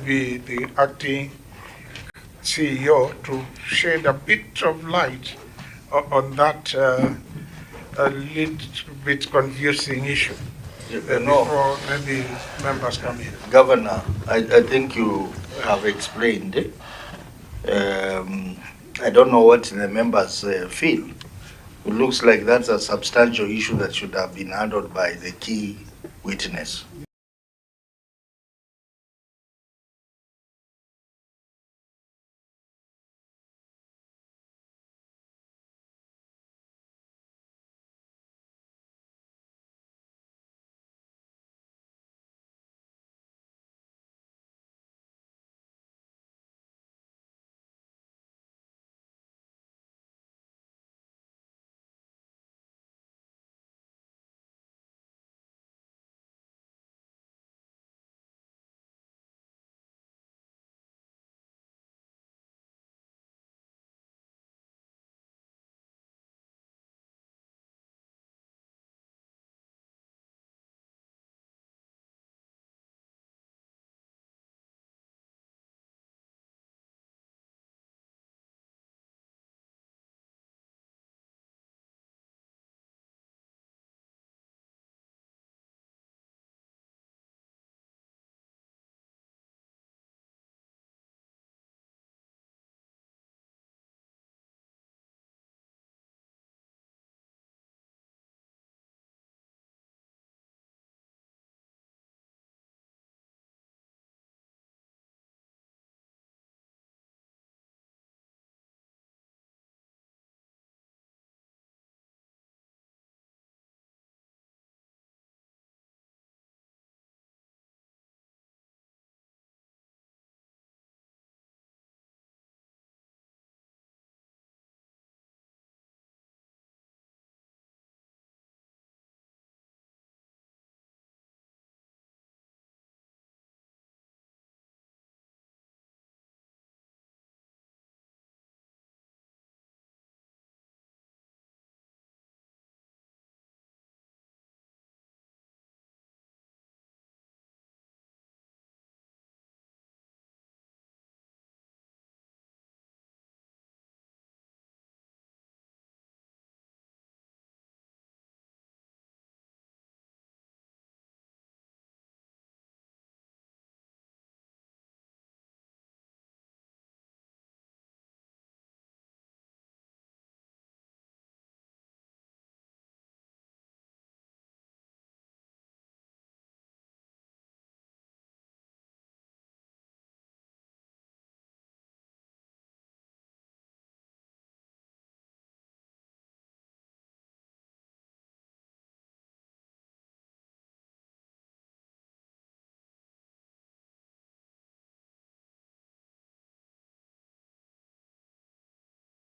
maybe the acting CEO to shed a bit of light on that a little bit confusing issue before maybe members come in. Governor, I think you have explained. I don't know what the members feel. It looks like that's a substantial issue that should have been handled by the key witness.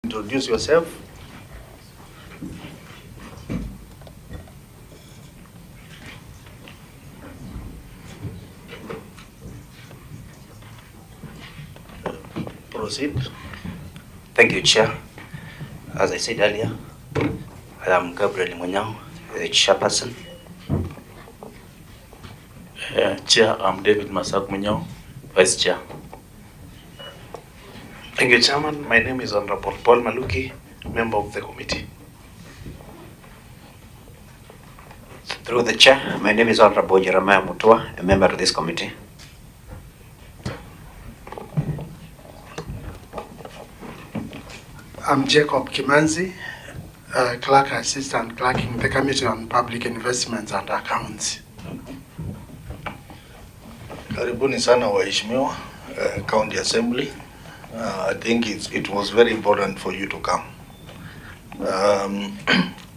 Introduce yourself. Proceed. Thank you, Chair. As I said earlier, I am Gabriel Munyao, the chairperson. Chair, I'm David Masak Munyao, Vice Chair. Thank you, Chairman. My name is Honorable Paul Maluki, member of the committee. Through the Chair, my name is Honorable Jeremiah Mutua, a member of this committee. I'm Jacob Kimanzi, Clerk Assistant Clerk in the Committee on Public Investments and Accounts. Karibuni sana waheshimiwa, County Assembly. I think it was very important for you to come.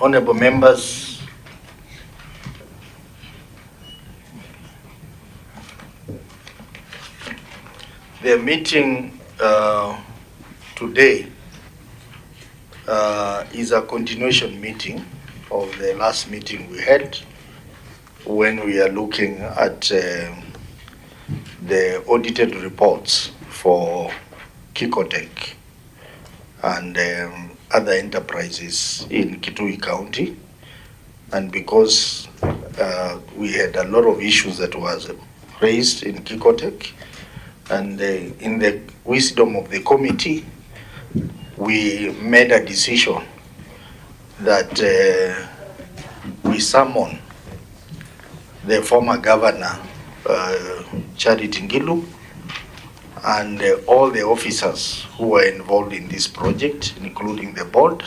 Honorable members, the meeting today is a continuation meeting of the last meeting we had when we are looking at the audited reports for Kikotech and other enterprises in Kitui County. And because we had a lot of issues that was raised in Kikotech, And in the wisdom of the committee, we made a decision that we summon the former governor, Charity Ngilu, and all the officers who were involved in this project, including the board,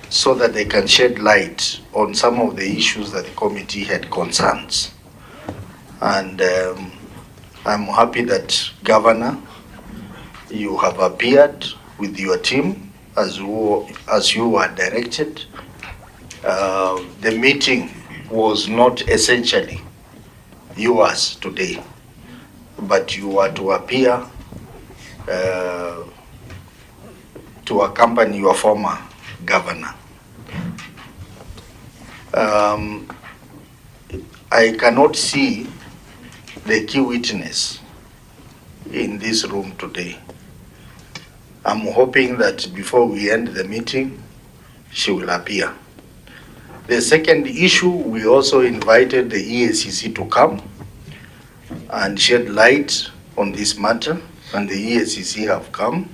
so that they can shed light on some of the issues that the committee had concerns. And I'm happy that, Governor, you have appeared with your team as you were directed. The meeting was not essentially yours today, but you were to appear to accompany your former governor. I cannot see the key witness in this room today. I'm hoping that before we end the meeting, she will appear. The second issue, we also invited the EACC to come and shed light on this matter, and the EACC have come,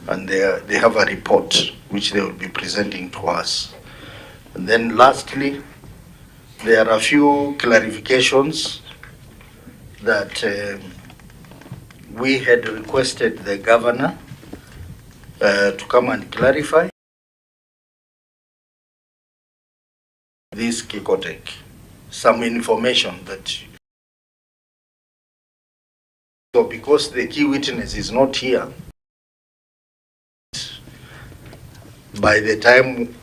and they have a report which they will be presenting to us. And then lastly, there are a few clarifications that we had requested the governor to come and clarify. This Kikotek, some information that, so because the key witness is not here, by the time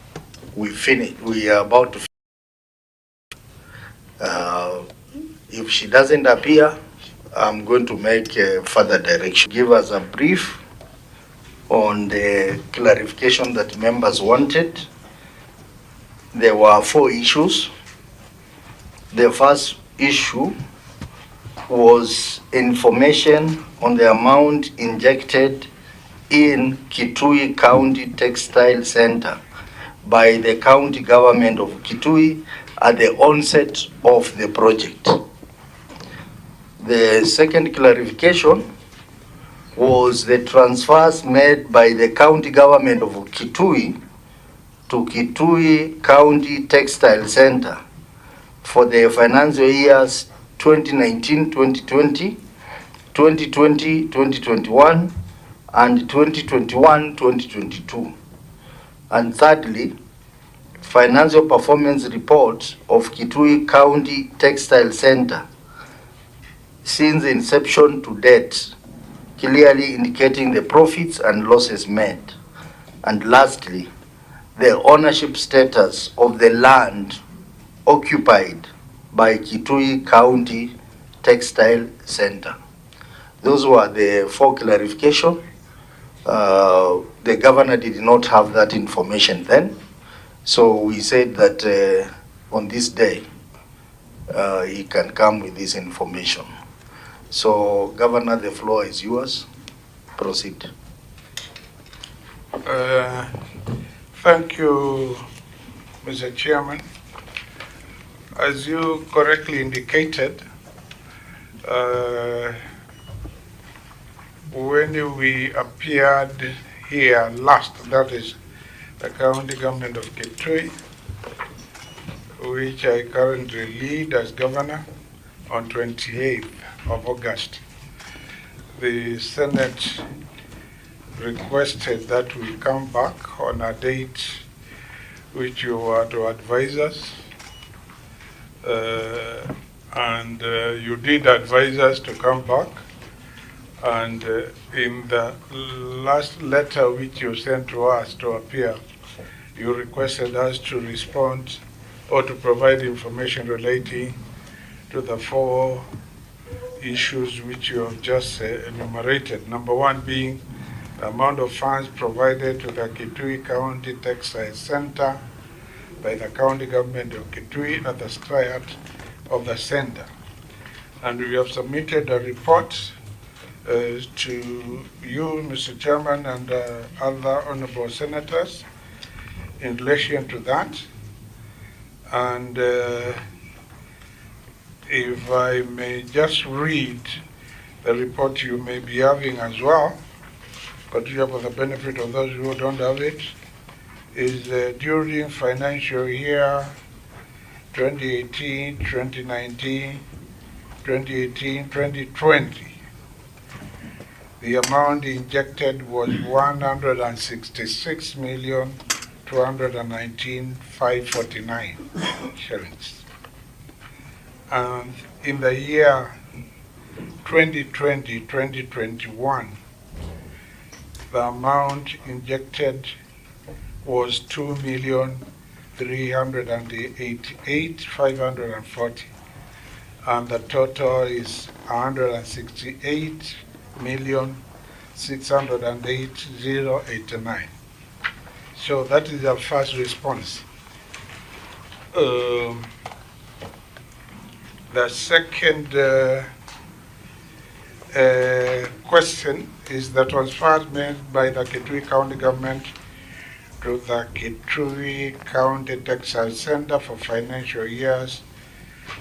we finish, we are about to if she doesn't appear, I'm going to make a further direction. Give us a brief on the clarification that members wanted. There were 4 issues. The first issue was information on the amount injected in Kitui County Textile Center by the county government of Kitui at the onset of the project. The second clarification was the transfers made by the county government of Kitui to Kitui County Textile Center for the financial years 2019-2020, 2020-2021, and 2021-2022. And thirdly, financial performance report of Kitui County Textile Center since inception to date, clearly indicating the profits and losses made. And lastly, the ownership status of the land occupied by Kitui County Textile Center. Those were the 4 clarifications. The governor did not have that information then, so we said that on this day he can come with this information. So, Governor, the floor is yours. Proceed. Thank you, Mr. Chairman. As you correctly indicated, when we appeared here last, that is the county government of Kitui, which I currently lead as governor, on 28th of August, the Senate requested that we come back on a date which you were to advise us, and you did advise us to come back, and in the last letter which you sent to us to appear, you requested us to respond or to provide information relating to the 4 issues which you have just enumerated. Number 1 being the amount of funds provided to the Kitui County Textile Center by the county government of Kitui at the start of the center. And we have submitted a report to you, Mr. Chairman, and other honorable senators in relation to that. And if I may just read the report you may be having as well, particularly for the benefit of those who don't have it, is during financial year 2018, 2019, 2018, 2020, the amount injected was 166,219,549 shillings. And in the year 2020, 2021, the amount injected was 2,388,540, and the total is 168,608,089. So that is our first response. The second question is the transfers made by the Kitui County government to the Kitui County Textile Center for financial years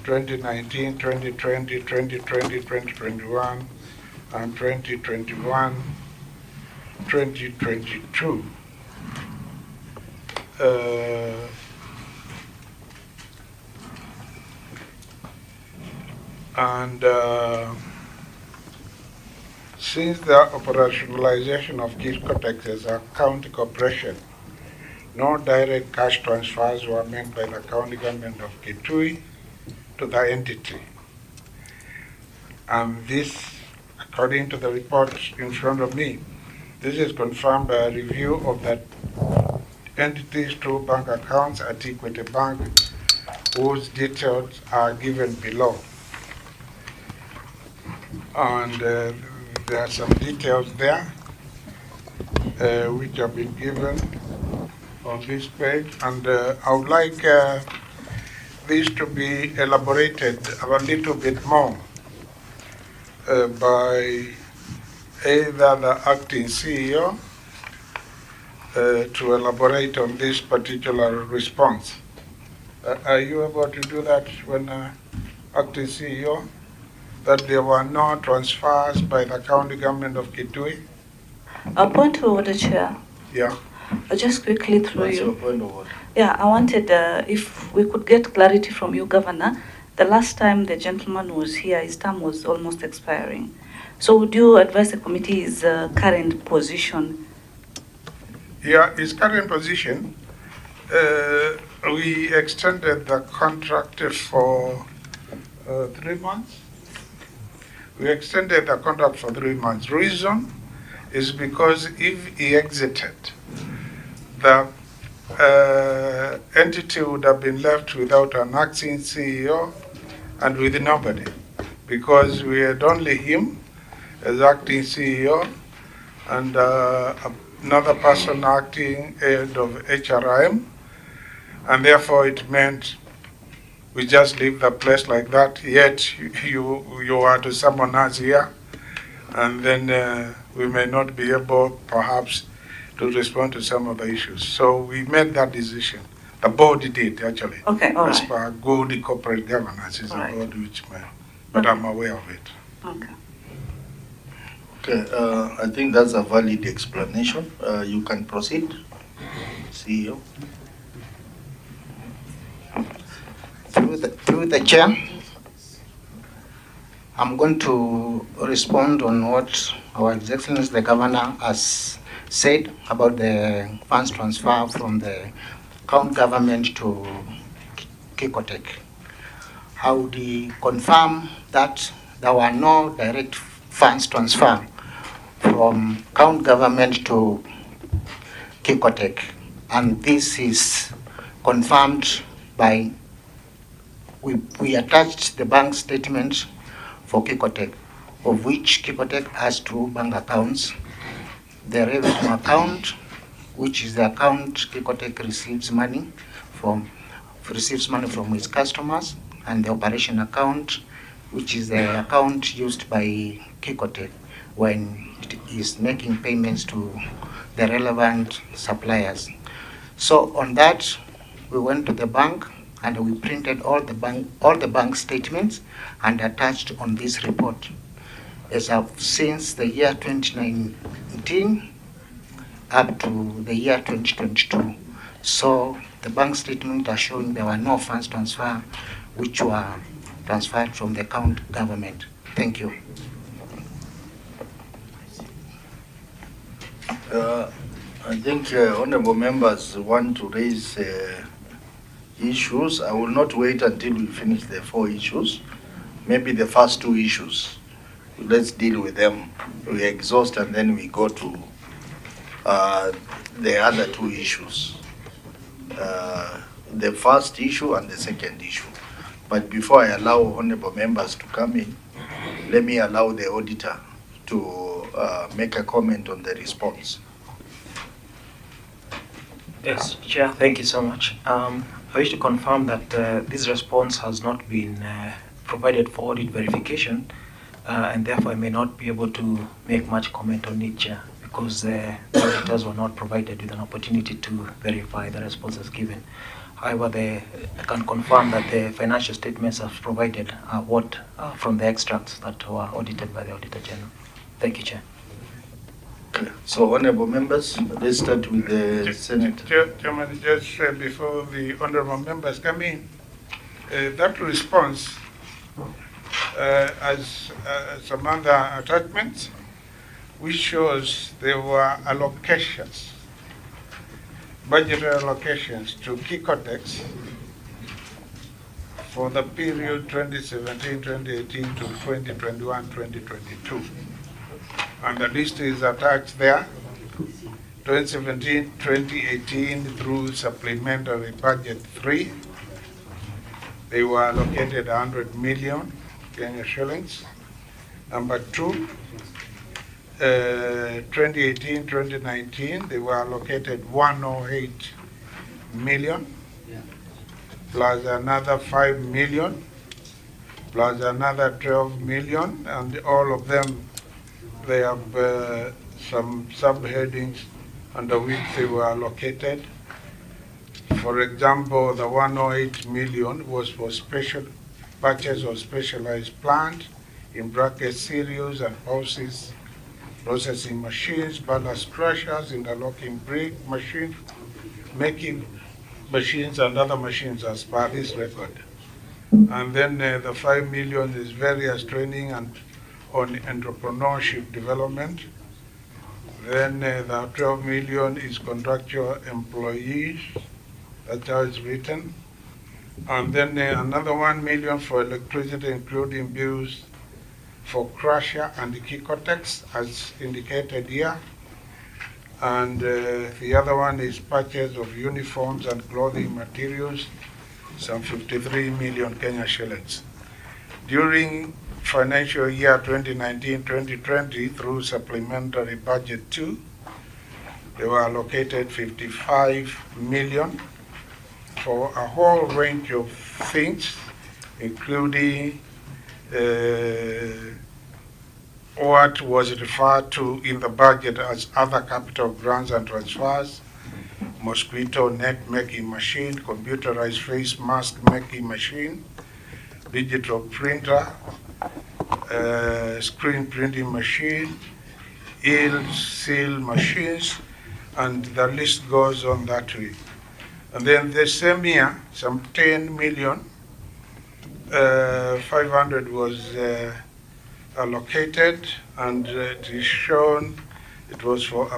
2019, 2020, 2020, 2021, and 2021, 2022. Since the operationalization of Kitui as a county corporation, no direct cash transfers were made by the county government of Kitui to the entity. And this, according to the report in front of me, this is confirmed by a review of the entity's two bank accounts at Equity Bank, whose details are given below. And there are some details there which have been given on this page, and I would like this to be elaborated a little bit more by either the acting CEO to elaborate on this particular response. Are you able to do that when acting CEO? That there were no transfers by the county government of Kitui? A point of order, Chair. Yeah. Just quickly through What's you. your point of order? Yeah, I wanted, if we could get clarity from you, Governor. The last time the gentleman was here, his term was almost expiring. So would you advise the committee his current position? Yeah, his current position, we extended the contract for 3 months. We extended the contract for 3 months. Reason is because if he exited, the entity would have been left without an acting CEO and with nobody, because we had only him as acting CEO and another person acting head of HRM, and therefore it meant we just leave the place like that, yet you are to summon us here, and then we may not be able, perhaps, to respond to some of the issues. So we made that decision. The board did, actually. Okay, all As right. per good corporate governance, is All a right. board which may, but I'm aware of it. Okay. Okay, I think that's a valid explanation. You can proceed, CEO. Through the chair, I'm going to respond on what our His Excellency the Governor has said about the funds transfer from the county government to Kikotek. I would confirm that there were no direct funds transfer from county government to Kikotek, and this is confirmed by we attached the bank statement for Kikotek, of which Kikotek has 2 bank accounts. The revenue account, which is the account Kikotek receives money from its customers, and the operation account, which is the account used by Kikotek when it is making payments to the relevant suppliers. So on that, we went to the bank and we printed all the bank statements and attached on this report. As of since the year 2019 up to the year 2022. So the bank statement are showing there were no funds transfer which were transferred from the county government. Thank you. I think honorable members want to raise issues. I will not wait until we finish the 4 issues. Maybe the first 2 issues. Let's deal with them. We exhaust and then we go to the other 2 issues. The first issue and the second issue. But before I allow honorable members to come in, let me allow the auditor to make a comment on the response. Yes, Chair, thank you so much. I wish to confirm that this response has not been provided for audit verification, and therefore I may not be able to make much comment on it, Chair, because the auditors were not provided with an opportunity to verify the responses given. However, I can confirm that the financial statements as provided are what from the extracts that were audited by the Auditor General. Thank you, Chair. Okay. So, honorable members, let's start with the Senator. Chairman, just before the honorable members come in, that response, as some other attachments, which shows there were allocations, budgetary allocations to key cortex for the period 2017-2018 to 2021-2022. And the list is attached there, 2017-2018 through supplementary budget 3. They were allocated 100 million Kenya shillings. Number 2, 2018-2019, they were allocated 108 million, plus another 5 million, plus another 12 million, and all of them, they have some subheadings under which they were allocated. For example, the 108 million was for special purchase of specialized plant, in brackets cereals and houses, processing machines, ballast crushers, interlocking brick machines, making machines and other machines as per this record. And then the 5 million is various training and on entrepreneurship development. Then the 12 million is contractual employees, that's how it's written. And then another 1 million for electricity, including bills for crusher and key cortex, as indicated here. And the other one is purchase of uniforms and clothing materials, some 53 million Kenya shillings. During financial year 2019-2020 through supplementary budget 2, they were allocated 55 million for a whole range of things, including what was referred to in the budget as other capital grants and transfers, mosquito net making machine, computerized face mask making machine, digital printer, screen printing machine, seal machines, and the list goes on that way. And then the same year, some 10 million, 500 was allocated, and it is shown it was for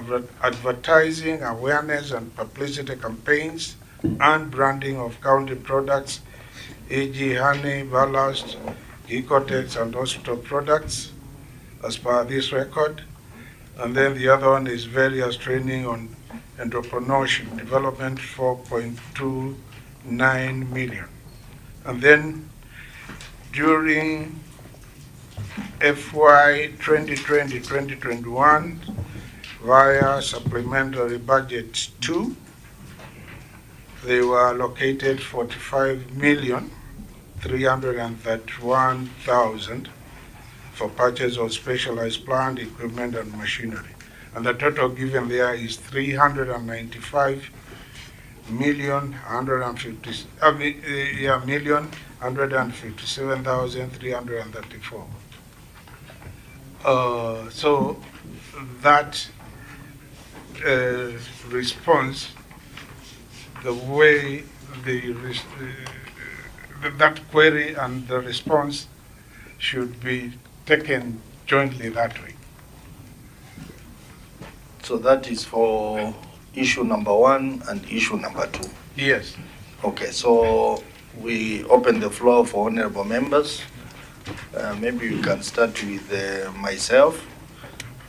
advertising, awareness and publicity campaigns and branding of county products, e.g. honey, ballast, Ecotex and hospital products, as per this record. And then the other one is various training on entrepreneurship development, 4.29 million. And then during FY 2020-2021, via supplementary budget 2, they were allocated 45,331,000 for purchase of specialized plant, equipment and machinery. And the total given there is 395 157,334. So that response, the way that query and the response should be taken jointly that way. So that is for issue number 1 and issue number 2. Yes. Okay, so we open the floor for honorable members. Maybe you can start with myself.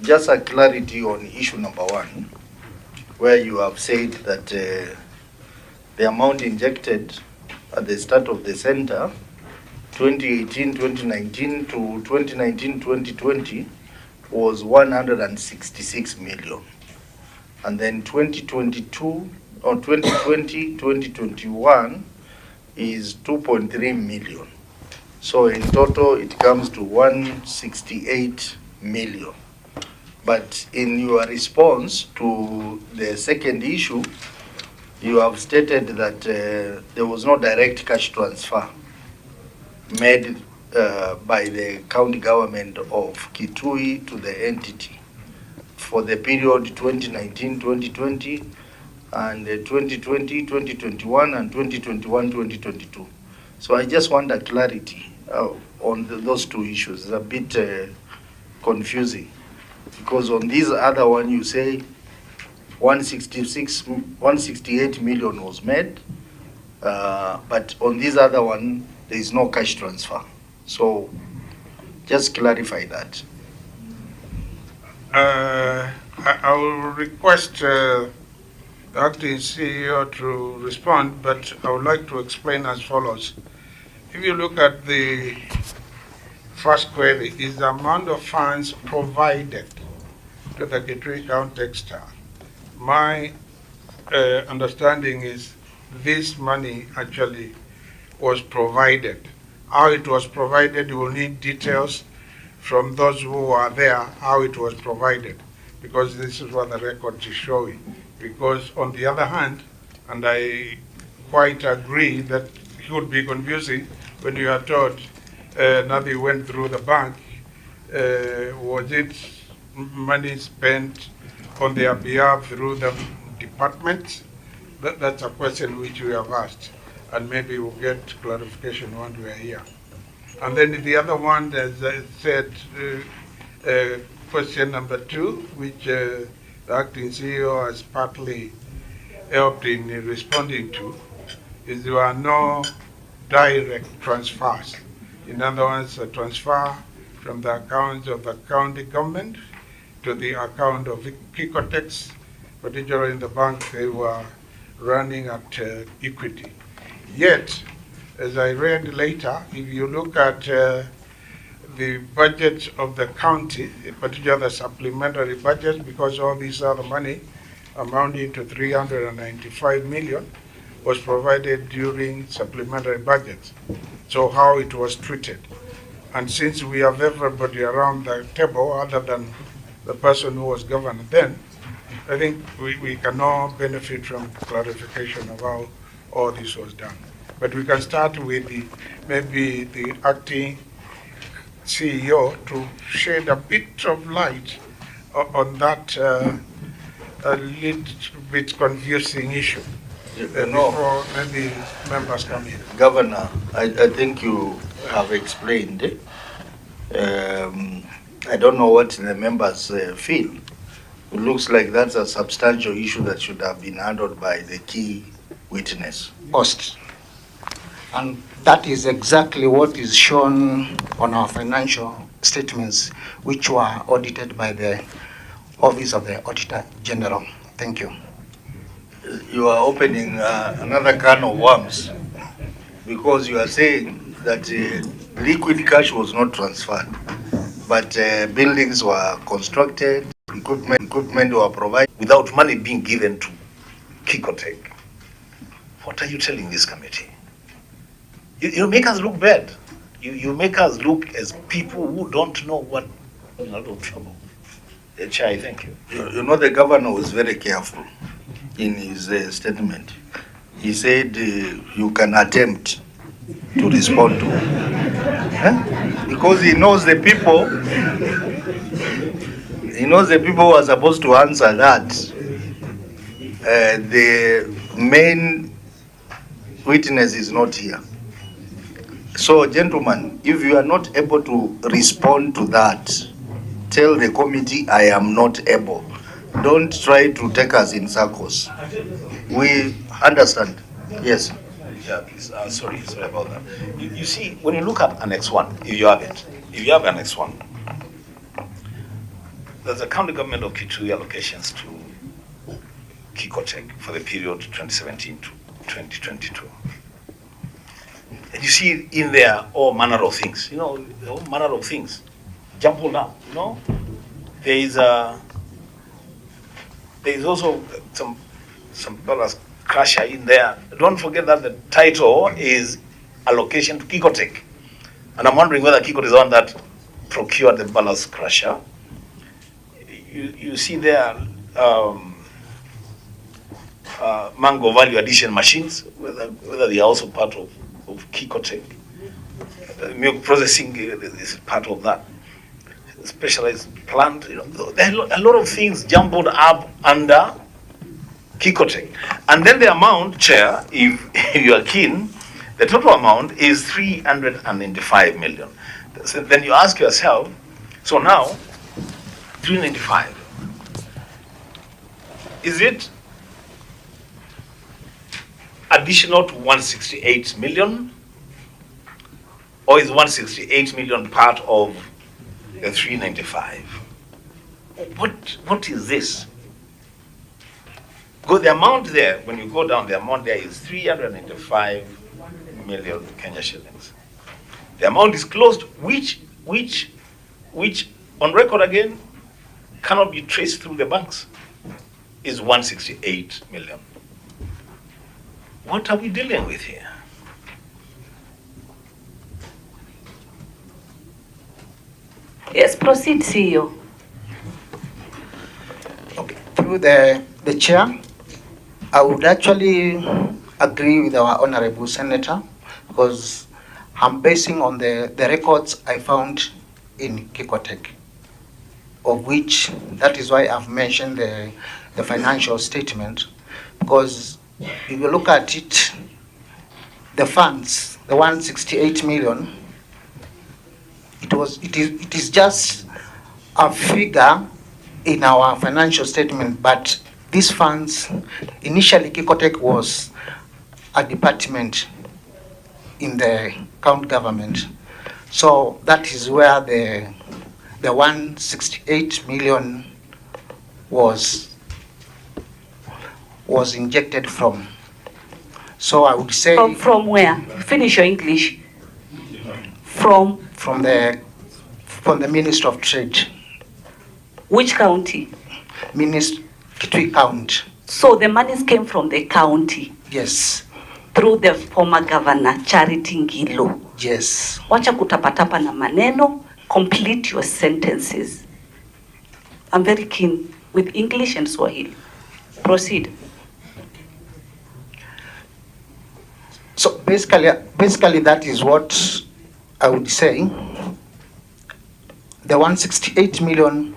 Just a clarity on issue number 1, where you have said that the amount injected at the start of the center, 2018-2019 to 2019-2020, was 166 million. And then 2022 or 2020-2021 is 2.3 million. So in total, it comes to 168 million. But in your response to the second issue, you have stated that there was no direct cash transfer made by the county government of Kitui to the entity for the period 2019-2020 and 2020-2021 and 2021-2022. So I just want a clarity on those two issues. It's a bit confusing, because on this other one you say 168 million was made, but on this other one there is no cash transfer. So just clarify that. I will request the acting CEO to respond, but I would like to explain as follows. If you look at the first query, is the amount of funds provided to the Kitui County Textile. My understanding is this money actually was provided. How it was provided, you will need details from those who are there, how it was provided, because this is what the record is showing. Because on the other hand, and I quite agree that it would be confusing when you are told nothing went through the bank. Was it money spent on their behalf through the department? That's a question which we have asked, and maybe we'll get clarification when we are here. And then the other one, as I said, question number 2, which the acting CEO has partly helped in responding to, is there are no direct transfers. In other words, a transfer from the account of the county government to the account of Kikotex, particularly in the bank they were running at equity. Yet, as I read later, if you look at the budget of the county, in particular the supplementary budget, because all these other money amounting to 395 million was provided during supplementary budget. So how it was treated. And since we have everybody around the table other than the person who was governor then, I think we can all benefit from clarification of how all this was done. But we can start with maybe the acting CEO to shed a bit of light on that a little bit confusing issue. Before maybe members come in. Governor, I think you have explained. I don't know what the members feel. It looks like that's a substantial issue that should have been handled by the key witness. Post. And that is exactly what is shown on our financial statements, which were audited by the Office of the Auditor General. Thank you. You are opening another can of worms, because you are saying that liquid cash was not transferred, but buildings were constructed, equipment were provided without money being given to Kikotek. What are you telling this committee? You make us look bad. You make us look as people who don't know what. In a lot of trouble. Chair, thank you. You know, the governor was very careful in his statement. he said you can attempt to respond to. Because he knows the people who are supposed to answer that. The main witness is not here. So, gentlemen, if you are not able to respond to that, tell the committee I am not able. Don't try to take us in circles. We understand. Yes. Yeah, please. Sorry about that. You see, when you look at Annex 1, if you have Annex 1, there's a county government of Kitui allocations to Kikotech for the period 2017 to 2022. And you see in there all manner of things, all manner of things jumbled up, There is also some dollars crusher in there. Don't forget that the title is allocation to Kikotech. And I'm wondering whether Kikot is the one that procured the ballast crusher. You see there mango value addition machines, whether they are also part of Kikotech. Milk processing is part of that. Specialized plant, there are a lot of things jumbled up under Kikotech. And then the amount, Chair, if you are keen, the total amount is 395 million. So then you ask yourself, so now, 395, is it additional to 168 million? Or is 168 million part of the 395? What is this? Because the amount there, when you go down, the amount there is 395 million Kenya shillings. The amount is closed, which on record again cannot be traced through the banks, is 168 million. What are we dealing with here? Yes, proceed, CEO. Okay. Through the chair, I would actually agree with our honorable senator because I'm basing on the records I found in Kikotech, of which that is why I've mentioned the financial statement, because if you look at it, the funds, the 168 million, it is just a figure in our financial statement, but these funds, initially Kikotech was a department in the county government. So that is where the 168 million was injected from. So I would say from where? Finish your English. From the Ministry of Trade. Which county? Kitui County. So the monies came from the county? Yes. Through the former governor, Charity Ngilo? Yes. Wacha kutapatapa na maneno, complete your sentences. I'm very keen with English and Swahili. Proceed. So basically that is what I would say. The 168 million,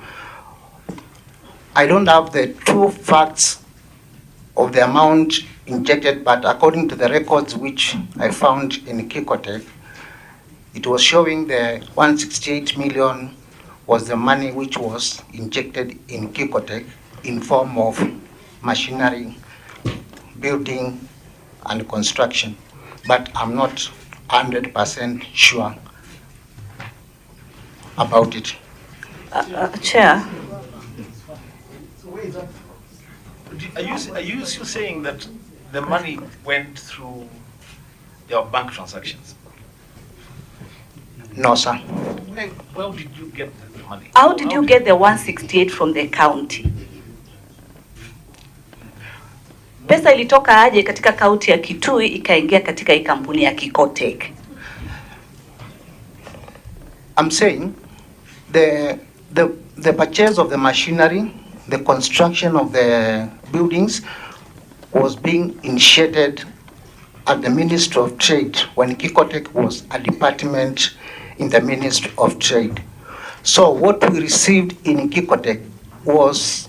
I don't have the true facts of the amount injected, but according to the records which I found in Kikotech, it was showing the 168 million was the money which was injected in Kikotech in form of machinery, building, and construction. But I'm not 100% sure about it. Chair. Are you still saying that the money went through your bank transactions? No, sir. Where did you get the money? How did you get the 168 from the county? Pesa ilitoka aje katika kaunti ya Kitui ikaingia katika hii kampuni ya Kikotech? I'm saying the purchase of the machinery, the construction of the buildings was being initiated at the Ministry of Trade when Kikotech was a department in the Ministry of Trade. So what we received in Kikotech was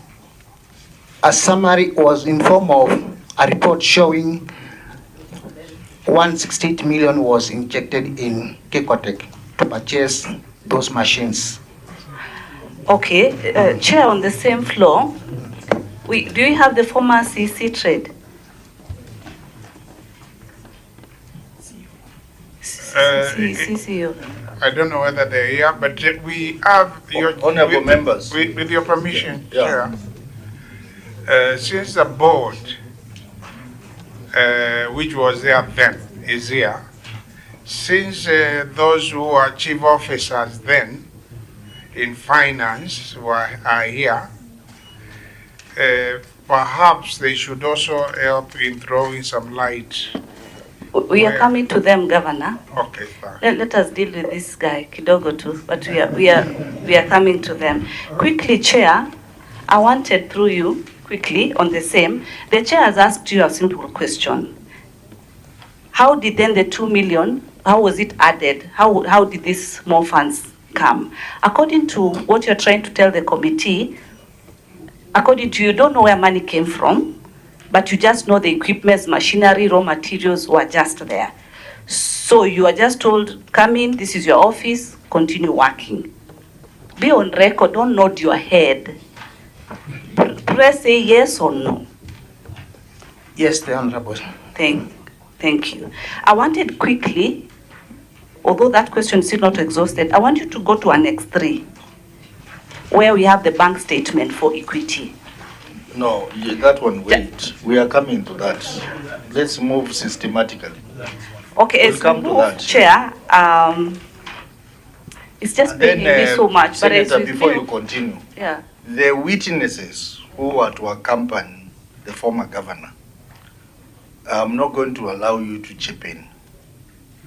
a summary, was in form of a report showing 168 million was injected in Kikotech to purchase those machines. Okay, Chair, on the same floor, do you have the former CC trade? CCO. I don't know whether they're here, but we have your Honorable members. With your permission, Yeah. Chair. Since the board, which was there then, is here, since those who are chief officers then in finance are here, perhaps they should also help in throwing some light. We are coming to them, Governor. Okay, fine. Let us deal with this guy, kidogo too, but we are coming to them. Quickly, Chair, I wanted through you, quickly, on the same, the Chair has asked you a simple question. How did then the 2 million, how was it added? How did these more funds come? According to what you're trying to tell the committee, according to you, don't know where money came from, but you just know the equipment, machinery, raw materials were just there. So you are just told, come in, this is your office, continue working. Be on record, don't nod your head. Press say yes or no. Yes, the Honorable. Thank you. I wanted quickly, although that question is still not exhausted, I want you to go to Annex 3, where we have the bank statement for equity. No, that one, wait. We are coming to that. Let's move systematically. Okay, we'll come to that. Chair, it's just paining me so much. Senator, but before you continue, yeah. The witnesses who are to accompany the former governor, I'm not going to allow you to chip in.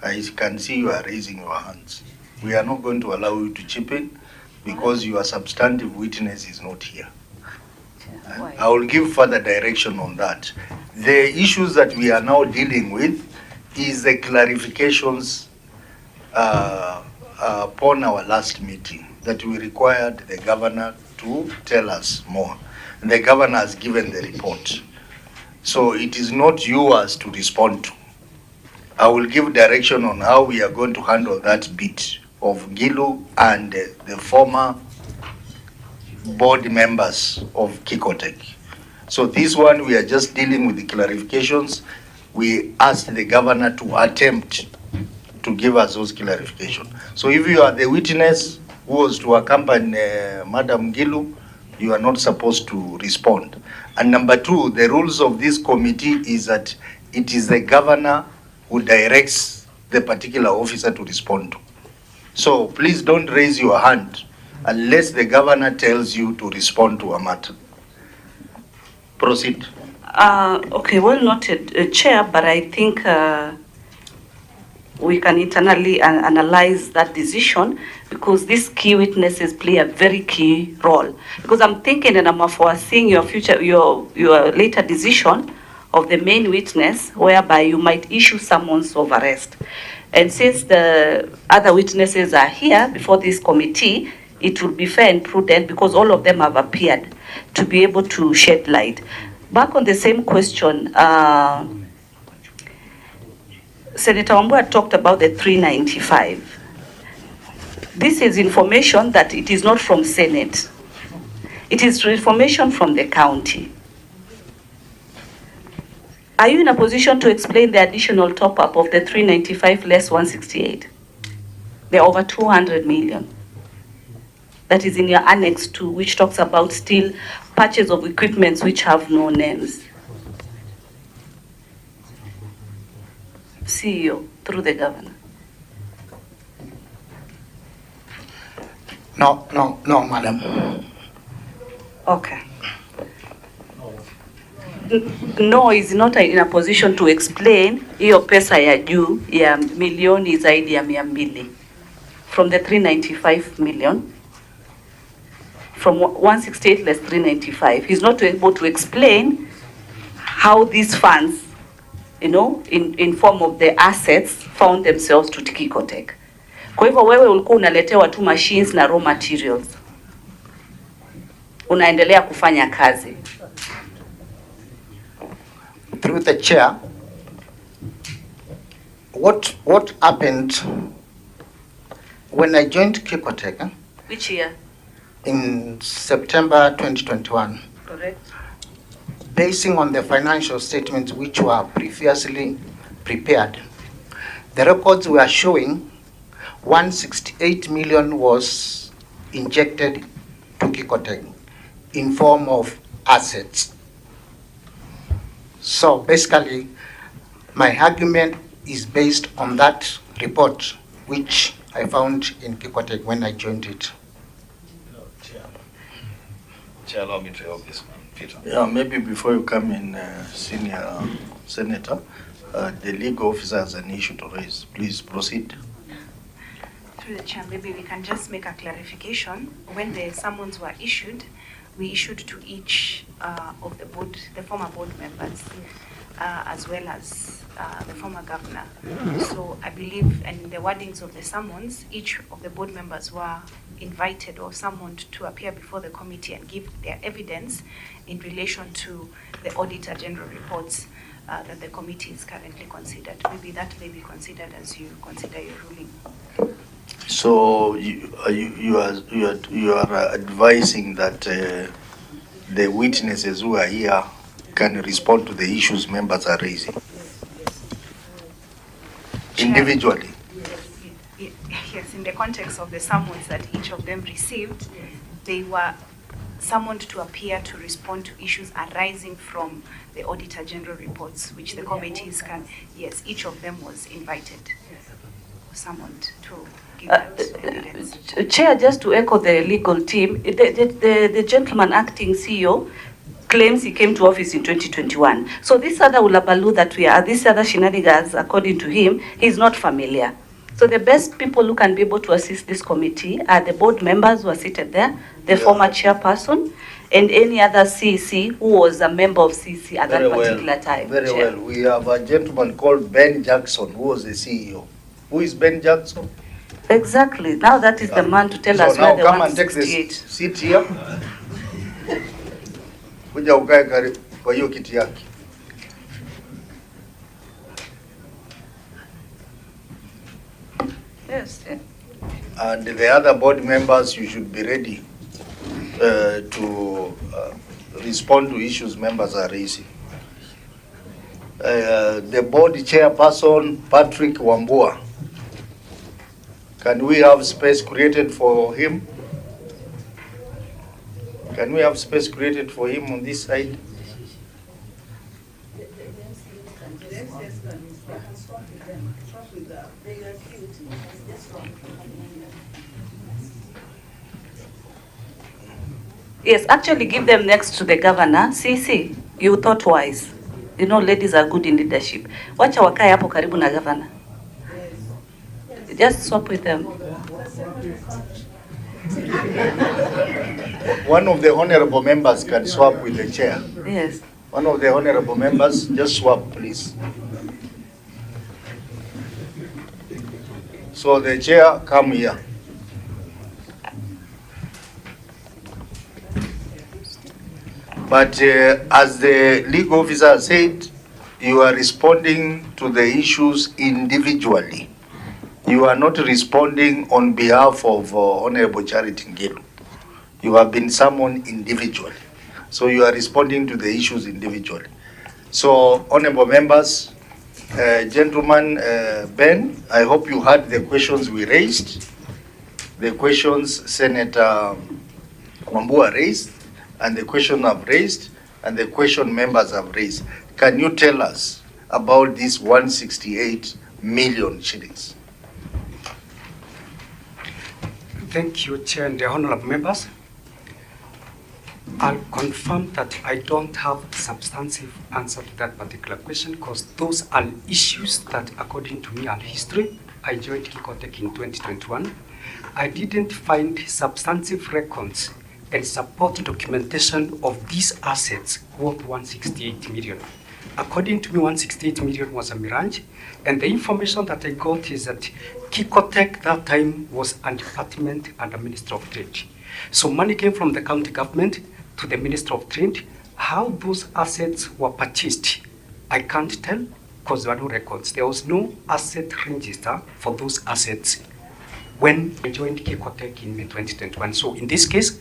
I can see you are raising your hands. We are not going to allow you to chip in because your substantive witness is not here. I will give further direction on that. The issues that we are now dealing with is the clarifications upon our last meeting that we required the governor to tell us more. The governor has given the report. So it is not yours to respond to. I will give direction on how we are going to handle that bit of Gilu and the former board members of Kikotech. So this one, we are just dealing with the clarifications. We asked the governor to attempt to give us those clarifications. So if you are the witness who was to accompany Madam Gilu, you are not supposed to respond. And number two, the rules of this committee is that it is the governor who directs the particular officer to respond to. So please don't raise your hand unless the governor tells you to respond to a matter. Proceed. Okay, well noted, Chair, but I think we can internally analyze that decision because these key witnesses play a very key role. Because I'm thinking and I'm foreseeing your future, your later decision of the main witness, whereby you might issue summons of arrest. And since the other witnesses are here before this committee, it will be fair and prudent because all of them have appeared to be able to shed light. Back on the same question, Senator Wambua talked about the 395. This is information that it is not from Senate. It is information from the county. Are you in a position to explain the additional top-up of the 395 less 168? They're over 200 million. That is in your Annex 2, which talks about still purchase of equipments which have no names. CEO, through the governor. No, madam. Okay. No, is not in a position to explain hiyo pesa ya juu ya milioni zaidi ya 200 from the 395 million, from 168 less 395. He's not able to explain how these funds in form of the assets found themselves to Kikotech. Kwa hivyo wewe ulikuwa unaletewa tu machines na raw materials. Unaendelea kufanya kazi. Through the chair, what happened when I joined Kikotech? Which year? In September 2021. Correct. Basing on the financial statements which were previously prepared, the records were showing 168 million was injected to Kikotech in form of assets. So basically, my argument is based on that report which I found in Kikotech when I joined it. Chair, allow me to help this man. Peter. Yeah, maybe before you come in, Senior Senator, the legal officer has an issue to raise. Please proceed. Through the chair, maybe we can just make a clarification. When the summons were issued, we issued to each of the former board members, as well as the former governor. So I believe, and in the wordings of the summons, each of the board members were invited or summoned to appear before the committee and give their evidence in relation to the Auditor General reports that the committee is currently considered. Maybe that may be considered as you consider your ruling. So you are advising that the witnesses who are here can respond to the issues members are raising individually. Yes, in the context of the summons that each of them received, they were summoned to appear to respond to issues arising from the Auditor General reports, which the committees can, yes, each of them was invited, summoned to give that evidence. Chair, just to echo the legal team, the gentleman acting CEO claims he came to office in 2021. So this other ulabalu that we are, this other shenanigans, according to him, he's not familiar. So the best people who can be able to assist this committee are the board members who are seated there, the former chairperson, and any other CC who was a member of CC at that particular time. Very well. We have a gentleman called Ben Jackson, who was the CEO. Who is Ben Jackson? Exactly. Now that is the man to tell us where the 168. So now come and take this seat here. Kuja ukae karibu kwa hiyo kiti yake. Yes. And the other board members, you should be ready to respond to issues members are raising. The board chairperson, Patrick Wambua. Can we have space created for him? Can we have space created for him on this side? Yes, actually give them next to the governor. CC, you thought wise. You know, ladies are good in leadership. Wacha wakae hapo karibu na governor. Just swap with them. One of the honorable members can swap with the chair. Yes. One of the honorable members, just swap, please. So the chair, come here. But as the legal officer said, you are responding to the issues individually. You are not responding on behalf of Honorable Charity Ngilu. You have been summoned individually. So you are responding to the issues individually. So, honorable members, gentleman Ben, I hope you heard the questions we raised, the questions Senator Wambua raised, and the question I've raised, and the question members have raised. Can you tell us about this 168 million shillings? Thank you, Chair and the honorable members. I'll confirm that I don't have a substantive answer to that particular question because those are issues that, according to me and history, I joined Kikotech in 2021. I didn't find substantive records and support documentation of these assets worth 168 million. According to me, 168 million was a mirage. And the information that I got is that Kikotech that time was a department under Minister of Trade. So money came from the county government to the Minister of Trade. How those assets were purchased, I can't tell because there were no records. There was no asset register for those assets when I joined Kikotech in May 2021. So in this case,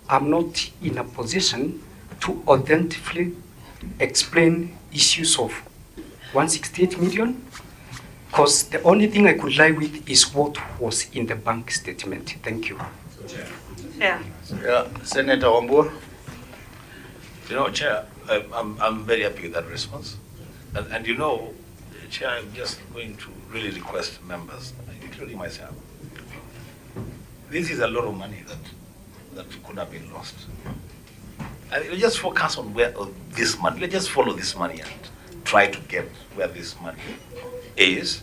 I'm not in a position to authentically explain issues of 168 million, because the only thing I could lie with is what was in the bank statement. Thank you. Yeah. Senator Wambua. You know, Chair, I'm very happy with that response. And you know, Chair, I'm just going to really request members, including myself. This is a lot of money that could have been lost. And we just focus on where this money, let's just follow this money and try to get where this money is,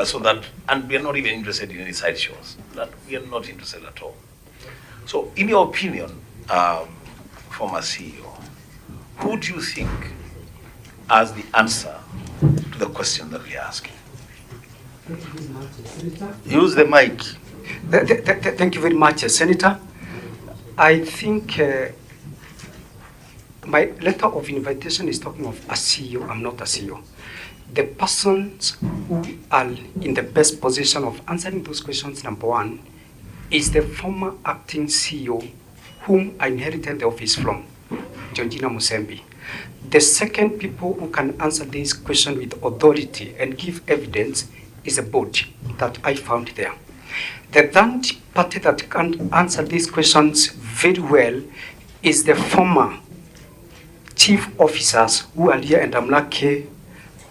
so that, and we are not even interested in any sideshows, that we are not interested at all. So in your opinion, former CEO, who do you think has the answer to the question that we are asking? Use the mic. Thank you very much, Senator. I think my letter of invitation is talking of a CEO. I'm not a CEO. The persons who are in the best position of answering those questions, number one, is the former acting CEO whom I inherited the office from, Georgina Mutembei. The second people who can answer this question with authority and give evidence is a board that I found there. The third party that can answer these questions very well is the former chief officers who are here, and I'm lucky,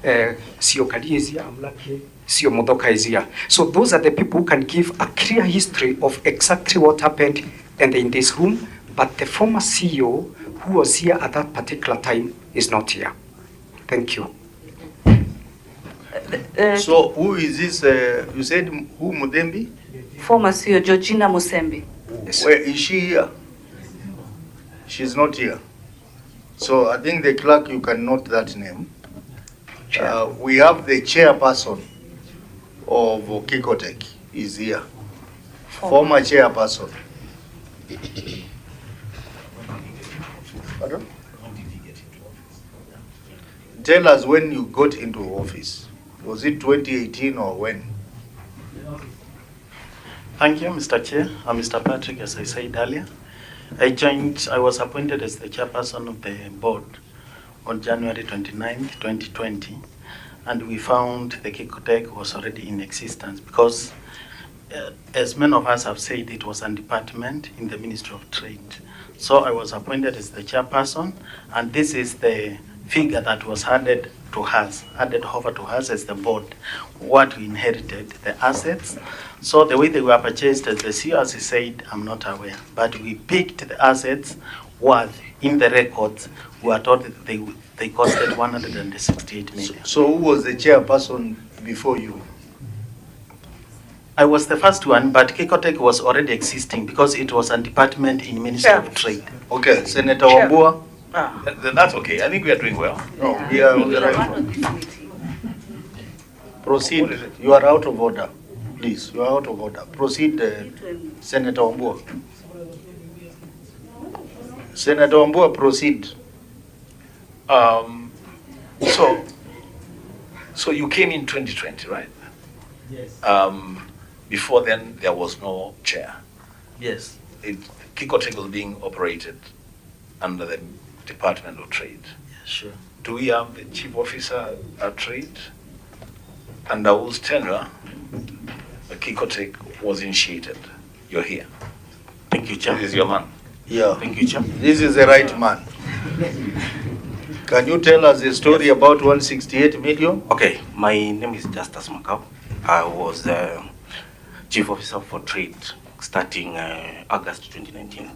CEO Kadi is here, I'm lucky, CEO Modoka is here. So those are the people who can give a clear history of exactly what happened and in this room, but the former CEO who was here at that particular time is not here. Thank you. So who is this, you said who, Mutembei? Former CEO Georgina Mutembei. Yes. Where is she here? She's not here. So I think the clerk, you can note that name. We have the chairperson of Kikotech is here. Former chairperson. Pardon? Tell us when you got into office. Was it 2018 or when? Thank you, Mr. Chair. I'm Mr. Patrick, as I said earlier. I was appointed as the chairperson of the board on January 29th, 2020, and we found the Kikotech was already in existence because, as many of us have said, it was a department in the Ministry of Trade. So I was appointed as the chairperson, and this is the figure that was added over to us as the board, what we inherited, the assets. So the way they were purchased, as the CEO has said, I'm not aware, but we picked the assets worth in the records. We are told that they costed 168 million. So who was the chairperson before you? I was the first one, but Kikotech was already existing because it was a department in Ministry of Trade. Okay, Senator Wambua. That's okay. I think we are doing well. No, we are on the right track. Proceed. You are out of order. Please, you are out of order. Proceed, Senator Wambua. Senator Wambua, proceed. So you came in 2020, right? Yes. Before then, there was no chair. Yes. Kikotech was being operated under the Department of Trade. Yeah, sure. Do we have the chief officer at Trade? Under whose tenure the Kikotech was initiated? You're here. Thank you, Chair. This is your man. Yeah. Thank you, Chair. This is the right man. Can you tell us a story about 168 million? Okay, my name is Justus Macau. I was the Chief Officer for Trade starting August 2019.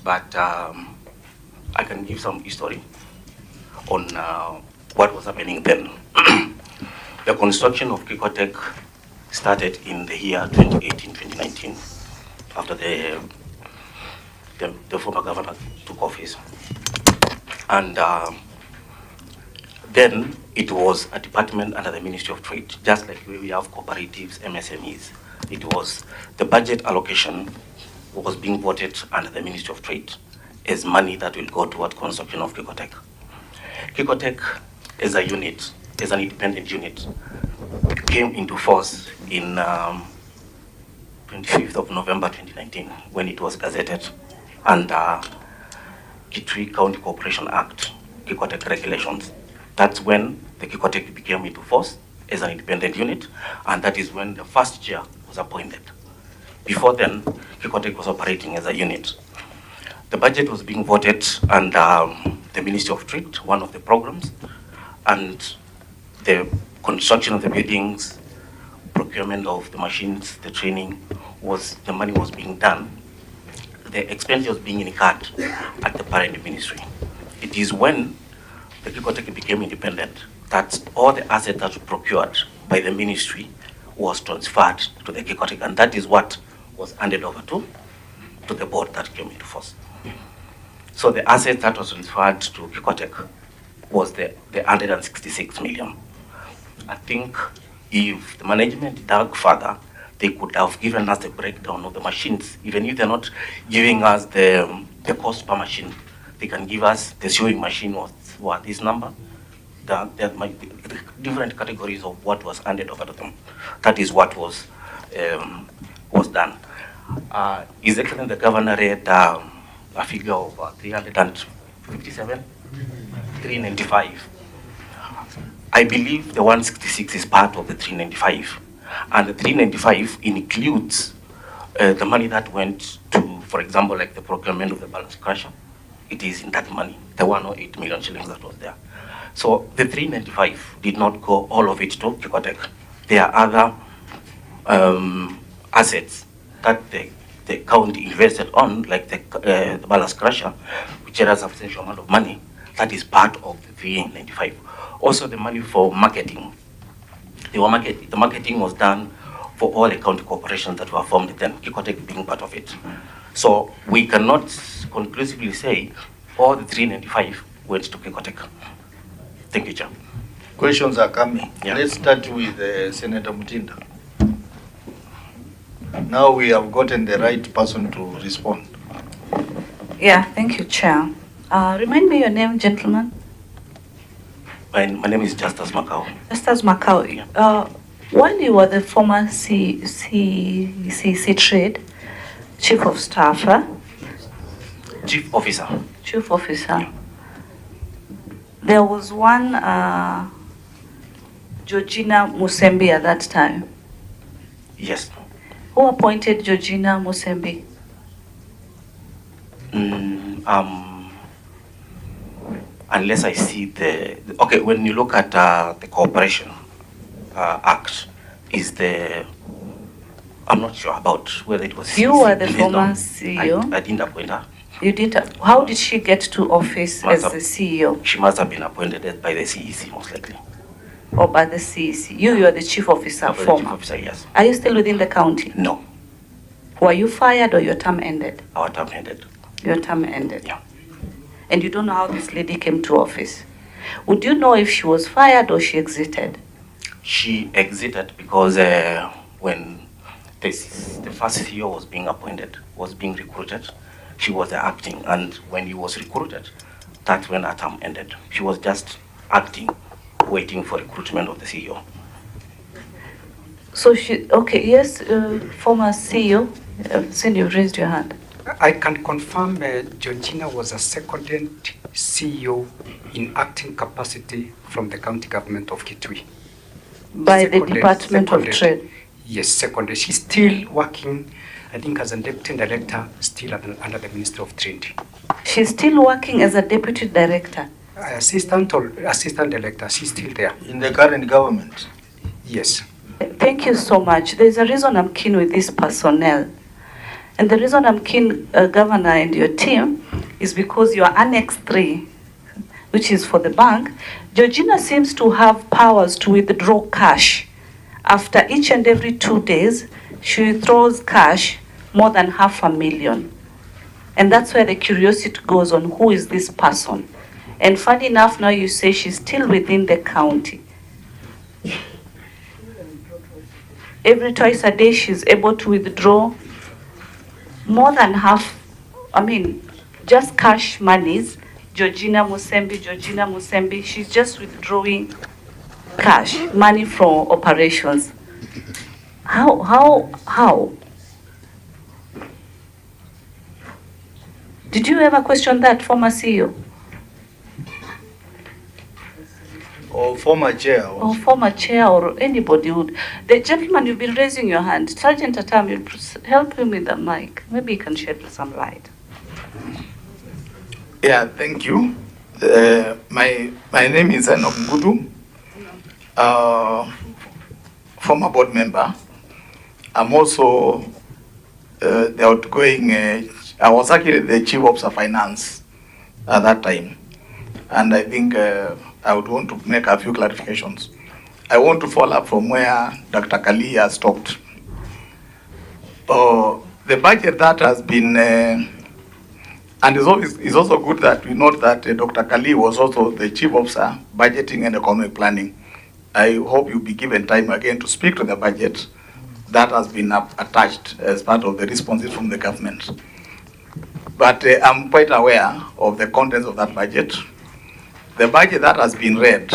But I can give some history on what was happening then. The construction of Kikotech started in the year 2018-2019 after the former governor took office. And Then it was a department under the Ministry of Trade, just like we have cooperatives, MSMEs. It was the budget allocation was being voted under the Ministry of Trade as money that will go toward construction of Kikotech. Kikotech as a unit, as an independent unit, came into force in 25th of November 2019 when it was gazetted under Kitui County Corporation Act, Kikotech regulations. That's when the Kikotech became into force as an independent unit, and that is when the first chair was appointed. Before then, Kikotech was operating as a unit. The budget was being voted under the Ministry of Trade, one of the programs, and the construction of the buildings, procurement of the machines, the training, the money was being done. The expenditure was being incurred at the parent ministry. It is when the Kikotech became independent that all the assets that were procured by the ministry was transferred to the Kikotech, and that is what was handed over to the board that came into force. So the assets that was transferred to Kikotech was the 166 million. I think if the management dug further, they could have given us the breakdown of the machines. Even if they're not giving us the cost per machine, they can give us the sewing machine was this number. There might be different categories of what was handed over to them. That is what was done. His Excellency the Governor read a figure of 357, 395. I believe the 166 is part of the 395, and the 395 includes the money that went to, for example, like the procurement of the balance crusher. It is in that money, the 108 million shillings that was there. So the 395 did not go all of it to Kikotech. There are other assets that the county invested on, like the ballast crusher, which has a substantial amount of money. That is part of the 395. Also, the money for marketing. The marketing was done for all the county corporations that were formed then, Kikotech being part of it. So we cannot conclusively say all the 395 went to Kikotech. Thank you, Chair. Questions are coming. Yeah. Let's start with Senator Mutinda. Now we have gotten the right person to respond. Yeah, thank you, Chair. Remind me your name, gentleman. My name is Justus Macau. Justus Macau. Yeah. While you were the former CC Trade Chief of Staff, Chief Officer. Chief Officer. Yeah. There was one Georgina Musembi at that time. Yes. Who appointed Georgina Musembi? Unless I see okay, when you look at the Cooperation Act, I'm not sure about whether it was. You were the former CEO. I didn't appoint her. You did. How did she get to office as the CEO? She must have been appointed by the CEC, most likely. Or by the CEC? You are the chief officer, former. Chief officer, yes. Are you still within the county? No. Were you fired or your term ended? Our term ended. Your term ended? Yeah. And you don't know how this lady came to office? Would you know if she was fired or she exited? She exited because when the first CEO was being appointed, was being recruited, she was acting, and when he was recruited, that's when her term ended. She was just acting, waiting for recruitment of the CEO. So okay, yes, former CEO, since you've raised your hand. I can confirm Georgina was a seconded CEO in acting capacity from the county government of Kitui. By the Department of Trade? Yes, seconded. She's still working, I think, as a deputy director, still under the Ministry of Trade. She's still working as a deputy director? Assistant director, she's still there. In the current government? Yes. Thank you so much. There's a reason I'm keen with this personnel. And the reason I'm keen, Governor, and your team, is because your Annex 3, which is for the bank, Georgina seems to have powers to withdraw cash. After each and every 2 days, she withdraws cash more than 500,000. And that's where the curiosity goes on who is this person. And funny enough, now you say she's still within the county. Every twice a day, she's able to withdraw more than half, just cash monies. Georgina Musembi, she's just withdrawing cash, money from operations. How? Did you ever question that, former CEO? Or former chair? Or former chair, or anybody would. The gentleman, you've been raising your hand. Sergeant Atam, you help him with the mic. Maybe he can shed some light. Yeah, thank you. My name is Ngudu, former board member. I'm also the outgoing, I was actually the chief officer of finance at that time. And I think I would want to make a few clarifications. I want to follow up from where Dr. Kali has stopped. The budget that has been, and it's also good that we note that Dr. Kali was also the chief officer, budgeting and economic planning. I hope you'll be given time again to speak to the budget that has been attached as part of the responses from the government. But I'm quite aware of the contents of that budget. The budget that has been read,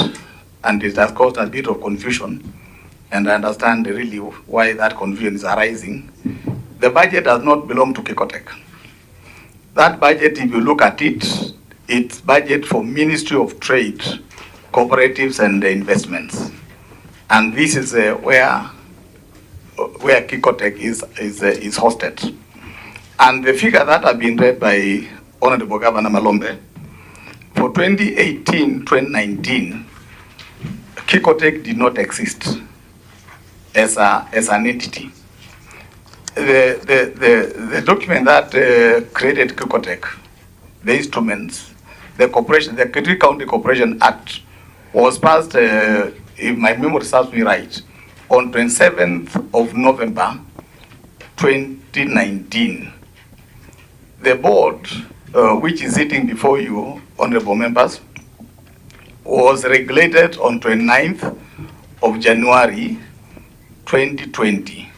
and it has caused a bit of confusion, and I understand really why that confusion is arising. The budget does not belong to Kikotek. That budget, if you look at it, it's budget for Ministry of Trade, Cooperatives and Investments. And this is where Kikotek is hosted. And the figure that have been read by Honorable Governor Malombe, for 2018-2019, Kikotek did not exist as an entity. The document that created Kikotek, the instruments, the Kitui County Corporation Act, was passed, if my memory serves me right, on 27th of November 2019. The board, which is sitting before you, honorable members, was regulated on 29th of January 2020.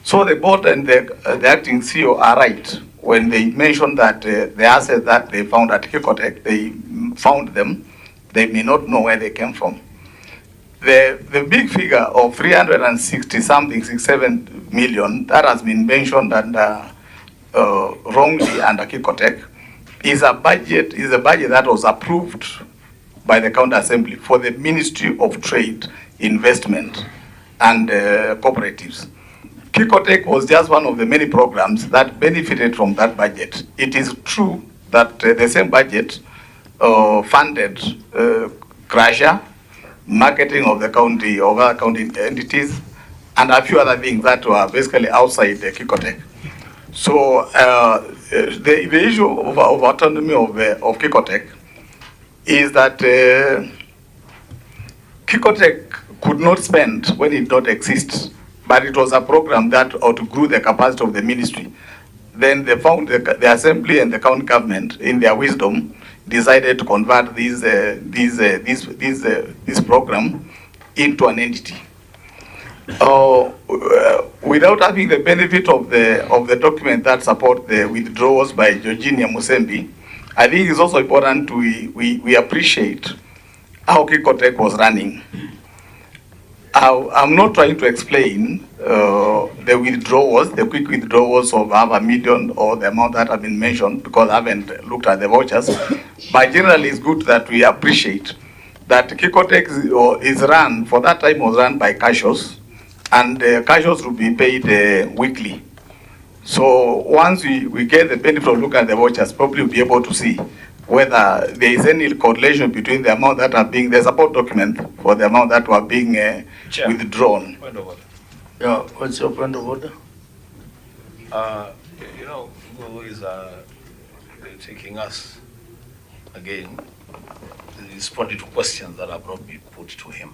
So the board and the acting CEO are right when they mentioned that the assets that they found at Kikotek, they found them, they may not know where they came from. The big figure of 67 million that has been mentioned under wrongly under Kikotek is a budget that was approved by the County Assembly for the Ministry of Trade, Investment and Cooperatives. Kikotek was just one of the many programs that benefited from that budget. It is true that the same budget funded crusher, marketing of the county, of other county entities, and a few other things that were basically outside the Kikotek. So the issue of autonomy of Kikotek is that Kikotek could not spend when it did not exist, but it was a program that outgrew the capacity of the ministry. Then they found the assembly and the county government, in their wisdom, decided to convert this program into an entity. Without having the benefit of the document that support the withdrawals by Georgina Musembi, I think it's also important we appreciate how Kikotek was running. I'm not trying to explain the withdrawals, the quick withdrawals of $500,000 million or the amount that have been mentioned, because I haven't looked at the vouchers. But generally, it's good that we appreciate that Kikotek is run, for that time was run by Cashos, and Cashos will be paid weekly. So once we get the benefit of looking at the vouchers, probably we'll be able to see whether there is any correlation between the amount that are being, the support document for the amount that were being withdrawn. Point of order. Yeah, what's your point of order? Who is taking us again, responding to questions that have not been put to him.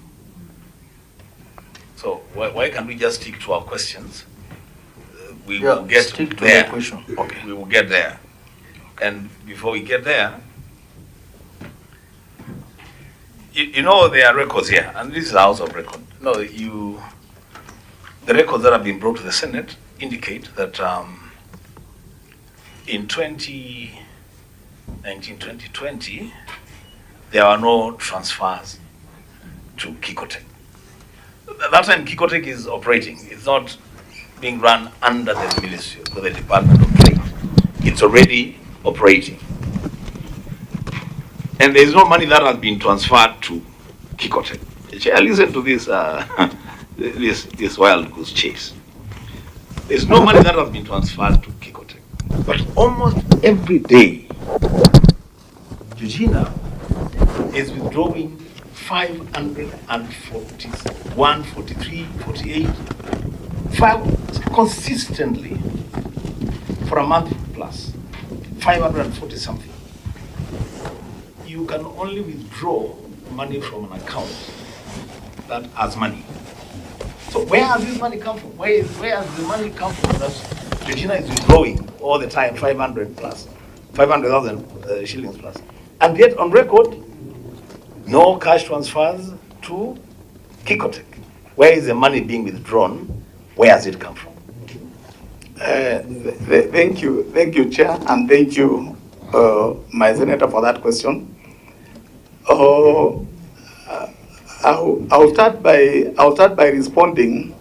So why can't we just stick to our questions? We will get stick to there. the question. Okay. We will get there. And before we get there, You know, there are records here, and this is the House of Record. No, the records that have been brought to the Senate indicate that in 2019-2020, there are no transfers to Kikotech. That time Kikotech is operating. It's not being run under the Ministry or the Department of Trade. It's already operating. And there's no money that has been transferred to Kikotech. Listen to this, this wild goose chase. There's no money that has been transferred to Kikotech. But almost every day, Eugenia is withdrawing 541, 43, 48, consistently for a month plus, 540 something. You can only withdraw money from an account that has money. So where has this money come from? Where has the money come from that Regina is withdrawing all the time, 500 plus, 500,000 shillings plus? And yet on record, no cash transfers to Kikotech. Where is the money being withdrawn? Where has it come from? Thank you, Chair, and thank you, my senator, for that question. I'll start by responding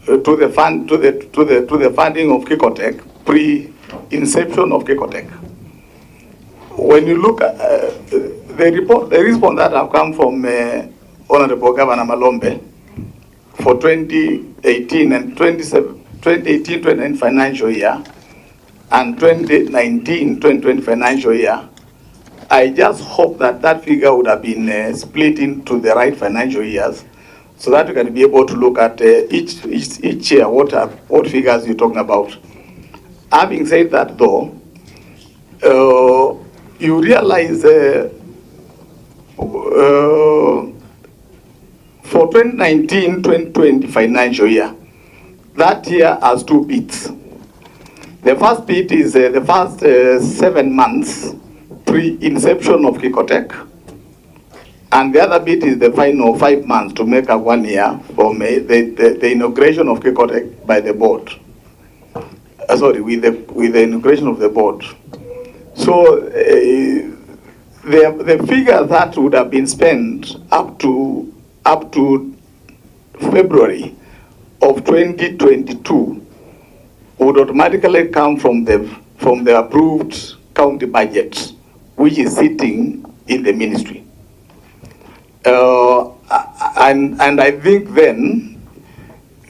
to the funding of Kikotech pre-inception of Kikotech. When you look at the response that have come from Honorable Governor Malombe for 2018 and 2019 financial year and 2019-2020 financial year, I just hope that that figure would have been split into the right financial years, so that you can be able to look at each year what figures you're talking about. Having said that, though, you realize for 2019-2020 financial year, that year has two bits. The first bit is the first 7 months pre-inception of Kikotech, and the other bit is the final 5 months to make up 1 year from the inauguration of Kikotech by the board. With the inauguration of the board. So the figure that would have been spent up to February of 2022 would automatically come from the approved county budget, which is sitting in the ministry. And I think then,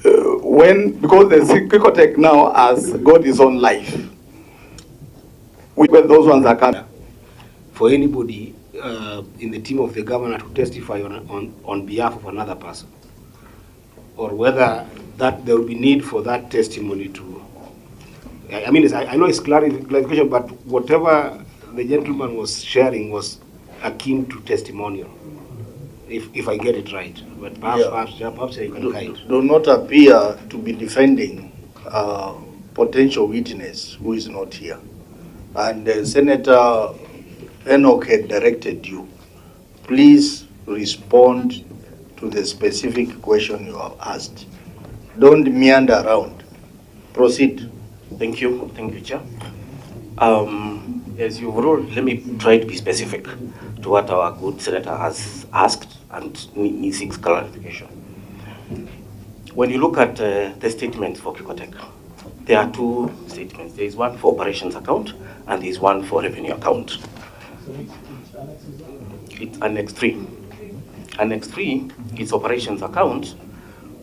because the Kikotech now has got its own life, when those ones are coming. For anybody in the team of the governor to testify on behalf of another person, or whether that there will be need for that testimony to, I mean, I know it's clarification, but whatever the gentleman was sharing was akin to testimonial, if I get it right. But perhaps you can guide. Do not appear to be defending a potential witness who is not here. And Senator Enoch had directed you. Please respond to the specific question you have asked. Don't meander around. Proceed. Thank you, Chair. As you ruled, let me try to be specific to what our good senator has asked and seeks clarification. When you look at the statements for Kikotech, there are two statements. There is one for operations account and there is one for revenue account. It's Annex 3. Annex 3 is operations account,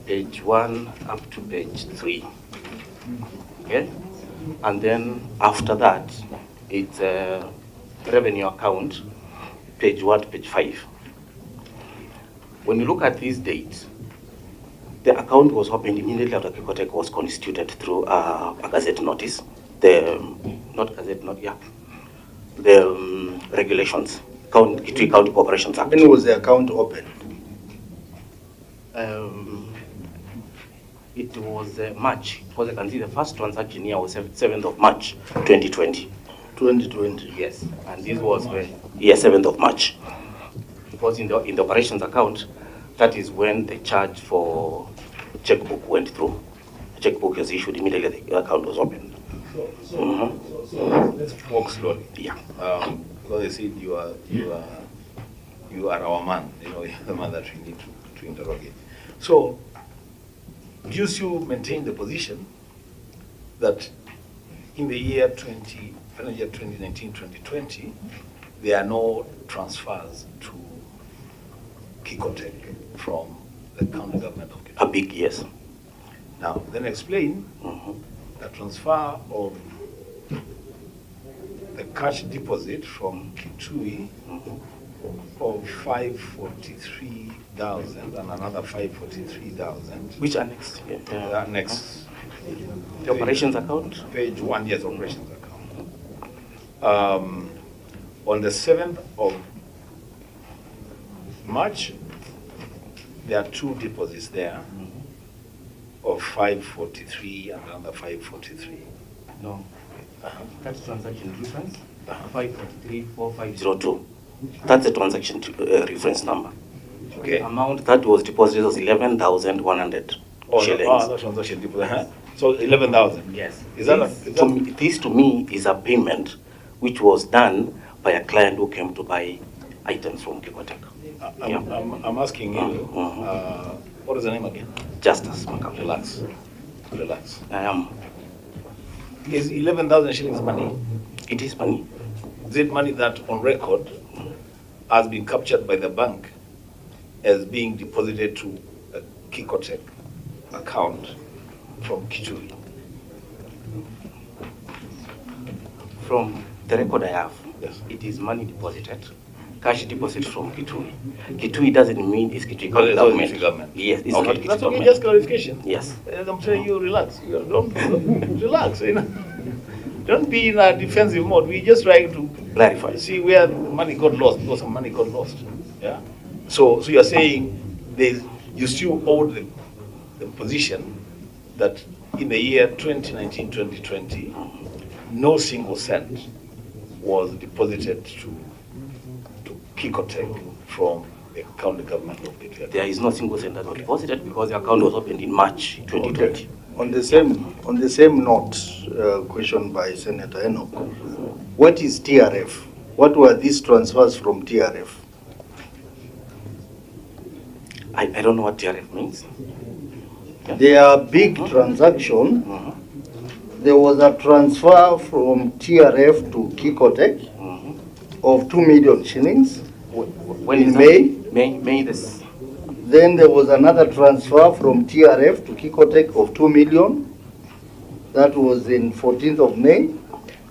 page 1 up to page 3. Okay? And then after that, it's a revenue account, page 1 to page 5. When you look at these dates, the account was opened immediately after Kikotech was constituted through a gazette notice, the regulations, Kitui County Corporations Act. When was the account opened? It was March, because I can see the first transaction here was 7th of March, 2020. 2020? Yes, and this was, 7th of March. because in the operations account, that is when the charge for checkbook went through. The checkbook was issued immediately the account was opened. Let's walk slowly. Yeah. Because I said you are our man. You know, you're the man that we need to interrogate. So, do you still maintain the position that in the year 2019-2020, there are no transfers to Kikotek from the county government of Kitui? A big yes. Now, then explain the transfer of the cash deposit from Kitui of 543,000 and another 543,000. Which annex? Annex. The operations account? Page 1, yes, operations account. On the 7th of March, there are two deposits there of 543 and another 543. No. That's transaction reference, 5434502. That's the transaction reference number. Okay. The amount that was deposited was 11,100 shillings. That's transaction deposit. So 11,000. Yes. This to me is a payment which was done by a client who came to buy items from Kikotek. I'm asking you, what is the name again? Justice. Relax. I am. Is 11,000 shillings money? It is money. Is it money that on record has been captured by the bank as being deposited to a Kikotek account from Kitui? From the record I have, yes, it is money deposited, cash deposit from Kitui. Kitui doesn't mean it's Kitui government. Yes, it's okay. not Kitui That's government. okay, just clarification. Yes. I'm telling you, relax. Don't relax. You know? Don't be in a defensive mode. We're just trying to clarify. See where money got lost, because some money got lost. Yeah. So you're saying you still hold the position that in the year 2019-2020, no single cent was deposited to Kikotek from the county government of Kitui. There is no single cent that was deposited because the account was opened in March 2020. Okay. On the same note, question by Senator Enoch, what is TRF? What were these transfers from TRF? I don't know what TRF means. Yeah. They are big transaction. There was a transfer from TRF to Kikotek of 2 million shillings in May. May this. Then there was another transfer from TRF to Kikotek of 2 million. That was in 14th of May.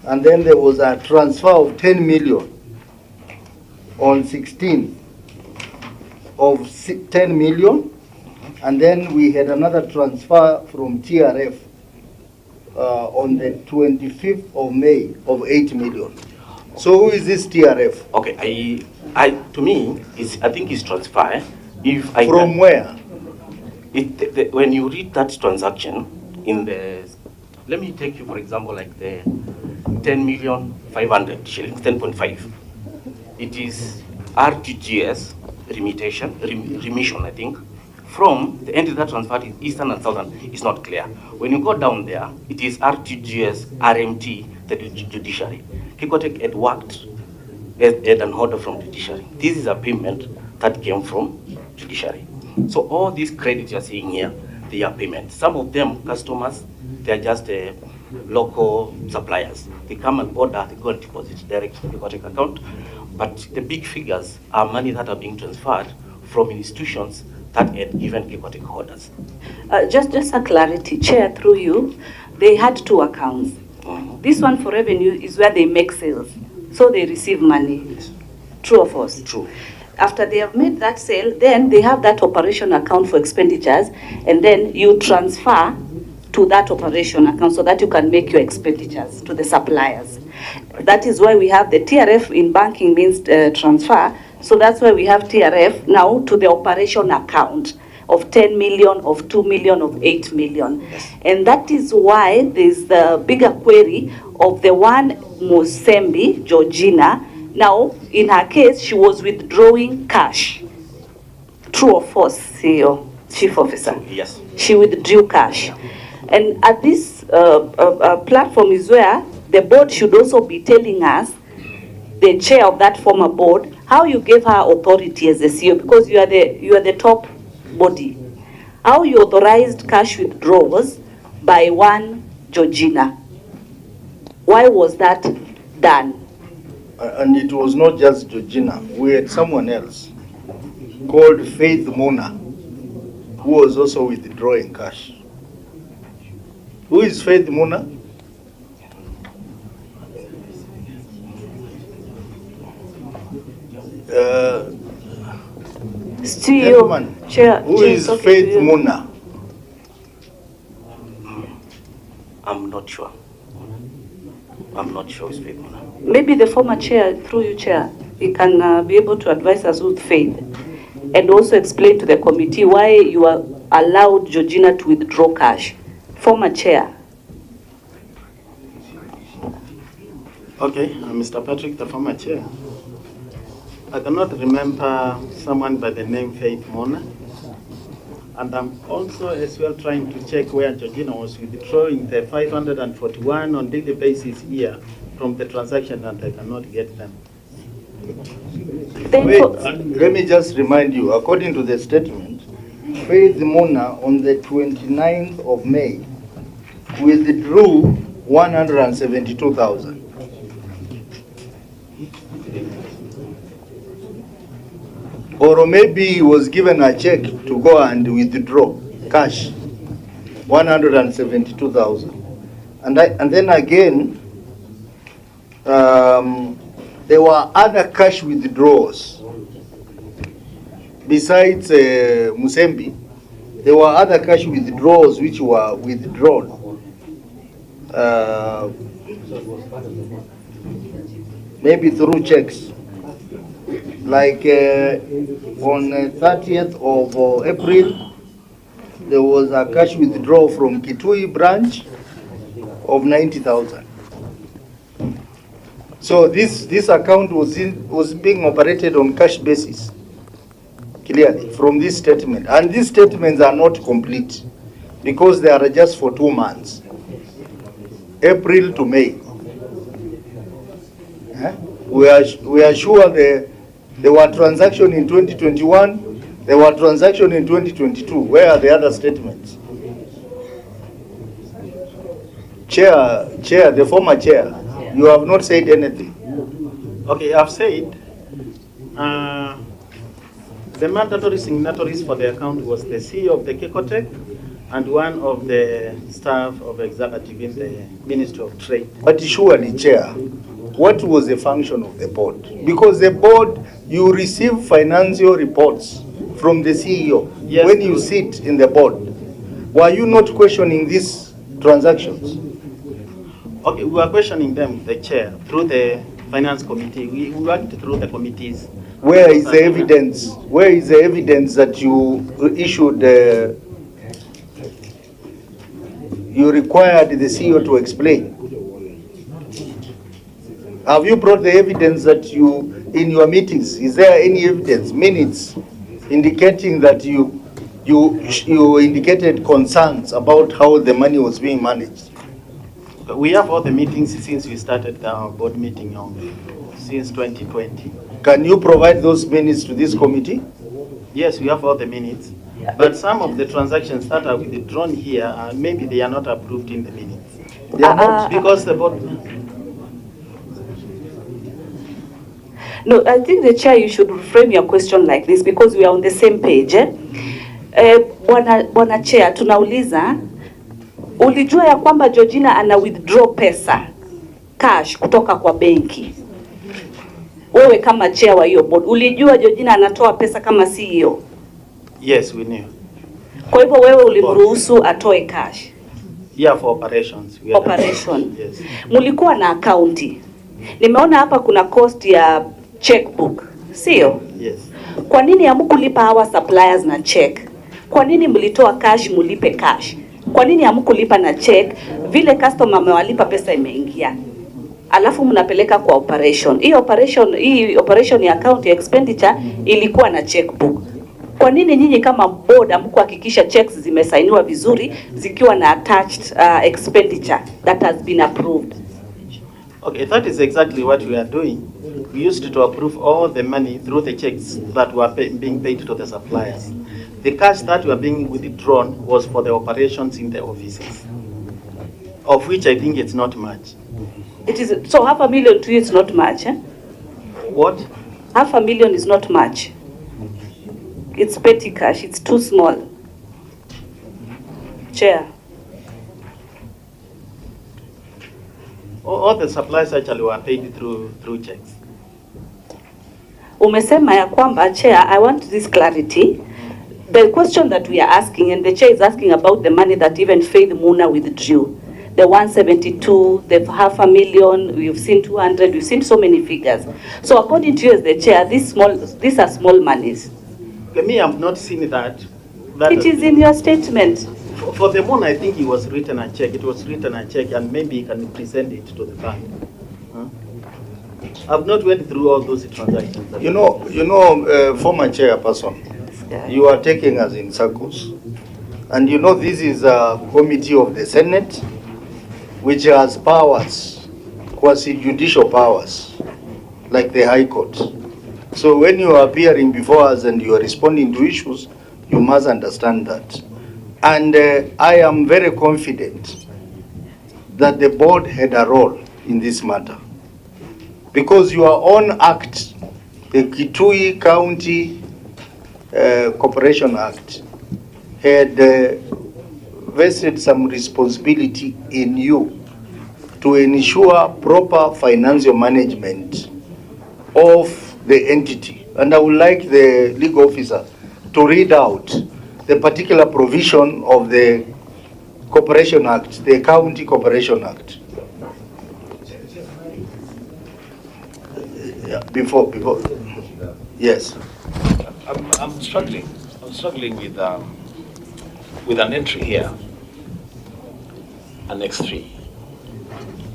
And then there was a transfer of 10 million on 16th of 10 million. And then we had another transfer from TRF on the 25th of May of 8 million. So who is this TRF? Okay, to me, I think it's transfer. From where? When you read that transaction in the, let me take you for example like the 10,500,000 shillings, 10.5. It is RTGS remission, I think. From the entity that transferred is Eastern and Southern, it's not clear. When you go down there, it is RTGS, RMT, the judiciary. Kikotek had worked had an order from judiciary. This is a payment that came from judiciary. So all these credits you're seeing here, they are payments. Some of them, customers, they're just local suppliers. They come and order, they go and deposit direct to the Kikotek account. But the big figures are money that are being transferred from institutions that had given Kikotek orders. Just a clarity, Chair, through you, they had two accounts. This one for revenue is where they make sales, so they receive money. Yes. True or false? True. After they have made that sale, then they have that operation account for expenditures, and then you transfer to that operation account so that you can make your expenditures to the suppliers. That is why we have the TRF in banking means transfer. So that's why we have TRF now to the operation account of 10 million, of 2 million, of 8 million. Yes. And that is why there's the bigger query of the one Mutembei, Georgina, Now, in her case, she was withdrawing cash. True or false, CEO, Chief Officer? Yes. She withdrew cash. And at this platform is where the board should also be telling us, the chair of that former board, how you gave her authority as the CEO, because you are the top body. How you authorized cash withdrawals by one Georgina. Why was that done? And it was not just Georgina. We had someone else called Faith Muna, who was also withdrawing cash. Who is Faith Muna? Herman, who is Faith Muna? I'm not sure. I'm not sure it's Faith Muna. Maybe the former chair, through you, chair, he can be able to advise us with Faith and also explain to the committee why you are allowed Georgina to withdraw cash. Former chair. Okay, Mr. Patrick, the former chair. I cannot remember someone by the name Faith Mona. And I'm also as well trying to check where Georgina was withdrawing the 541 on daily basis here from the transaction, and I cannot get them. Wait, let me just remind you, according to the statement, Faith Mona on the 29th of May withdrew 172,000. Or maybe he was given a check to go and withdraw cash, 172,000. And then again, there were other cash withdrawals. Besides Mutembei, there were other cash withdrawals which were withdrawn. Maybe through checks. Like on the 30th of April, there was a cash withdrawal from Kitui branch of 90,000. So this account was being operated on cash basis, clearly, from this statement. And these statements are not complete because they are just for 2 months, April to May. We are sure there were transactions in 2021, there were transactions in 2022. Where are the other statements? Chair, the former chair, you have not said anything. Okay, I've said the mandatory signatories for the account was the CEO of the Kekotech and one of the staff of executive in the Ministry of Trade. But surely, Chair, what was the function of the board? Because the board, you receive financial reports from the CEO. Yes, when you sit in the board. Were you not questioning these transactions? Okay, we were questioning them, the chair, through the finance committee. We worked through the committees. Where is the evidence? Where is the evidence that you issued? You required the CEO to explain. Have you brought the evidence that you, in your meetings, is there any evidence, minutes, indicating that you indicated concerns about how the money was being managed? We have all the meetings since we started our board meeting since 2020. Can you provide those minutes to this committee? Yes, we have all the minutes. But some of the transactions that are withdrawn here, maybe they are not approved in the minutes. They are not because the board... No, I think the chair, you should reframe your question like this because we are on the same page. Bwana chair, tunauliza, ulijua ya kwamba Georgina ana withdraw pesa, cash, kutoka kwa benki? Wewe kama chair wa hiyo board, ulijua Georgina anatoa pesa kama CEO? Yes, we knew. Kwa hivyo wewe ulimruhusu atoe cash? Yeah, for operations. Operation. Yes. Mulikuwa na akaunti. Nimeona hapa kuna cost ya checkbook, sio? Yes. Kwa nini hamkulipa hawa suppliers na check? Kwa nini mlitoa cash mulipe cash? Kwa nini hamkulipa na check? Vile customer amewalipa pesa imeingia. alafu mnapeleka kwa operation. Hii operation ya account ya expenditure ilikuwa na checkbook. Kwa nini nyinyi kama board hamkuhakikisha checks zimesainiwa vizuri zikiwa na attached expenditure that has been approved? Okay, that is exactly what we are doing. We used to approve all the money through the checks that were being paid to the suppliers. The cash that were being withdrawn was for the operations in the offices, of which I think it's not much. It is, so $500,000 to you is not much, eh? What? $500,000 is not much. It's petty cash, it's too small. Chair. All the suppliers actually were paid through checks. Umesema ya kwamba, Chair, I want this clarity. The question that we are asking, and the Chair is asking about the money that even Faith Muna withdrew. The 172, the $500,000, we've seen 200, we've seen so many figures. So according to you as the Chair, these are small monies. Me, I've not seen that. It is in your statement. For the Moon, I think it was written a check. It was written a check, and maybe you can present it to the bank. I've not went through all those transactions. Former chairperson, you are taking us in circles. And you know this is a committee of the Senate, which has powers, quasi-judicial powers, like the High Court. So when you are appearing before us and you are responding to issues, you must understand that. And I am very confident that the board had a role in this matter. Because your own act, the Kitui County Corporation Act, had vested some responsibility in you to ensure proper financial management of the entity. And I would like the legal officer to read out the particular provision of the Corporation Act, the County Corporation Act. Before, yes. I'm struggling with an entry here, Annex 3.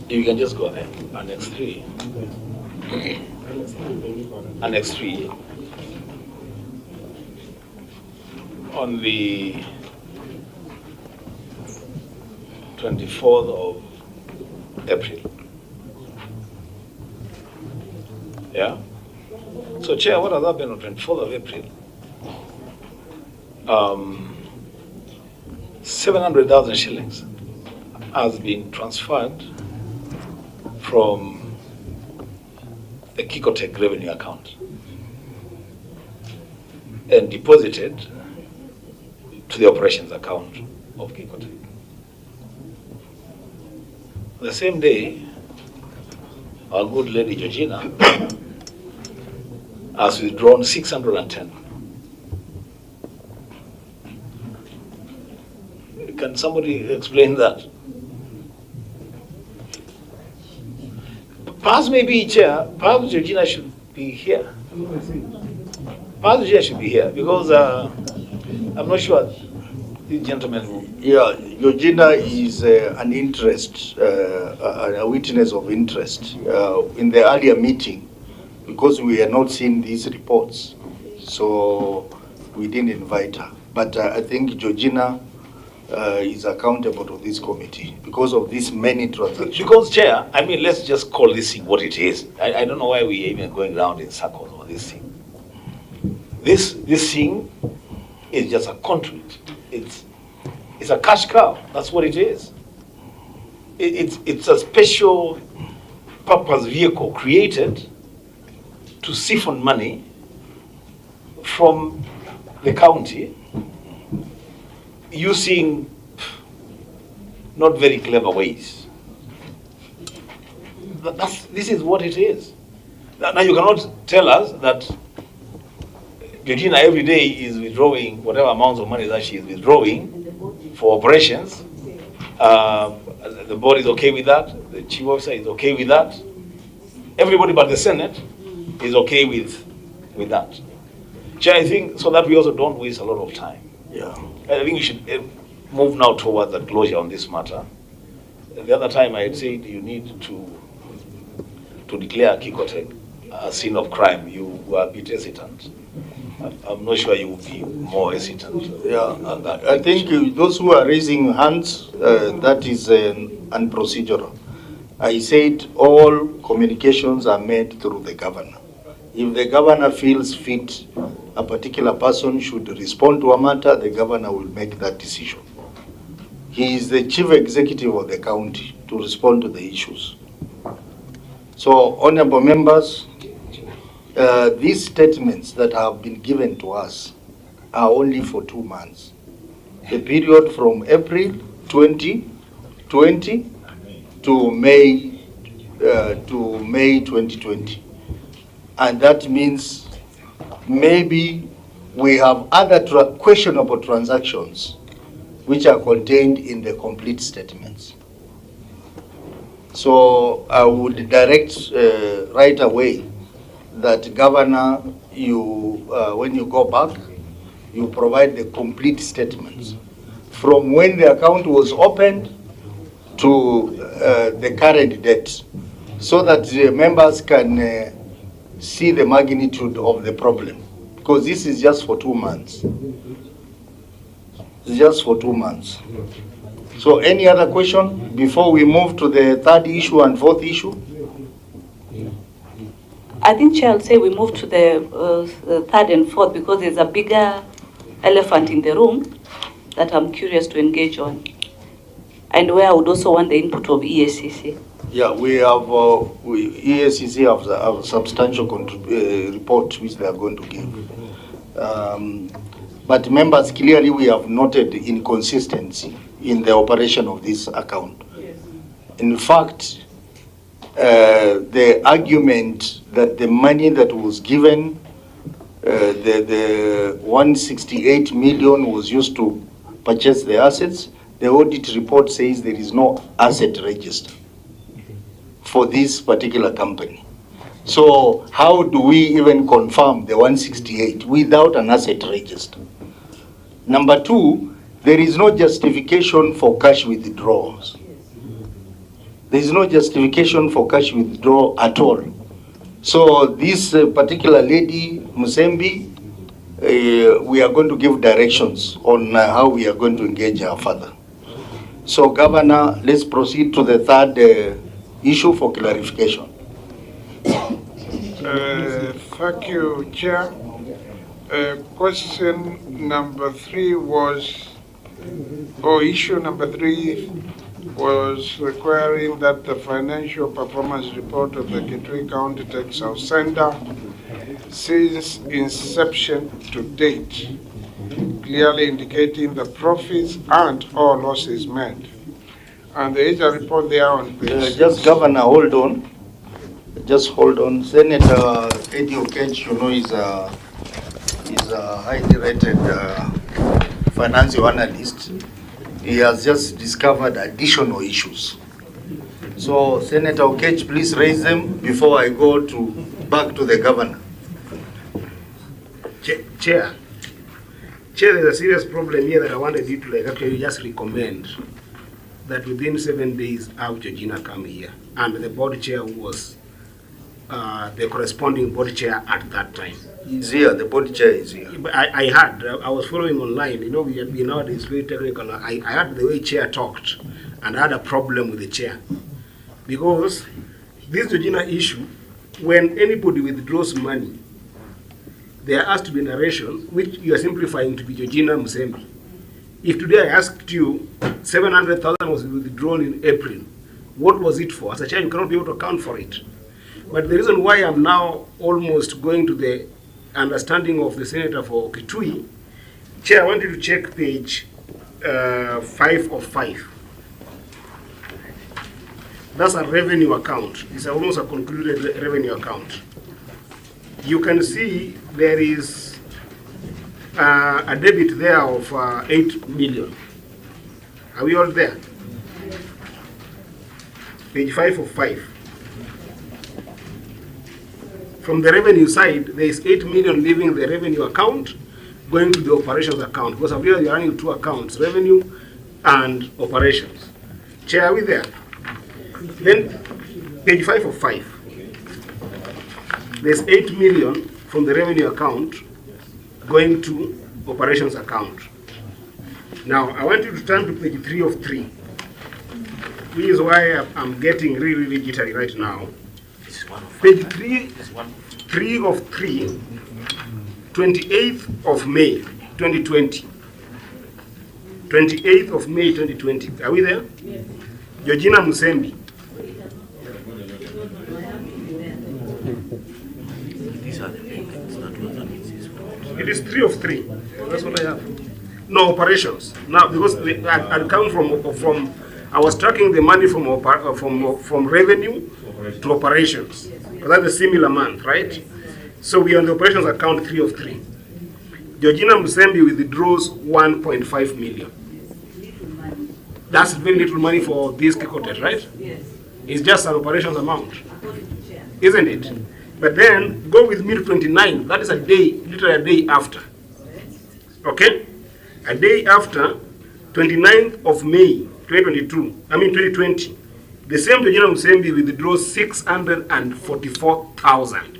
You can just go there, Annex 3. Annex 3. On the 24th of April. Yeah? So, Chair, what has happened on 24th of April? 700,000 shillings has been transferred from the Kikotech revenue account and deposited to the operations account of Kikotech. The same day, our good lady Georgina has withdrawn 610. Can somebody explain that? Perhaps maybe, Chair, perhaps Georgina should be here. Perhaps Georgina should be here because I'm not sure this gentleman. Yeah, Georgina is an interest, a witness of interest in the earlier meeting because we had not seen these reports. So we didn't invite her. But I think Georgina is accountable to this committee because of these many transactions. Because, Chair, I mean, let's just call this thing what it is. I don't know why we are even going around in circles over this thing. This thing is just a conduit. It's a cash cow. That's what it is. It's a special purpose vehicle created to siphon money from the county using not very clever ways. This is what it is. Now you cannot tell us that Georgina every day is withdrawing whatever amounts of money that she is withdrawing for operations. The board is okay with that. The chief officer is okay with that. Everybody but the Senate is okay with that. Chair, I think so that we also don't waste a lot of time. Yeah. I think we should move now towards the closure on this matter. The other time I had said you need to to declare Kikotech a scene of crime, you were a bit hesitant. I'm not sure you will be more hesitant. Yeah, I think those who are raising hands, that is unprocedural. I said all communications are made through the governor. If the governor feels fit, a particular person should respond to a matter, the governor will make that decision. He is the chief executive of the county to respond to the issues. So, honorable members, these statements that have been given to us are only for 2 months. The period from April 2020 to May 2020. And that means maybe we have other questionable transactions which are contained in the complete statements. So I would direct right away that Governor, you when you go back, you provide the complete statements from when the account was opened to the current date, so that the members can see the magnitude of the problem, because this is just for 2 months. It's just for 2 months. So any other question before we move to the third issue and fourth issue? I think Chair will say we move to the third and fourth because there's a bigger elephant in the room that I'm curious to engage on, and where I would also want the input of EACC. Yeah, we have EACC have a substantial report which they are going to give. But members, clearly we have noted inconsistency in the operation of this account. In fact, the argument that the money that was given, the 168 million was used to purchase the assets, the audit report says there is no asset register for this particular company. So how do we even confirm the 168 without an asset register? Number two, there is no justification for cash withdrawals. There is no justification for cash withdrawal at all. So this particular lady, Mutembei, we are going to give directions on how we are going to engage her further. So Governor, let's proceed to the third issue for clarification. Thank you, Chair. Question number 3 was, or issue number 3 was requiring that the financial performance report of the Kitui County Tax House Center since inception to date, clearly indicating the profits and or losses made. And there is a report there on page just Governor, hold on. Just hold on. Senator Eddie Okech, you know, is a highly rated financial analyst. He has just discovered additional issues. So, Senator Okech, please raise them before I go back to the governor. Chair, there's a serious problem here that I wanted you to actually just recommend that within 7 days have Georgina come here, and the board chair was the corresponding board chair at that time. He's here, the board chair is here. But I was following online, you know, we know it's very technical. I heard the way chair talked, and I had a problem with the chair. Because this Georgina issue, when anybody withdraws money, there has to be narration, which you are simplifying to be Georgina Mutembei. If today I asked you, 700,000 was withdrawn in April, what was it for? As a chair, you cannot be able to account for it. But the reason why I'm now almost going to the understanding of the senator for Kitui, Chair, I want you to check page 5 of 5. That's a revenue account. It's almost a concluded revenue account. You can see there is a debit there of 8 million. Are we all there? Page 5 of 5. From the revenue side, there is 8 million leaving the revenue account, going to the operations account. Because we are running 2 accounts, revenue and operations. Chair, are we there? Then, page 5 of 5. there's 8 million from the revenue account going to operations account. Now, I want you to turn to page 3 of 3. Which is why I'm getting really, really jittery right now. Page 3 of 3, 28th of May, 2020. 28th of May, 2020. Are we there? Yes. Georgina Musembi. These are the payments. That was an insist. It is 3 of 3. That's what I have. No operations. Now, because I come from, I was tracking the money from revenue to operations. Because that's a similar month, right? So we are on the operations account 3 of 3. Georgina Musembi withdraws 1.5 million. That's very little money for these Kikotes, right? Yes. It's just an operations amount, isn't it? But then go with me to 29. That is a day, literally a day after. Okay? A day after, 29th of May, 2020. The same Georgina Musembi withdraws 644,000.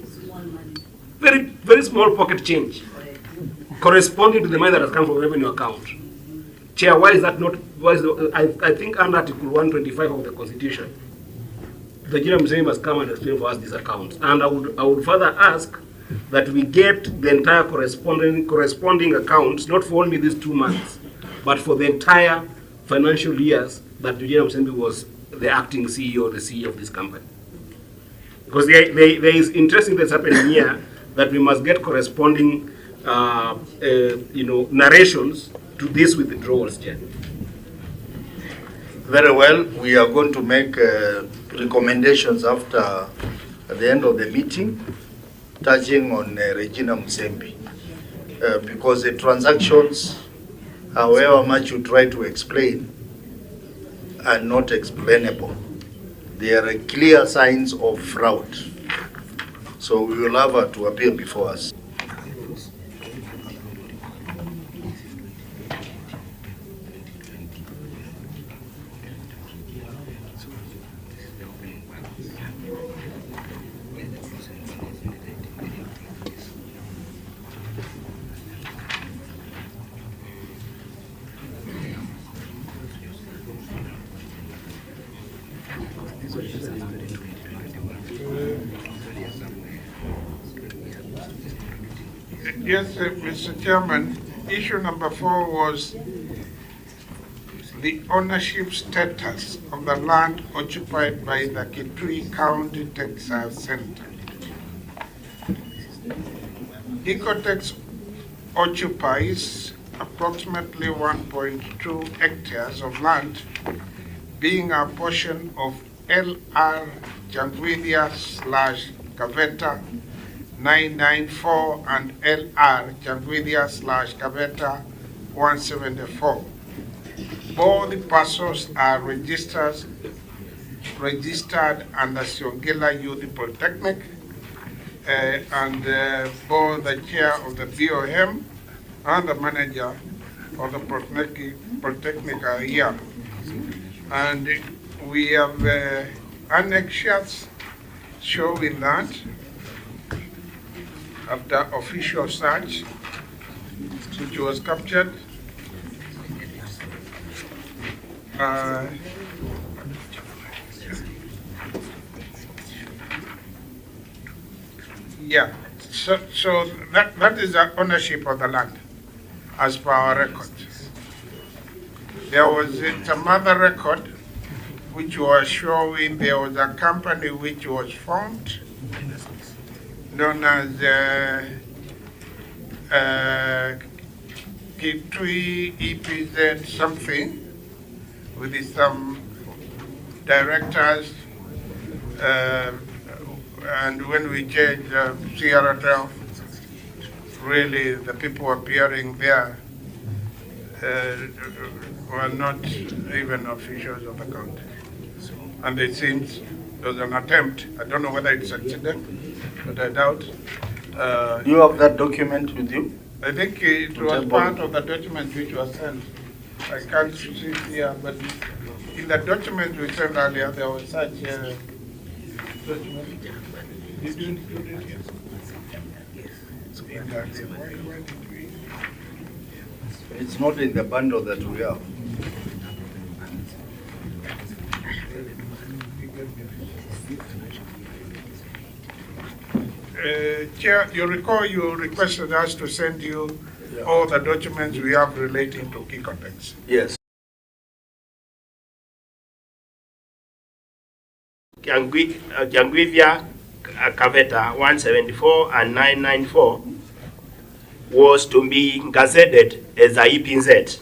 Very, very small pocket change, corresponding to the money that has come from revenue account. Chair, why is that not? I think under Article 125 of the Constitution, the Georgina Musembi must come and explain for us these accounts. And I would further ask that we get the entire corresponding accounts, not for only these 2 months, but for the entire financial years that Georgina Musembi was the acting CEO, the CEO of this company. Because there is interesting that's happening here that we must get corresponding, narrations to these withdrawals, Chair. Very well. We are going to make recommendations at the end of the meeting, touching on Regina Musembi, because the transactions, however much you try to explain, are not explainable. There are clear signs of fraud. So we will have her to appear before us. Yes, Mr. Chairman, issue number 4 was the ownership status of the land occupied by the Kitui County Textile Center. Ecotex occupies approximately 1.2 hectares of land, being a portion of LR Jangwidia/Kaveta 994 and LR Jangwidia/Kaveta 174. Both parcels are registered under Siongela Youth Polytechnic, and both the chair of the BOM and the manager of the Polytechnic are here. And we have annexures showing that after official search, which was captured, yeah, so that is the ownership of the land as per our record. There was some other record which was showing there was a company which was formed known as Kitui EPZ something, with some directors, and when we changed CRTL, really the people appearing there were not even officials of the county. And it seems there was an attempt. I don't know whether it succeeded, but I doubt. You have that document with you? I think it was part of the document which was sent. I can't see it here, but in the document we sent earlier, there was such a document. Did you include it? Yes. Why did we? It's not in the bundle that we have. Chair, you recall you requested us to send you all the documents we have relating to key contexts. Yes. Kiangwivia Kaveta 174 and 994 was to be gazetted as a EPZ.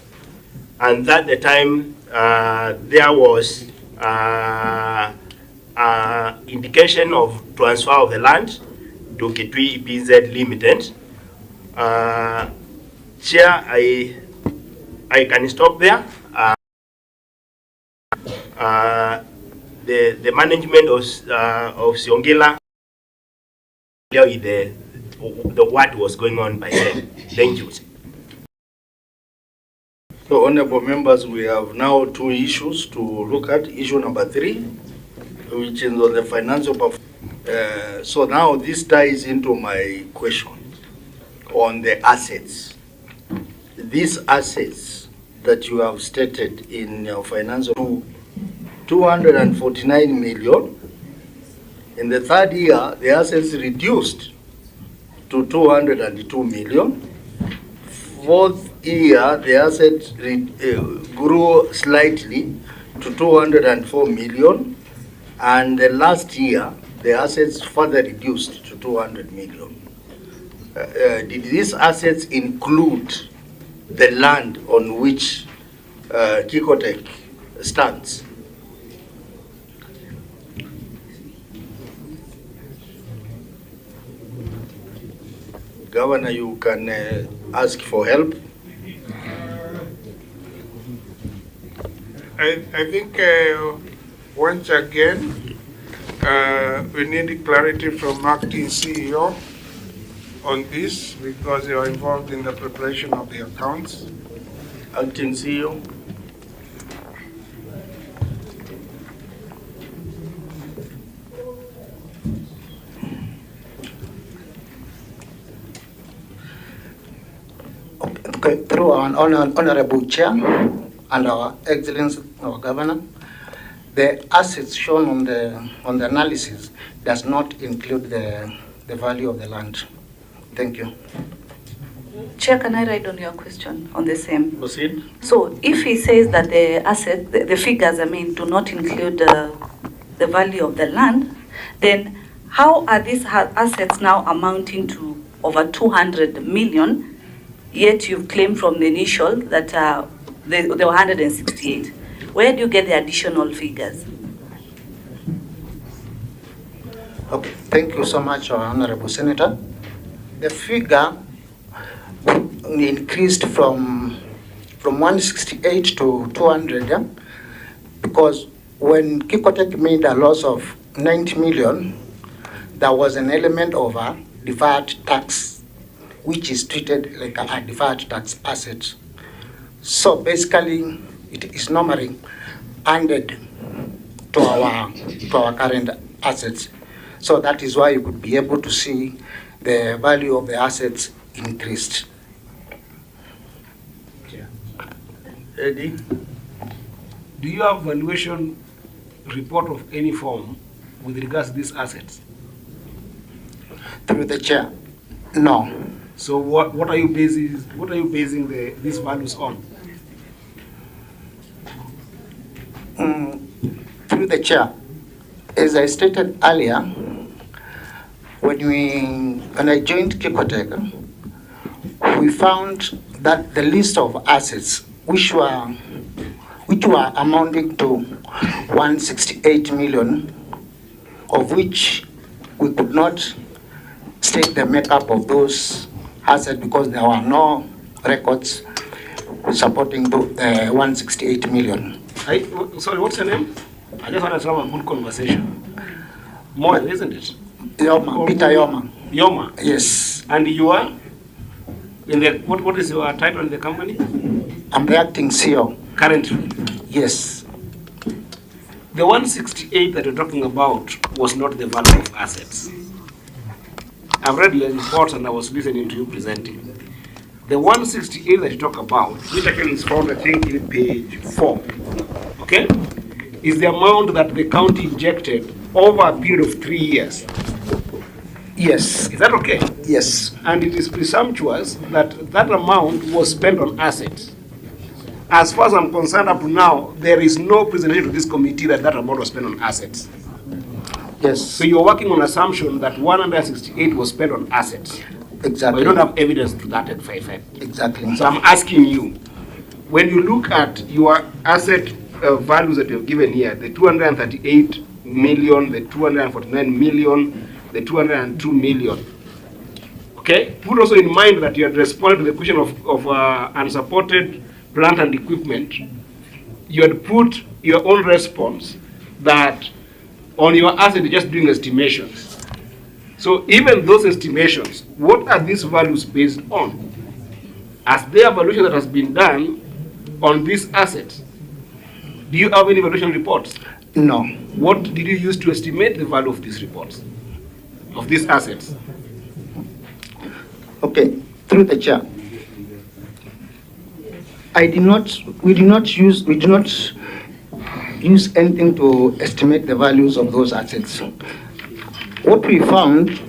And at the time, there was indication of transfer of the land to Kitui EPZ Limited. Chair, I can stop there. The management of Siongila, the what was going on by then. Thank you. So, honorable members, we have now two issues to look at. Issue number 3, which is on the financial performance. So now this ties into my question on the assets. These assets that you have stated in your financial to 249 million. In the third year, the assets reduced to 202 million. Fourth year, the assets grew slightly to 204 million. And the last year, the assets further reduced to 200 million. Did these assets include the land on which Kikotek stands? Governor, you can ask for help. I think once again, we need clarity from acting CEO on this because you are involved in the preparation of the accounts. Acting CEO. Okay, through our honorable chair and our Excellency, our Governor, the assets shown on the analysis does not include the value of the land. Thank you. Chair, can I write on your question on the same? Proceed. So if he says that the asset, the figures, do not include the value of the land, then how are these assets now amounting to over 200 million, yet you've claimed from the initial that they were 168? Where do you get the additional figures? Okay, thank you so much, Honorable Senator. The figure increased from 168 to 200, yeah? Because when Kikotek made a loss of 90 million, there was an element of a deferred tax, which is treated like a deferred tax asset. So basically, it is normally added to our current assets. So that is why you could be able to see the value of the assets increased. Eddie? Do you have valuation report of any form with regards to these assets? Through the chair, no. So what are you basing these values on? Through the chair, as I stated earlier, when I joined Kikotek, we found that the list of assets which were amounting to 168 million, of which we could not state the makeup of those assets because there were no records supporting the 168 million. Sorry, what's your name? I just want to have a good conversation. Moy, isn't it? Yoma, Peter Yoma. Yoma? Yes. And you are? In the what is your title in the company? I'm the acting CEO. Currently? Yes. The 168 that you're talking about was not the value of assets. I've read the reports and I was listening to you presenting. The 168 that you talk about, which actually is found, I think, in page 4, okay, is the amount that the county injected over a period of 3 years. Yes. Is that okay? Yes. And it is presumptuous that that amount was spent on assets. As far as I'm concerned up to now, there is no presentation to this committee that that amount was spent on assets. Yes. So you're working on assumption that 168 was spent on assets. Exactly. But you don't have evidence to that at 5. Exactly. So I'm asking you, when you look at your asset values that you've given here, the 238 million, the 249 million, the 202 million, okay? Put also in mind that you had responded to the question of unsupported plant and equipment. You had put your own response that on your asset, you're just doing estimations. So even those estimations, what are these values based on? As the evaluation that has been done on these assets, do you have any evaluation reports? No. What did you use to estimate the value of these reports, of these assets? Okay, through the chair. We do not use anything to estimate the values of those assets. What we found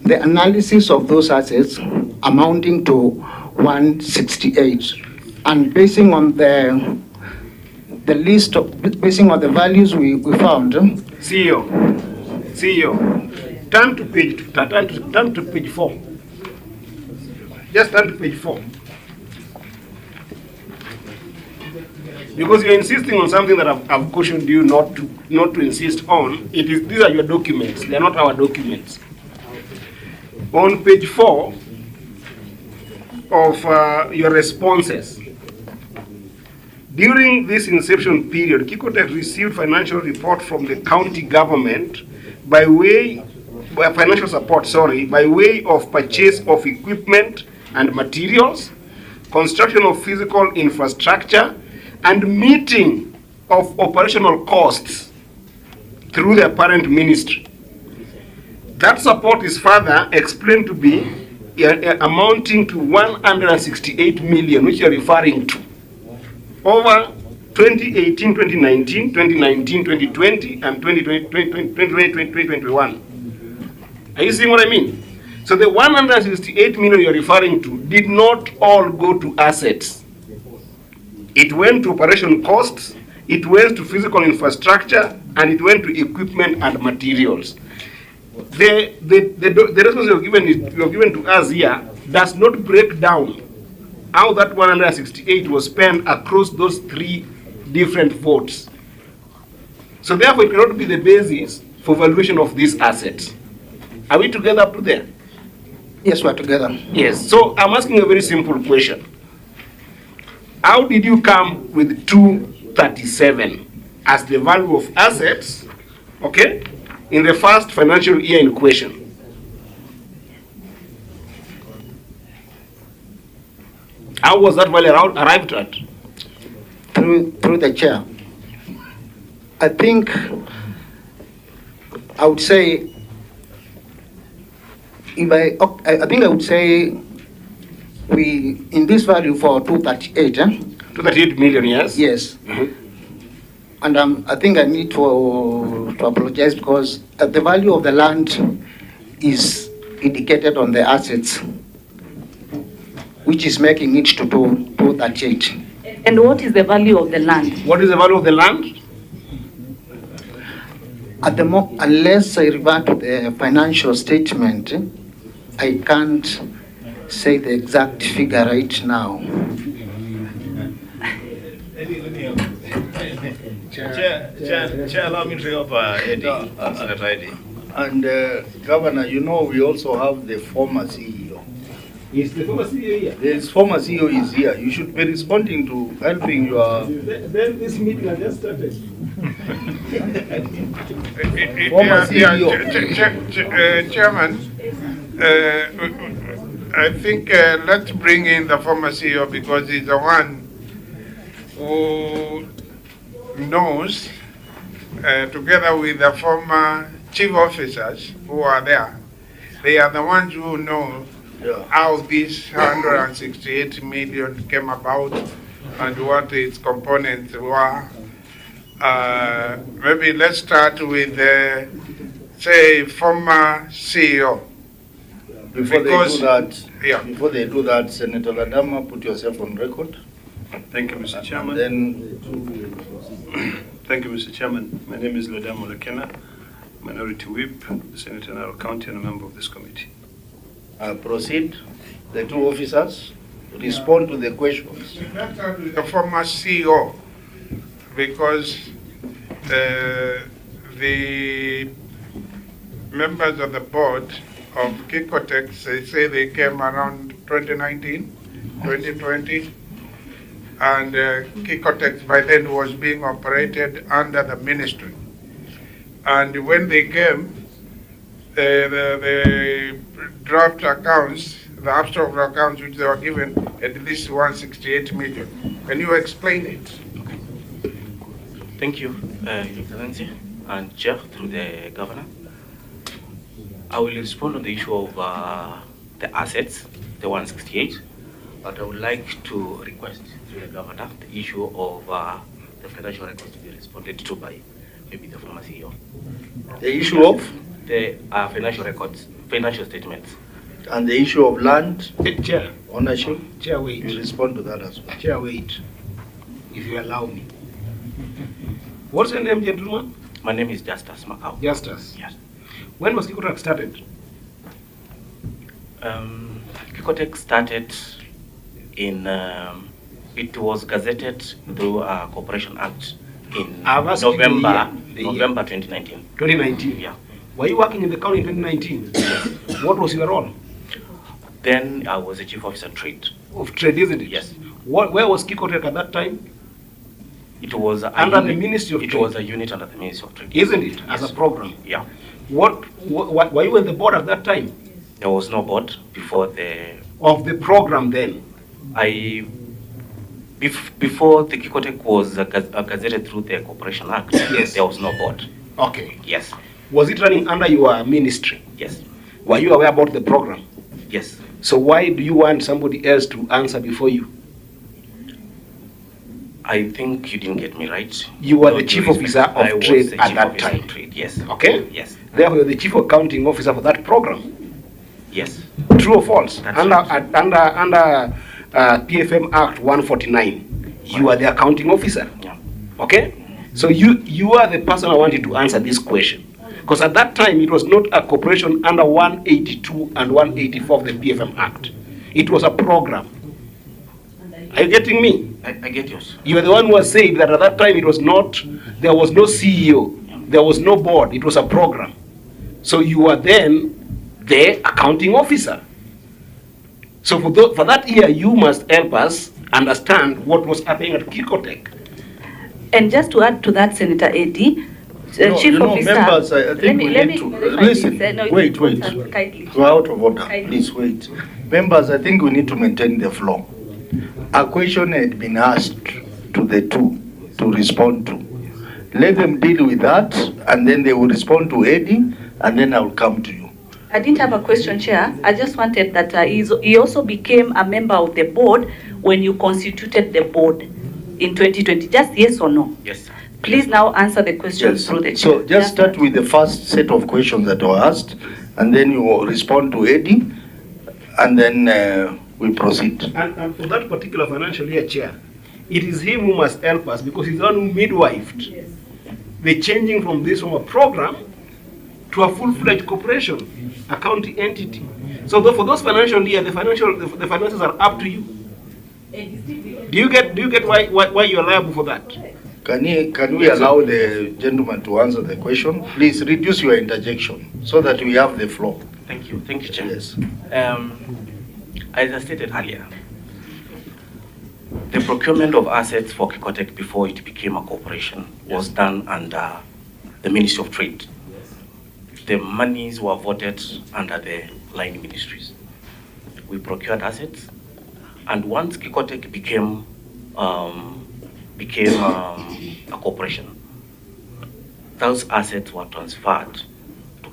the analysis of those assets amounting to 168, and basing on the list of, basing on the values we found. CEO, turn to page 4. Just turn to page 4. Because you're insisting on something that I've cautioned you not to insist on. These are your documents. They are not our documents. On page 4 of your responses, during this inception period, Kikotech received financial report from the county government by way of purchase of equipment and materials, construction of physical infrastructure, and meeting of operational costs through the parent ministry. That support is further explained to be amounting to 168 million, which you are referring to, over 2018, 2019, 2019, 2020, and 2021. Are you seeing what I mean? So the 168 million you're referring to did not all go to assets. It went to operation costs, it went to physical infrastructure, and it went to equipment and materials. The response you've given to us here does not break down how that 168 was spent across those 3 different votes. So therefore, it cannot be the basis for valuation of these assets. Are we together up to there? Yes, we're together. Yes. So I'm asking a very simple question. How did you come with 237 as the value of assets, okay, in the first financial year in question? How was that value arrived at? Through the chair. I think I would say, I would say in this value for 238. 238 million, yes? Yes. Mm-hmm. And I think I need to apologize because the value of the land is indicated on the assets, which is making it to 238. And what is the value of the land? What is the value of the land? At the unless I revert to the financial statement, I can't say the exact figure right now. Chair, allow me to help Eddie. Senator Eddie. And Governor, you know, we also have the former CEO. Is the former CEO here? The former CEO is here. You should be responding to helping your... Then this meeting has just started. Former CEO. Chairman, I think let's bring in the former CEO because he's the one who knows, together with the former chief officers who are there, they are the ones who know how this 168 million came about and what its components were. Maybe let's start with, say, former CEO. Before Because- before they do that, Senator Ladama, put yourself on record. Thank you, Mr. Chairman. Thank you, Mr. Chairman. My name is Ladama Lekena, Minority Whip, Senator Narok County, and a member of this committee. Proceed. The two officers respond to the questions. Let's start with the former CEO, because the members of the board of Kikotex, they say they came around 2019, 2020, and Kikotex by then was being operated under the ministry. And when they came, the draft accounts, the abstract accounts which they were given, at least 168 million. Can you explain it? Thank you, Your Excellency and Chair, through the Governor. I will respond on the issue of the assets, the 168, but I would like to request through the Governor the issue of the financial records to be responded to by maybe the former CEO. The issue of? The financial records, financial statements. And the issue of land? Chair. Ownership? Chair, wait. You respond to that as well. Chair, wait. If you allow me. What's your name, gentleman? My name is Justus Macau. Justus? Yes. When was Kikotex started? Kikotex started in, it was gazetted through a Corporation Act in November 2019. 2019? Yeah. Were you working in the county in 2019? What was your role? Then I was a chief officer trade. Of trade, isn't it? Yes. Where was Kikotex at that time? It was under the Ministry of Trade. It was a unit under the Ministry of Trade. Isn't it? Yes. As a program? Yeah. What were you on the board at that time? There was no board before the... Of the program then? Before the Kikotex was gazetted through the Corporation Act, yes, there was no board. Okay. Yes. Was it running under your ministry? Yes. Were you aware about the program? Yes. So why do you want somebody else to answer before you? I think you didn't get me right. You were the chief officer of trade at that time. Trade, yes. Okay? Yes. Therefore, you're the chief accounting officer for that program. Yes. True or false? That's under right. under PFM Act 149, you are the accounting officer. Yeah. Okay? So you are the person I wanted to answer this question. Because at that time, it was not a corporation under 182 and 184 of the PFM Act. It was a program. Are you getting me? I get yours. You are the one who has said that at that time it was not, there was no CEO, there was no board, it was a program. So you are then the accounting officer. So for that year, you must help us understand what was happening at Kikotex. And just to add to that, Senator Eddie, Chief Officer, members, I think we need to listen. Wait. Kindly. We're out of order. Please wait. Members, I think we need to maintain the flow. A question had been asked to the two to respond to. Let them deal with that, and then they will respond to Eddie, and then I will come to you. I didn't have a question, Chair. I just wanted that he also became a member of the board when you constituted the board in 2020. Just yes or no? Yes. Please now answer the questions through the Chair. So just start with the first set of questions that were asked, and then you will respond to Eddie, and then we proceed. And for that particular financial year, Chair, it is him who must help us because he's the one who midwifed the changing from a program to a full-fledged corporation, a county entity. So for those financial year, the finances are up to you. Do you get why you're liable for that? Can we allow the gentleman to answer the question? Please reduce your interjection so that we have the floor. Thank you, Chair. Yes. As I stated earlier, the procurement of assets for Kikotex before it became a corporation was done under the Ministry of Trade. The monies were voted under the line ministries. We procured assets, and once Kikotex became a corporation, those assets were transferred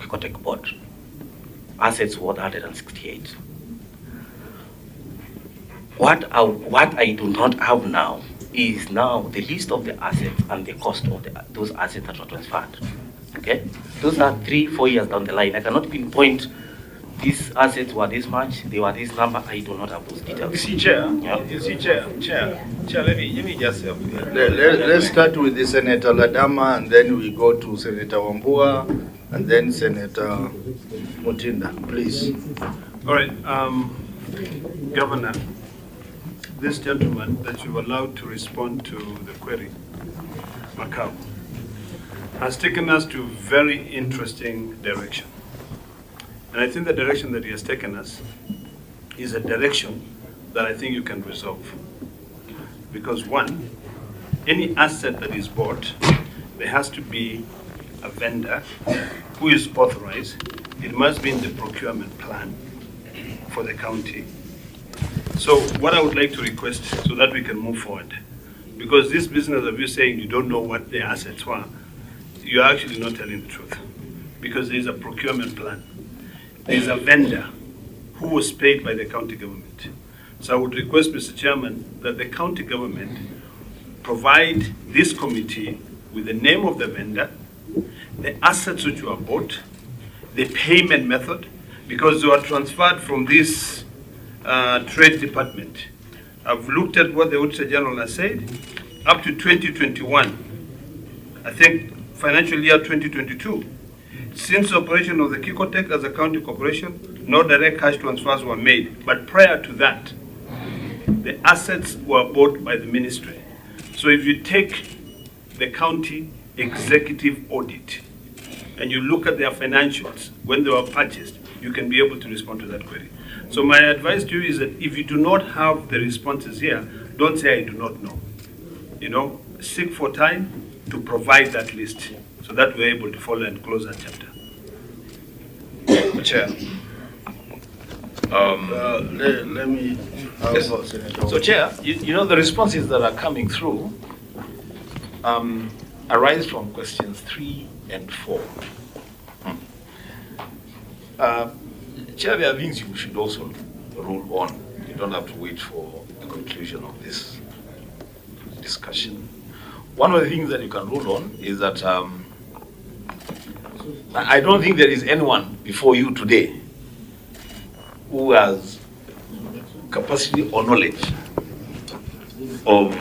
Kikotek board. Assets worth 168. What I do not have now is now the list of the assets and the cost of those assets that were transferred. Okay? Those are 3-4 years down the line. I cannot pinpoint these assets were this much, they were this number. I do not have those details. You see, Chair, let me just help you. Let's start with the Senator Ladama, and then we go to Senator Wambua, and then Senator Mutinda, please. All right, Governor, this gentleman that you've allowed to respond to the query, Macau, has taken us to a very interesting direction. And I think the direction that he has taken us is a direction that I think you can resolve. Because one, any asset that is bought, there has to be a vendor who is authorized. It must be in the procurement plan for the county. So what I would like to request so that we can move forward, because this business of you saying you don't know what the assets were, you're actually not telling the truth. Because there is a procurement plan. There is a vendor who was paid by the county government. So I would request, Mr. Chairman, that the county government provide this committee with the name of the vendor, the assets which were bought, the payment method, because they were transferred from this trade department. I've looked at what the Auditor General has said. Up to 2021, I think financial year 2022, since the operation of the Kikotek as a county corporation, no direct cash transfers were made. But prior to that, the assets were bought by the ministry. So if you take the county executive audit and you look at their financials when they were purchased, you can be able to respond to that query. So my advice to you is that if you do not have the responses here, don't say I do not know. You know, seek for time to provide that list so that we're able to follow and close that chapter. Chair. Let me. Yes. So, Chair, you know the responses that are coming through arise from questions 3 and 4. Chair, there are things you should also rule on. You don't have to wait for the conclusion of this discussion. One of the things that you can rule on is that I don't think there is anyone before you today who has capacity or knowledge of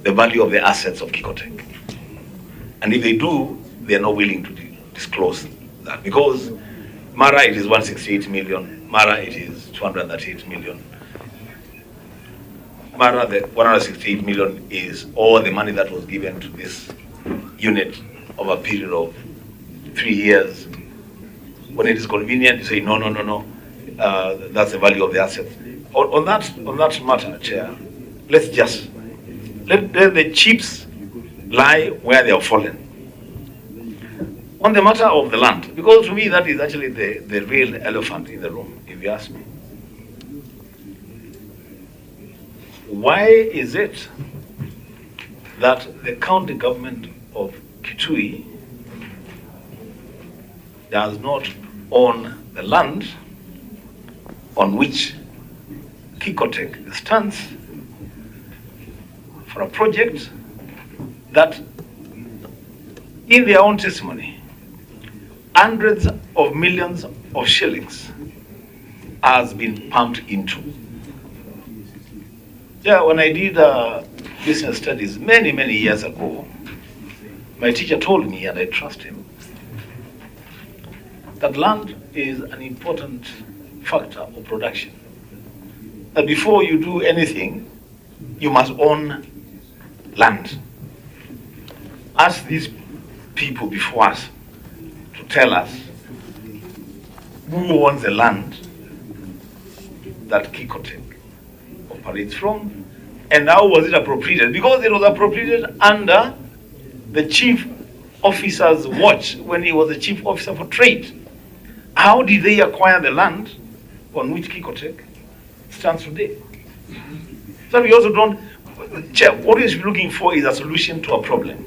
the value of the assets of Kikotek. And if they do, they are not willing to disclose that. Because Mara, it is 168 million. Mara, it is 238 million. Mara, the 168 million is all the money that was given to this unit over a period of 3 years. When it is convenient, you say, no, that's the value of the assets. On that matter, Chair, let's just let the chips lie where they are fallen. On the matter of the land, because to me that is actually the real elephant in the room, if you ask me. Why is it that the county government of Kitui does not own the land on which Kikotek stands for a project that, in their own testimony, hundreds of millions of shillings has been pumped into? Yeah, when I did business studies many years ago, my teacher told me, and I trust him, that land is an important factor of production. That before you do anything, you must own land. Ask these people before us to tell us who owns the land that Kikotek operates from, and how was it appropriated? Because it was appropriated under the chief officer's watch when he was the chief officer for trade. How did they acquire the land on which Kikotek stands today? So we also don't, Chair, what is looking for is a solution to a problem.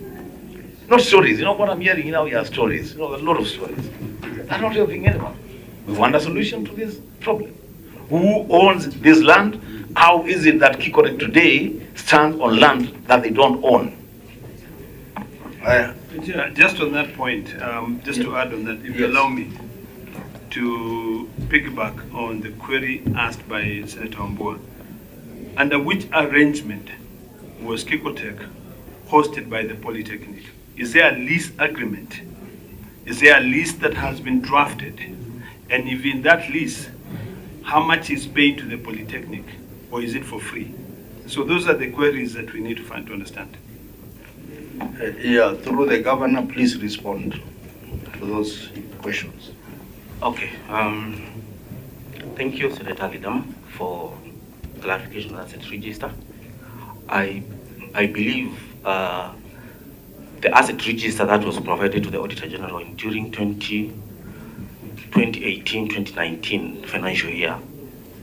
Not stories. You know what I'm hearing now are stories. You know, a lot of stories. They're not helping anyone. We want a solution to this problem. Who owns this land? How is it that Kikore today stands on land that they don't own? Just on that point, just to add on that, if you allow me to piggyback on the query asked by Senator Ambua, under which arrangement was Kikotech hosted by the Polytechnic? Is there a lease agreement? Is there a lease that has been drafted? And if in that lease, how much is paid to the Polytechnic, or is it for free? So those are the queries that we need to find to understand. Yeah, through the governor, please respond to those questions. Okay. Thank you, Senator Lidam, for clarification of asset register. I believe the asset register that was provided to the Auditor General during 2018-2019 financial year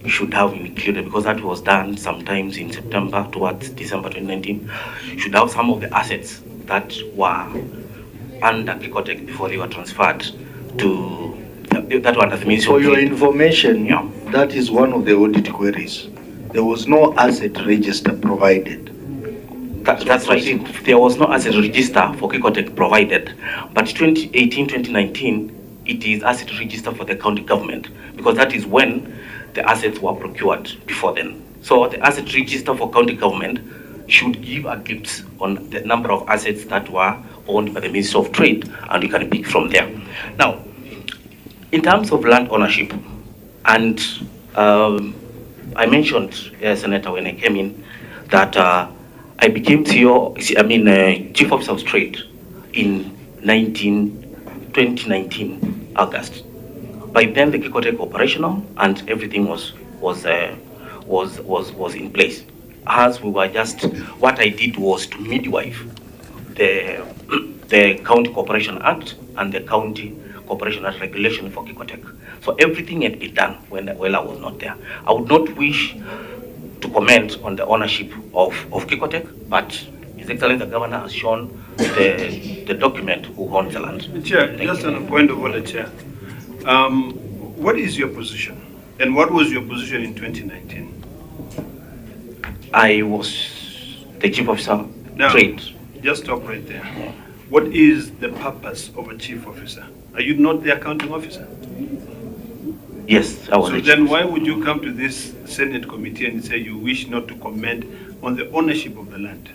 should have included, because that was done sometimes in September towards December 2019, should have some of the assets that were under Kikotech before they were transferred to, that were under the Ministry For your information, that is one of the audit queries. There was no asset register provided. That's right. There was no asset register for Kikotech provided, but 2018-2019, it is asset register for the county government, because that is when the assets were procured before then. So the asset register for county government should give a glimpse on the number of assets that were owned by the Ministry of Trade, and you can pick from there. Now, in terms of land ownership, and I mentioned, Senator, when I came in, that I became Chief Officer of Trade in 2019, August. By then, the Kikotech operational and everything was in place. As we were just, what I did was to midwife the County Corporation Act and the County Corporation Act regulation for Kikotech. So everything had been done when I was not there. I would not wish to comment on the ownership of Kikotech, but His Excellency the Governor has shown the document who owns the land. Chair, just on a point of order, Chair. What is your position? And what was your position in 2019? I was the Chief Officer Trade. Just stop right there. What is the purpose of a Chief Officer? Are you not the accounting officer? Yes, I was. So then why would you come to this Senate committee and say you wish not to comment on the ownership of the land?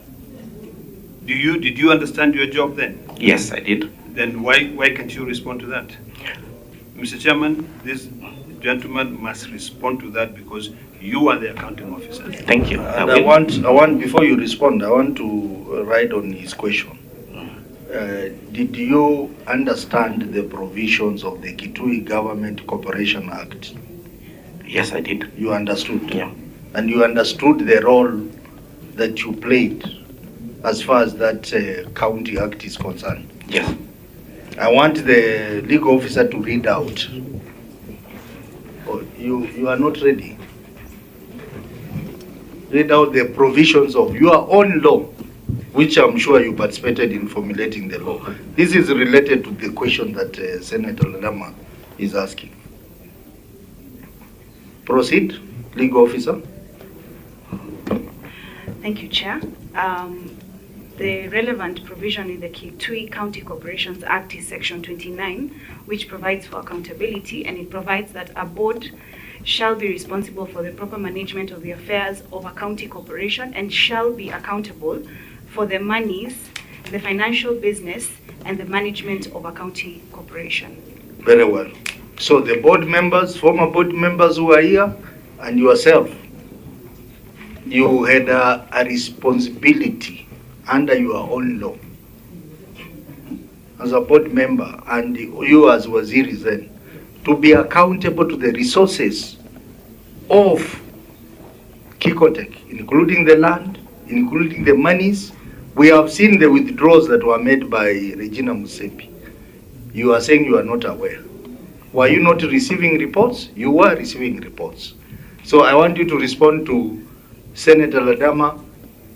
Did you understand your job then? Yes, I did. Then why can't you respond to that? Mr. Chairman, this gentleman must respond to that because you are the accounting officer. Thank you. And I want, before you respond, I want to write on his question. Did you understand the provisions of the Kitui Government Corporation Act? Yes, I did. You understood? Yeah. And you understood the role that you played as far as that county act is concerned? Yes. I want the legal officer to read out. Oh, you are not ready. Read out the provisions of your own law, which I'm sure you participated in formulating the law. This is related to the question that Senator Lama is asking. Proceed, legal officer. Thank you, Chair. The relevant provision in the Kitui County Corporations Act is Section 29, which provides for accountability, and it provides that a board shall be responsible for the proper management of the affairs of a county corporation and shall be accountable for the monies, the financial business, and the management of a county corporation. Very well. So the board members, former board members who are here, and yourself, you had a responsibility under your own law as a board member, and you as Waziri then, to be accountable to the resources of Kikotech, including the land, including the monies. We have seen the withdrawals that were made by Regina Musepi. You are saying you are not aware. Were you not receiving reports? You were receiving reports. So I want you to respond to Senator Ladama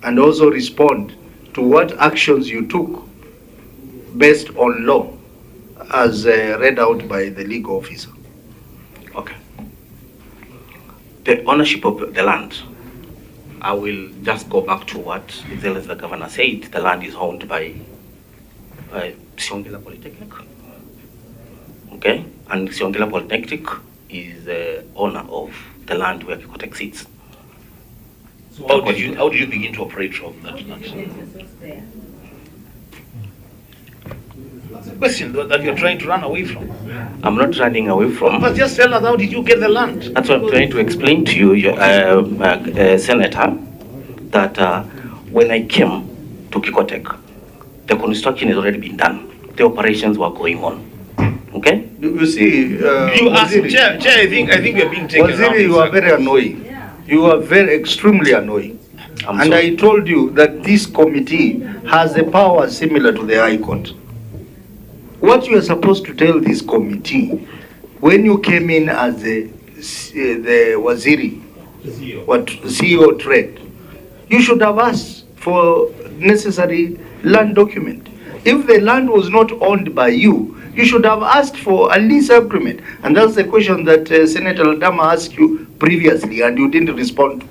and also respond to what actions you took based on law as read out by the legal officer. Okay. The ownership of the land, I will just go back to what the governor said. The land is owned by Siongela Polytechnic. Okay, and Siongela Polytechnic is the owner of the land where Kikotech sits. So how did you begin to operate from that land? That's a question that you're trying to run away from. I'm not running away from. But just tell us, how did you get the land? That's what I'm trying to explain to you, Senator, that when I came to Kikotech, the construction has already been done. The operations were going on. Okay? You see, you asked, Chair, I think we're being taken around. Waziri, you are very annoying. You are very extremely annoying. And I told you that this committee has a power similar to the High Court. What you are supposed to tell this committee, when you came in as the Waziri, CEO trade, you should have asked for necessary land document. If the land was not owned by you, you should have asked for a lease agreement. And that's the question that Senator Ladama asked you previously and you didn't respond to.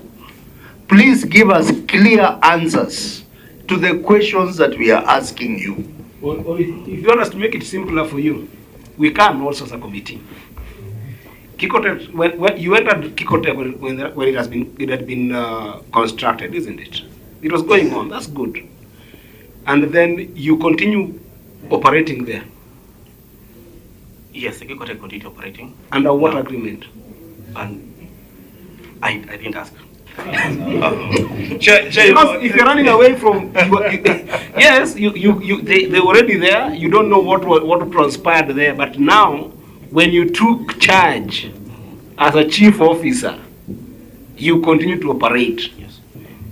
Please give us clear answers to the questions that we are asking you. Or if you want us to make it simpler for you, we can also as a committee. Kikotech, when you entered Kikotech when it had been constructed, isn't it? It was going on. That's good. And then you continue operating there. Yes, the Kikotech continued operating. Under what agreement? And I didn't ask. Because if you're running away from, yes, they were already there. You don't know what transpired there. But now, when you took charge as a chief officer, you continue to operate. Yes.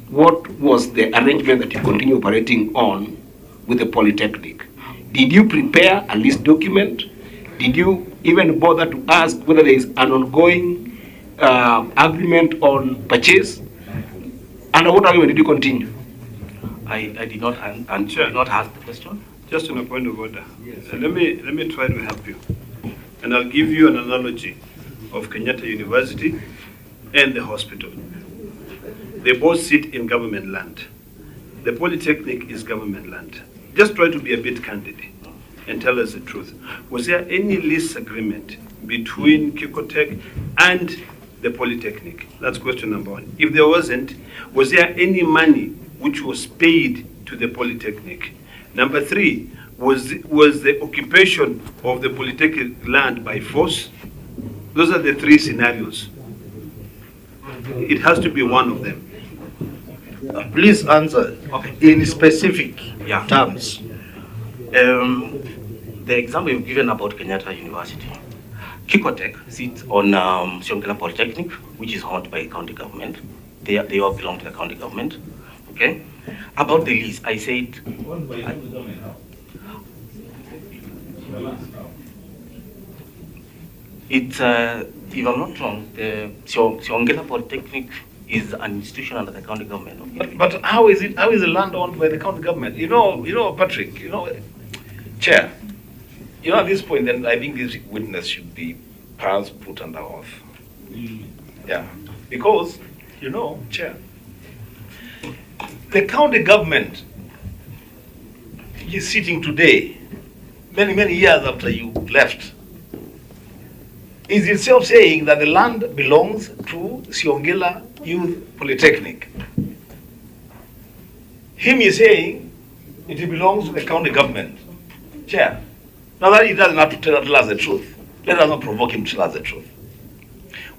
What was the arrangement that you continue operating on with the Polytechnic? Did you prepare a lease document? Did you even bother to ask whether there is an ongoing agreement on purchase? And what agreement did you continue? I did not did not ask the question. Just on a point of order. Yes. Let me try to help you. And I'll give you an analogy of Kenyatta University and the hospital. They both sit in government land. The Polytechnic is government land. Just try to be a bit candid and tell us the truth. Was there any lease agreement between Kikotech and the Polytechnic? That's question number one. If there wasn't, was there any money which was paid to the Polytechnic? Number three, was the occupation of the Polytechnic land by force? Those are the three scenarios. It has to be one of them. Please answer in specific terms. The example you've given about Kenyatta University. Kikotech sits on Siongela Polytechnic, which is owned by the county government. They all belong to the county government. Okay. About the lease, I said. It's if I'm not wrong, the Siongela Polytechnic is an institution under the county government. But how is it? How is the land owned by the county government? You know, Patrick. Chair. At this point, then I think this witness should be perhaps put under oath. Yeah, because Chair, the county government is sitting today, many years after you left, is itself saying that the land belongs to Siongela Youth Polytechnic. Him is saying it belongs to the county government. Chair, now that he doesn't have to tell us the truth, let us not provoke him to tell us the truth.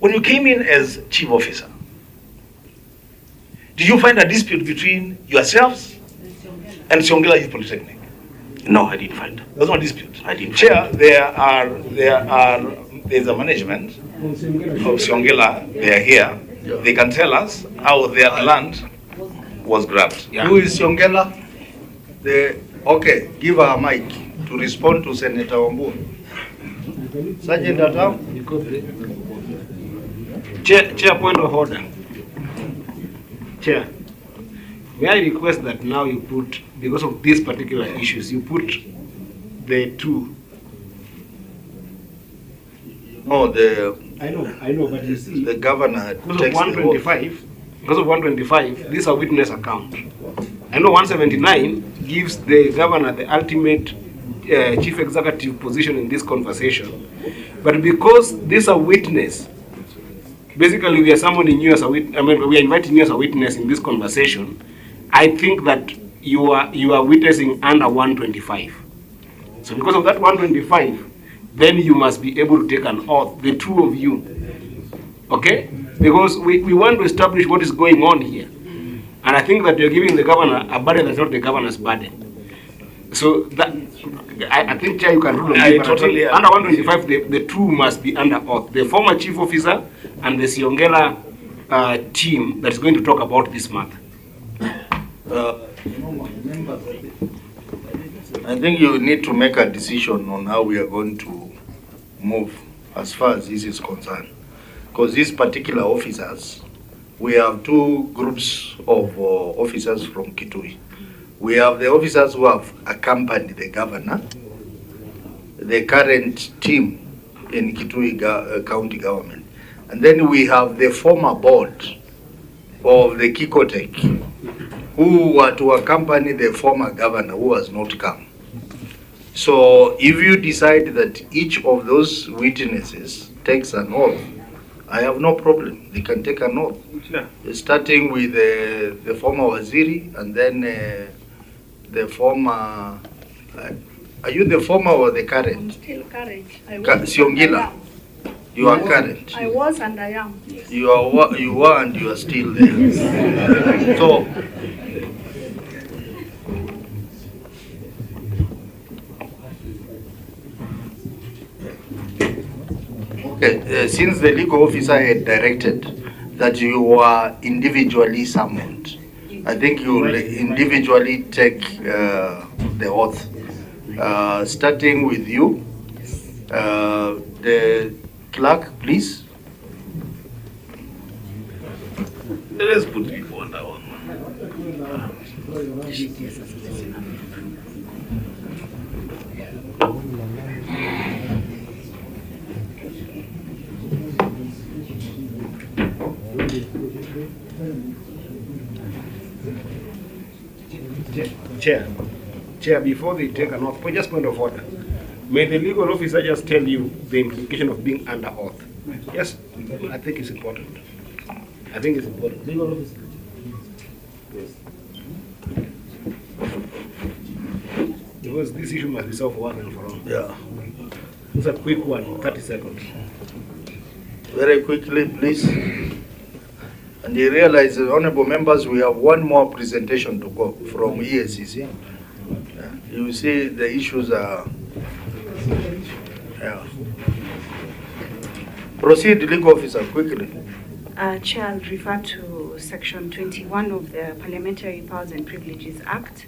When you came in as chief officer, did you find a dispute between yourselves and Siongela Youth Polytechnic? No, I didn't find. There was no dispute. I didn't. Chair, there's a management of Siongela. They are here. They can tell us how their land was grabbed. Who is Siongela? Okay, give her a mic to respond to Senator Wambua. Sergeant Atam. Chair, point of order. Chair, may I request that now you put, because of these particular issues, you put the two. No, I know, but you see, the governor because of takes the oath. 125, this is a witness account. I know 179 gives the governor the ultimate chief executive position in this conversation. But because this is a witness, basically we are summoning you as a witness, we are inviting you as a witness in this conversation. I think that you are witnessing under 125. So because of that 125, then you must be able to take an oath, the two of you. Okay? Because we want to establish what is going on here. And I think that you're giving the governor a burden that's not the governor's burden. So that I think, Chair, you can rule on it. Totally under 125, the two must be under oath. The former chief officer and the Siongela team that is going to talk about this matter. I think you need to make a decision on how we are going to move as far as this is concerned. Because these particular officers, we have two groups of officers from Kitui. We have the officers who have accompanied the governor, the current team in Kitui county government. And then we have the former board of the Kikotech, who were to accompany the former governor who has not come. So if you decide that each of those witnesses takes an oath, I have no problem. They can take an oath. Sure. Starting with the former Waziri and then the former, are you the former or the current? I'm still current. Siongila, you are current. I was and I am. Yes. You were and you are still there. So, okay, since the legal officer had directed that you were individually summoned, I think you will individually take the oath. Starting with you, the clerk, please. Let's put people on that one. Chair, before they take an oath, just point of order. May the legal officer just tell you the implication of being under oath. Yes, I think it's important. I think it's important. Legal officer. Yes. Because this issue must be solved for once and for all. Yeah. It's a quick one, 30 seconds. Very quickly, please. And you realize, honorable members, we have one more presentation to go from EACC. You see the issues are... Yeah. Proceed, legal officer, quickly. Chair, I'll refer to Section 21 of the Parliamentary Powers and Privileges Act,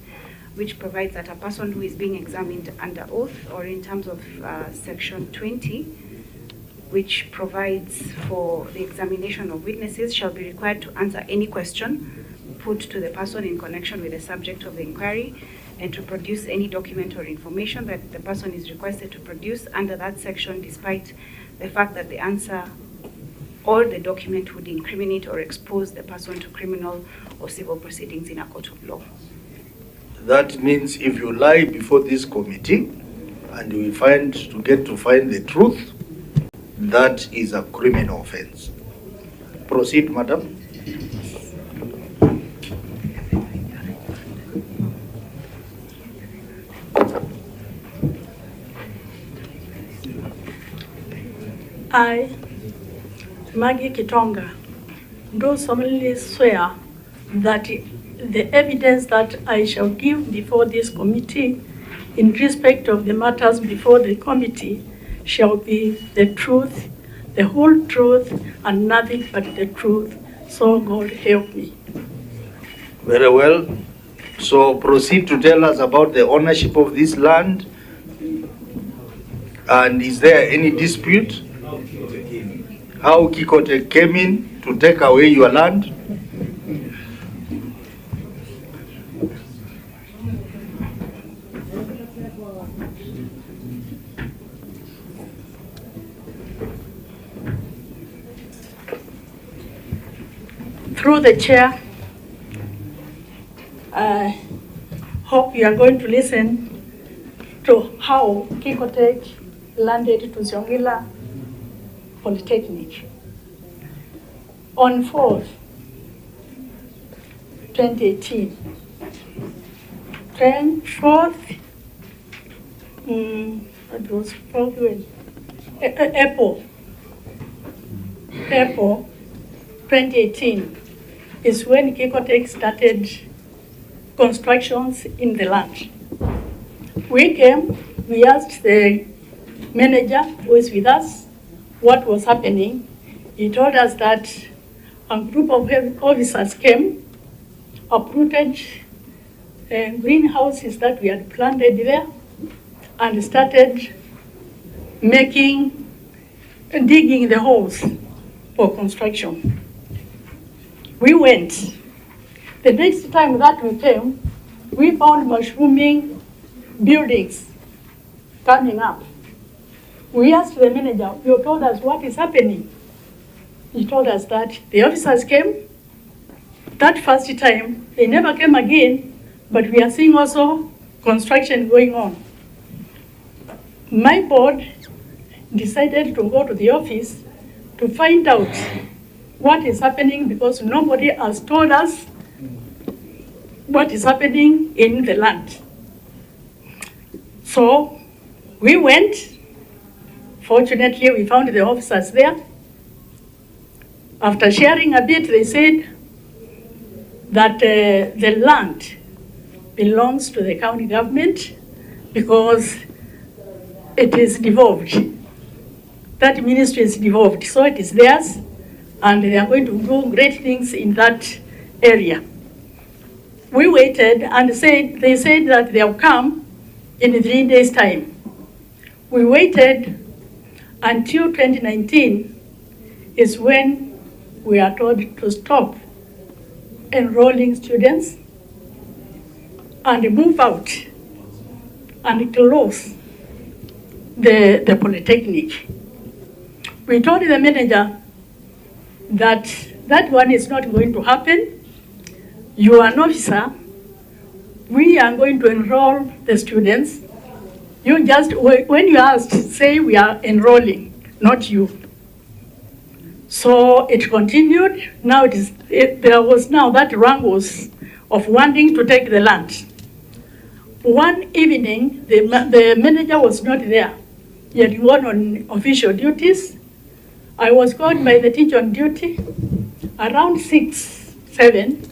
which provides that a person who is being examined under oath, or in terms of Section 20, which provides for the examination of witnesses, shall be required to answer any question put to the person in connection with the subject of the inquiry, and to produce any document or information that the person is requested to produce under that section, despite the fact that the answer or the document would incriminate or expose the person to criminal or civil proceedings in a court of law. That means if you lie before this committee and we get to find the truth, that is a criminal offense. Proceed, madam. I, Maggie Kitonga, do solemnly swear that the evidence that I shall give before this committee in respect of the matters before the committee shall be the truth, the whole truth, and nothing but the truth. So God help me. Very well. So proceed to tell us about the ownership of this land. And is there any dispute? How Kikote came in to take away your land? through the chair, I hope you are going to listen to how Kikotech landed to Zongila Polytechnic. On 4th, 2018, 4th, it was 4th when? April 2018 is when Kikotech started constructions in the land. We came, we asked the manager who is with us what was happening. He told us that a group of officers came, uprooted greenhouses that we had planted there, and started digging the holes for construction. We went. The next time that we came, we found mushrooming buildings coming up. We asked the manager, you told us what is happening. He told us that the officers came. That first time, they never came again, but we are seeing also construction going on. My board decided to go to the office to find out what is happening, because nobody has told us what is happening in the land. So we went. Fortunately, we found the officers there. After sharing a bit, they said that the land belongs to the county government because it is devolved. That ministry is devolved, so it is theirs, and they are going to do great things in that area. We waited and they said that they will come in 3 days' time. We waited until 2019 is when we are told to stop enrolling students and move out and close the polytechnic. We told the manager that that one is not going to happen. You are an officer. We are going to enroll the students. You just, when you asked, say we are enrolling, not you. So it continued. Now there was now that wrangles of wanting to take the land. One evening, the manager was not there. He had gone on official duties. I was called by the teacher on duty around 6, 7,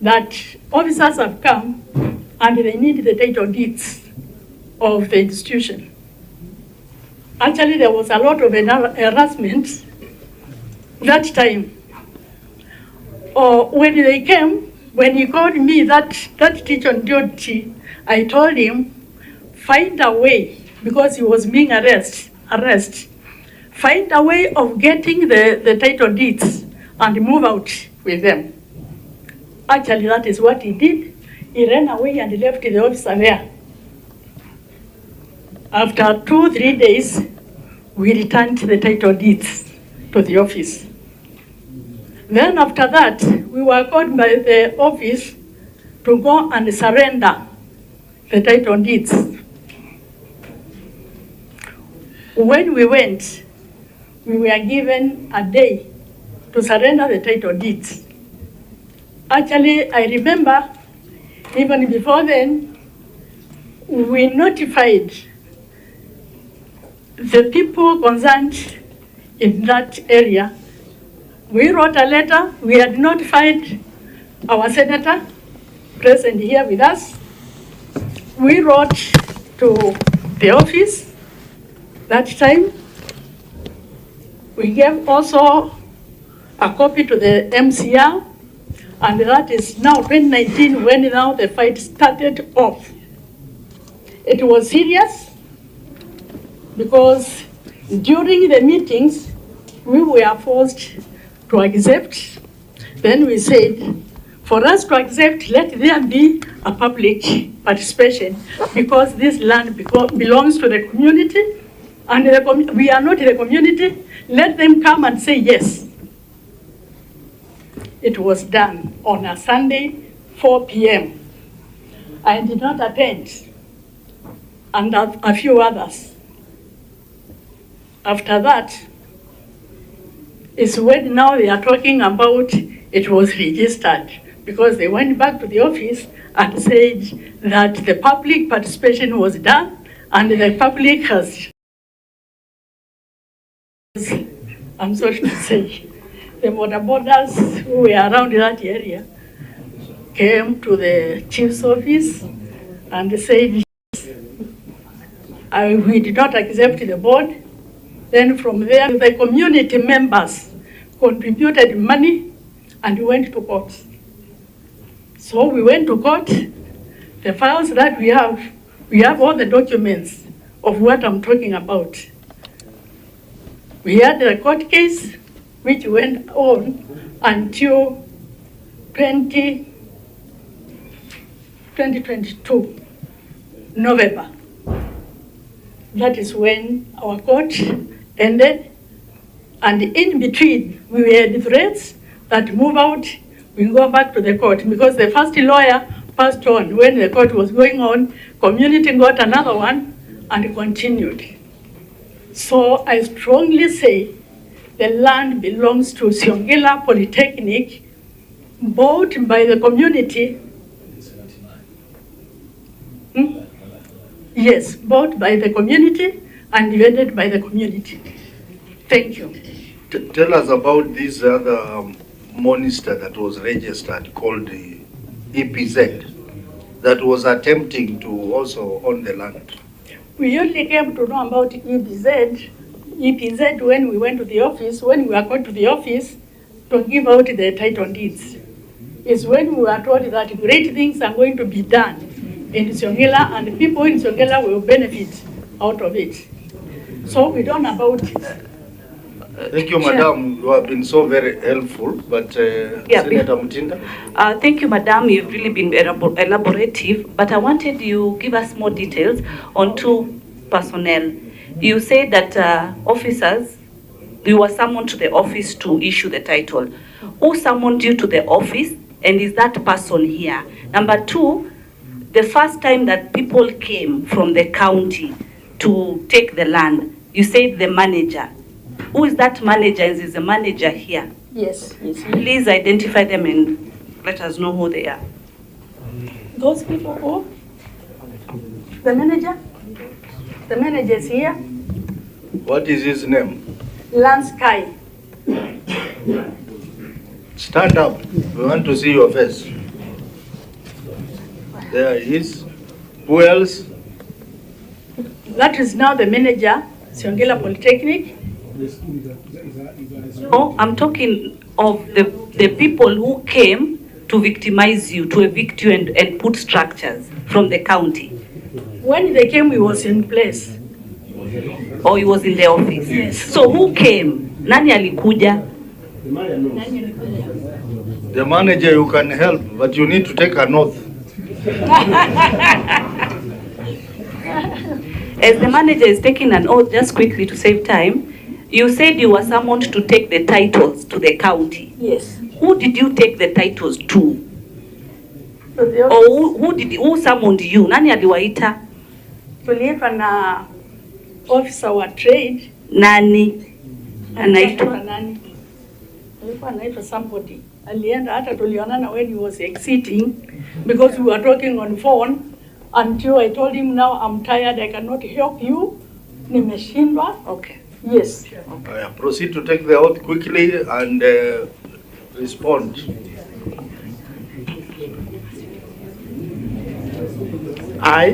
that officers have come and they need the title deeds of the institution. Actually, there was a lot of harassment that time. When they came, when he called me, that teacher on duty, I told him, find a way, because he was being arrested. Find a way of getting the title deeds and move out with them. Actually, that is what he did. He ran away and left the officer there. After 2-3 days, we returned the title deeds to the office. Then after that, we were called by the office to go and surrender the title deeds. When we went, we were given a day to surrender the title deeds. Actually, I remember, even before then, we notified the people concerned in that area. We wrote a letter. We had notified our senator present here with us. We wrote to the office that time. We gave also a copy to the MCR, and that is now 2019 when now the fight started off. It was serious because during the meetings we were forced to accept. Then we said, for us to accept, let there be a public participation, because this land belongs to the community, and we are not the community. Let them come and say yes. it was done on a Sunday, 4 p.m. I did not attend, and a few others. After that is when now they are talking about it was registered, because they went back to the office and said that the public participation was done and the public has, I'm sorry to say, the boarders who were around that area came to the chief's office and said, we did not accept the board. Then from there, the community members contributed money and we went to court. So we went to court. The files that we have all the documents of what I'm talking about. We had a court case which went on until 2022, November. That is when our court ended. And in between, we had threats that move out, we go back to the court, because the first lawyer passed on when the court was going on, community got another one and continued. So I strongly say the land belongs to Siongila Polytechnic, bought by the community. Yes, bought by the community and divided by the community. Thank you. Tell us about this other monster that was registered called the EPZ that was attempting to also own the land. We only came to know about EPZ when we went to the office, when we were going to the office to give out the title deeds. It's when we were told that great things are going to be done in Siongila and people in Siongila will benefit out of it. So we don't know about it. Thank you, Madam. You have been so very helpful. But Senator Mutinda? Thank you, Madam. You've really been elaborative. But I wanted you give us more details on two personnel. You said that officers, you were summoned to the office to issue the title. Who summoned you to the office, and is that person here? Number two, the first time that people came from the county to take the land, you said the manager. Who is that manager? Is the manager here? Yes. Please identify them and let us know who they are. Those people who? The manager? The manager is here. What is his name? Lance Kai. Stand up. We want to see your face. There he is. Who else? That is now the manager, Siongila Polytechnic. Oh, I'm talking of the people who came to victimize you, to evict you and put structures from the county. When they came, he was in place. Or he was in the office? Yes. So who came? Nani alikuja? The manager you can help, but you need to take an oath. As the manager is taking an oath, just quickly to save time, you said you were summoned to take the titles to the county. Yes. Who did you take the titles to? Or who summoned you? Nani aliwaita? Tulipa na officer wa trade. Nani? Anaitwa nani? Alikuwa anaitwa somebody. Alienda hata tulionana when he was exiting because we were talking on phone until I told him now I'm tired, I cannot help you. Nimeshindwa. Okay. Yes. Okay. Proceed to take the oath quickly and respond. I,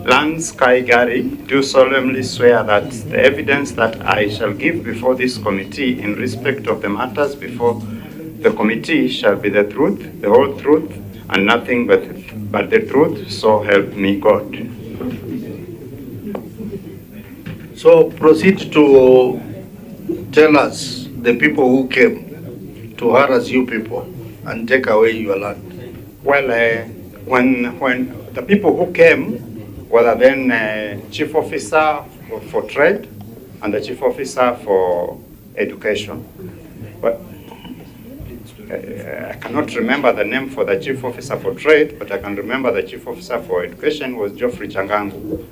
Lance Kaigari, do solemnly swear that the evidence that I shall give before this committee in respect of the matters before the committee shall be the truth, the whole truth, and nothing but the truth, so help me God. So proceed to tell us the people who came to harass you people and take away your land. Well, when the people who came were then chief officer for trade and the chief officer for education. But I cannot remember the name for the chief officer for trade, but I can remember the chief officer for education was Geoffrey Changangu.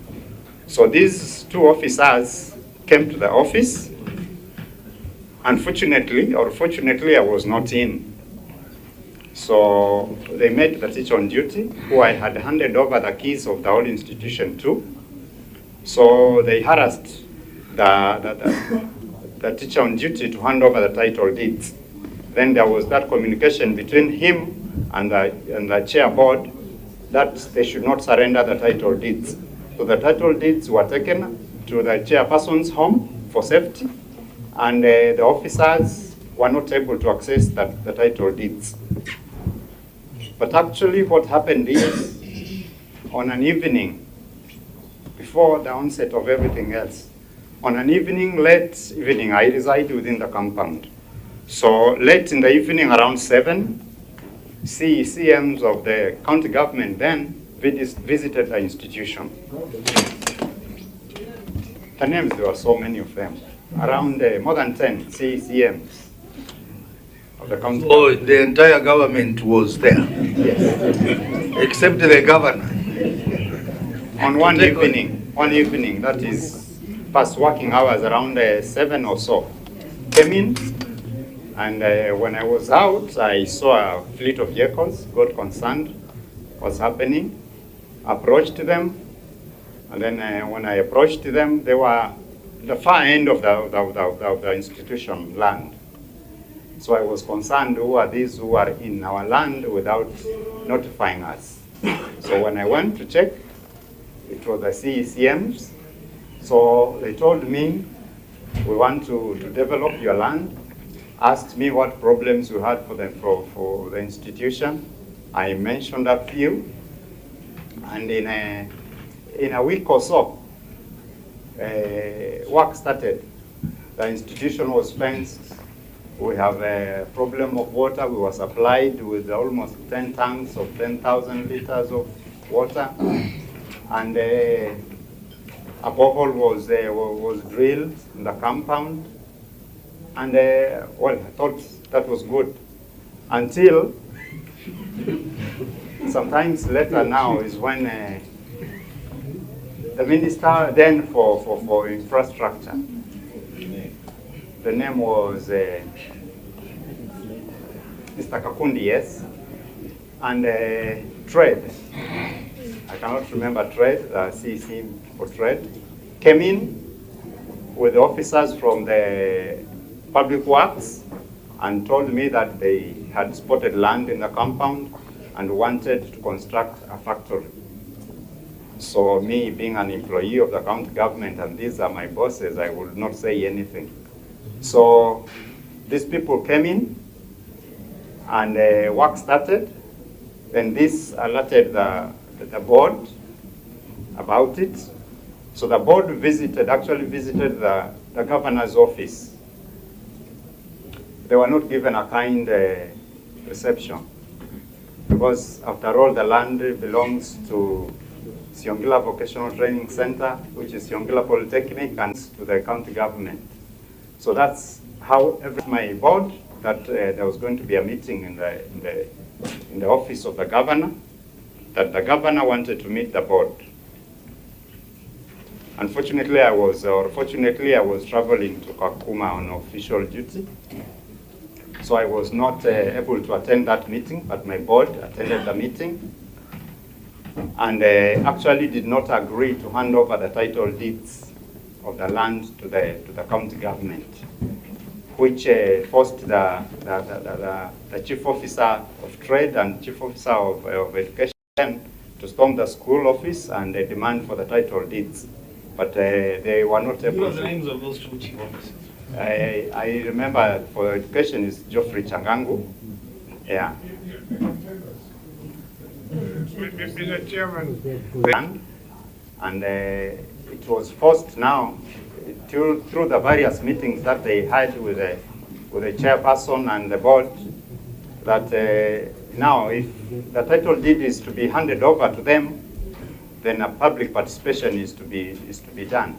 So these two officers came to the office. Unfortunately, or fortunately, I was not in. So they met the teacher on duty, who I had handed over the keys of the whole institution to. So they harassed the teacher on duty to hand over the title deeds. Then there was that communication between him and the chair board that they should not surrender the title deeds. So the title deeds were taken to the chairperson's home for safety, and the officers were not able to access the title deeds. But actually what happened is, on an evening, before the onset of everything else, on an evening, late evening, I reside within the compound. So late in the evening, around 7, CEMs of the county government then visited the institution. The names, there were so many of them. Around more than 10 CEMs of the county. So the entire government was there? Yes. Except the governor? On one evening, that is past working hours, around 7 or so, came in, and when I was out, I saw a fleet of vehicles, got concerned what's happening, approached them, and then when I approached them, they were the far end of the institution land. So I was concerned, who are these who are in our land without notifying us? So when I went to check, it was the CECMs. So they told me, we want to develop your land, asked me what problems we had for the institution. I mentioned a few, and in a week or so, work started. The institution was fenced. We have a problem of water. We were supplied with almost 10 tanks of 10,000 liters of water, and a borehole was drilled in the compound. And well, I thought that was good, until sometimes later now is when the minister then for infrastructure, the name was Mr. Kakundi, yes, and trade, I cannot remember trade, the CC for trade, came in with officers from the Public Works and told me that they had spotted land in the compound and wanted to construct a factory. So me being an employee of the county government, and these are my bosses, I would not say anything. So these people came in and work started. Then this alerted the board about it. So the board actually visited the governor's office. They were not given a kind reception, because after all, the land belongs to Siongila Vocational Training Center, which is Siongila Polytechnic, and to the county government. So that's how my board, that there was going to be a meeting in the office of the governor, that the governor wanted to meet the board. Unfortunately, fortunately, I was traveling to Kakuma on official duty. So I was not able to attend that meeting, but my board attended the meeting and actually did not agree to hand over the title deeds of the land to the county government, which forced the chief officer of trade and chief officer of education to storm the school office and demand for the title deeds. But they were not able to. What are the names of those two chief officers? I remember for education is Geoffrey Changangu. Yeah. Mr. Chairman. And it was forced now through the various meetings that they had with the chairperson and the board, that now if the title deed is to be handed over to them, then a public participation is to be done.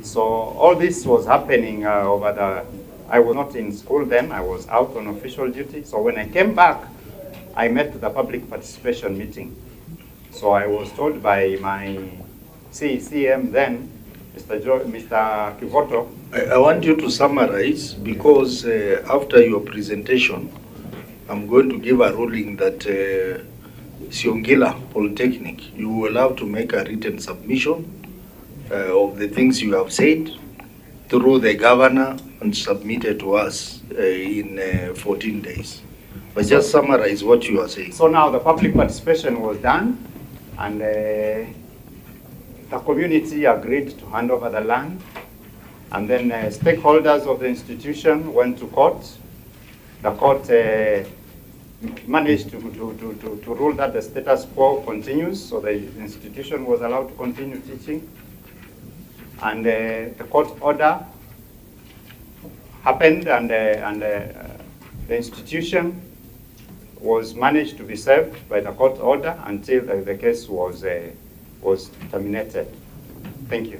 So all this was happening over I was not in school then, I was out on official duty. So when I came back, I met the public participation meeting. So I was told by my CM then, Mr. Kivoto. I want you to summarize, because after your presentation, I'm going to give a ruling that Siongila Polytechnic, you will have to make a written submission of the things you have said through the governor and submit it to us in 14 days. But just summarize what you are saying. So now the public participation was done, and the community agreed to hand over the land, and then stakeholders of the institution went to court. The court managed to rule that the status quo continues, so the institution was allowed to continue teaching. And the court order happened, and the institution was managed to be served by the court order until the case was terminated. Thank you.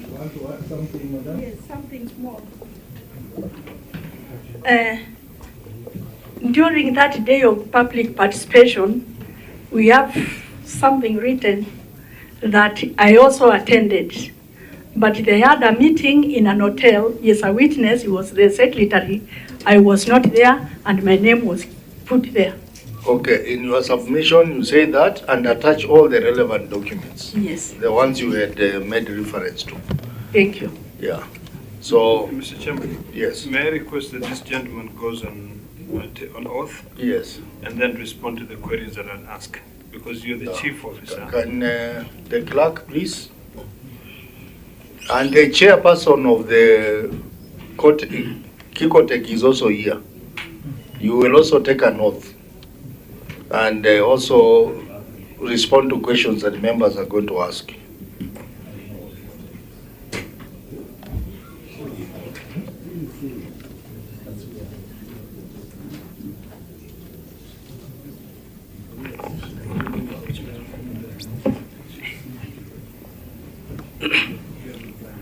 You want to add something, Madam? Yes, something small. During that day of public participation, we have something written that I also attended. But they had a meeting in an hotel. Yes, a witness, he was the secretary. I was not there, and my name was put there. Okay, in your submission, you say that and attach all the relevant documents. Yes. The ones you had made reference to. Thank you. Yeah. So, Mr. Chairman. Yes. May I request that this gentleman goes on oath? Yes. And then respond to the queries that I'll ask, because you're the chief officer. Can the clerk, please? And the chairperson of the court, Kikotek, is also here. You will also take an oath and also respond to questions that members are going to ask.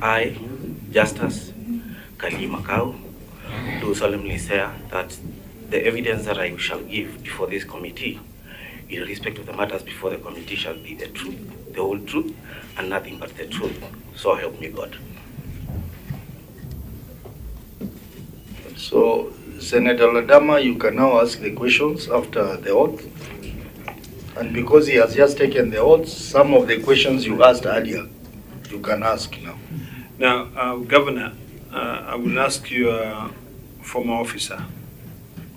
I, Justice Kali Makau, do solemnly swear that the evidence that I shall give before this committee in respect of the matters before the committee shall be the truth, the whole truth, and nothing but the truth. So help me God. So, Senator Ladama, you can now ask the questions after the oath. And because he has just taken the oath, some of the questions you asked earlier, you can ask now. Now, Governor, I will ask you, former officer,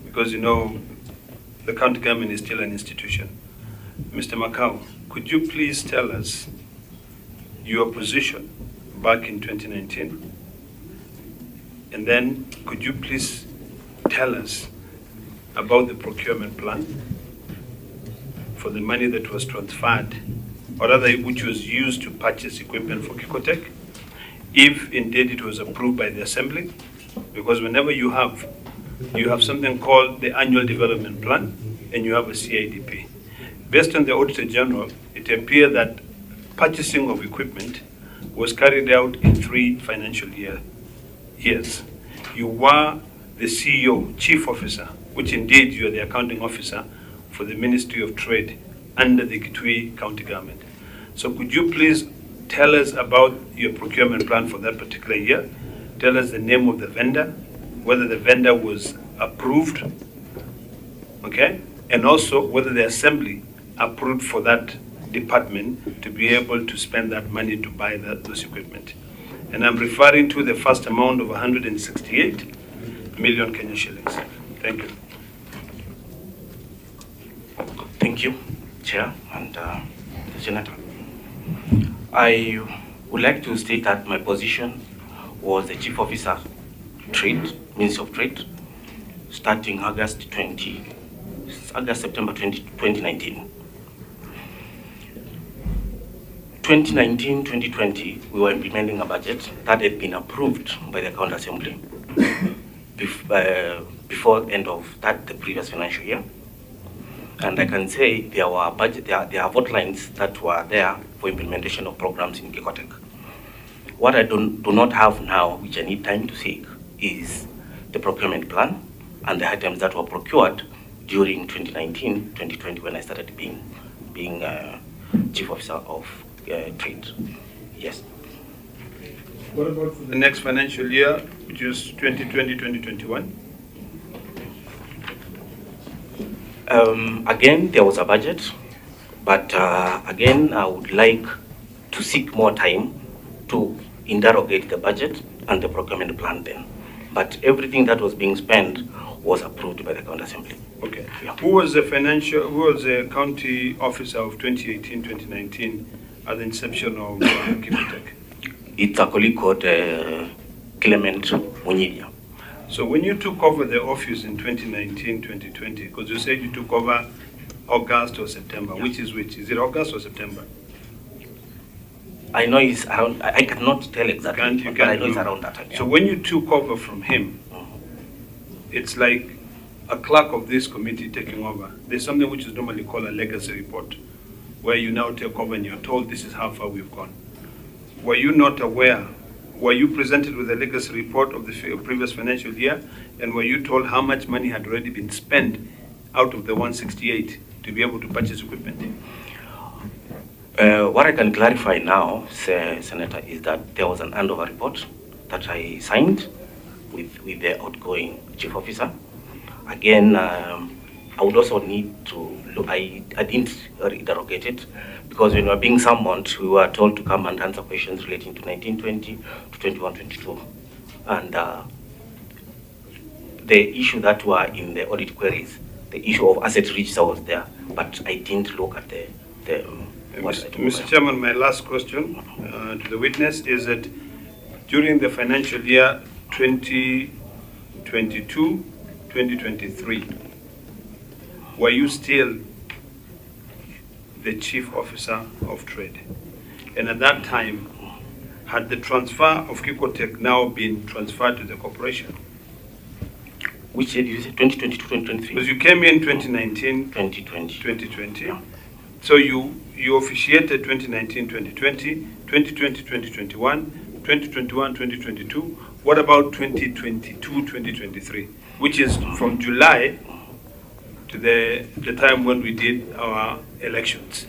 because you know the county government is still an institution. Mr. Makau, could you please tell us your position back in 2019? And then could you please tell us about the procurement plan for the money that was transferred, or rather which was used to purchase equipment for Kikotek, if indeed it was approved by the assembly? Because whenever you have something called the annual development plan and you have a CIDP. Based on the Auditor General, it appeared that purchasing of equipment was carried out in 3 financial years. You were the CEO, chief officer, which indeed you are the accounting officer for the Ministry of Trade under the Kitui county government. So could you please tell us about your procurement plan for that particular year? Tell us the name of the vendor, whether the vendor was approved, okay? And also whether the assembly approved for that department to be able to spend that money to buy those equipment. And I'm referring to the first amount of 168 million Kenyan shillings. Thank you. Thank you, Chair and Senator. I would like to state that my position was the Chief Officer, Trade, Ministry of Trade, starting September 2019. 2019-2020, we were implementing a budget that had been approved by the County Assembly before the end of the previous financial year. And I can say there are outlines that were there for implementation of programs in Kikotek. What I do not have now, which I need time to seek, is the procurement plan and the items that were procured during 2019, 2020, when I started being Chief Officer of Trade. Yes. What about for the next financial year, which is 2020-2021? Again, there was a budget, but again, I would like to seek more time to interrogate the budget and the procurement plan then. But everything that was being spent was approved by the County Assembly. Okay. Yeah. Who was the county officer of 2018-2019 at the inception of Kitui? It's a colleague called Clement Munyidia. So when you took over the office in 2019-2020, because you said you took over August or September, yeah. Which? Is it August or September? I know it's around, I cannot tell exactly, but I know it's around that time. So when you took over from him, it's like a clerk of this committee taking over. There's something which is normally called a legacy report, where you now take over and you're told this is how far we've gone. Were you not aware? Were you presented with a legacy report of the previous financial year, and were you told how much money had already been spent out of the 168 to be able to purchase equipment? What I can clarify now, Senator, is that there was an handover report that I signed with the outgoing chief officer. Again, I would also need to look, I didn't interrogate it, because when we were being summoned, we were told to come and answer questions relating to 1920 to 21-22. And the issue that were in the audit queries, the issue of asset register was there, but I didn't look at the Mr. Chairman, my last question to the witness is that during the financial year 2022-2023, were you still the chief officer of trade? And at that time, had the transfer of Kikotech now been transferred to the corporation? Which year did you say? 2022-2023? Because you came in 2019. 2020. Yeah. So you officiated 2019-2020, 2020-2021, 2021-2022. What about 2022-2023, which is from July to the time when we did our elections?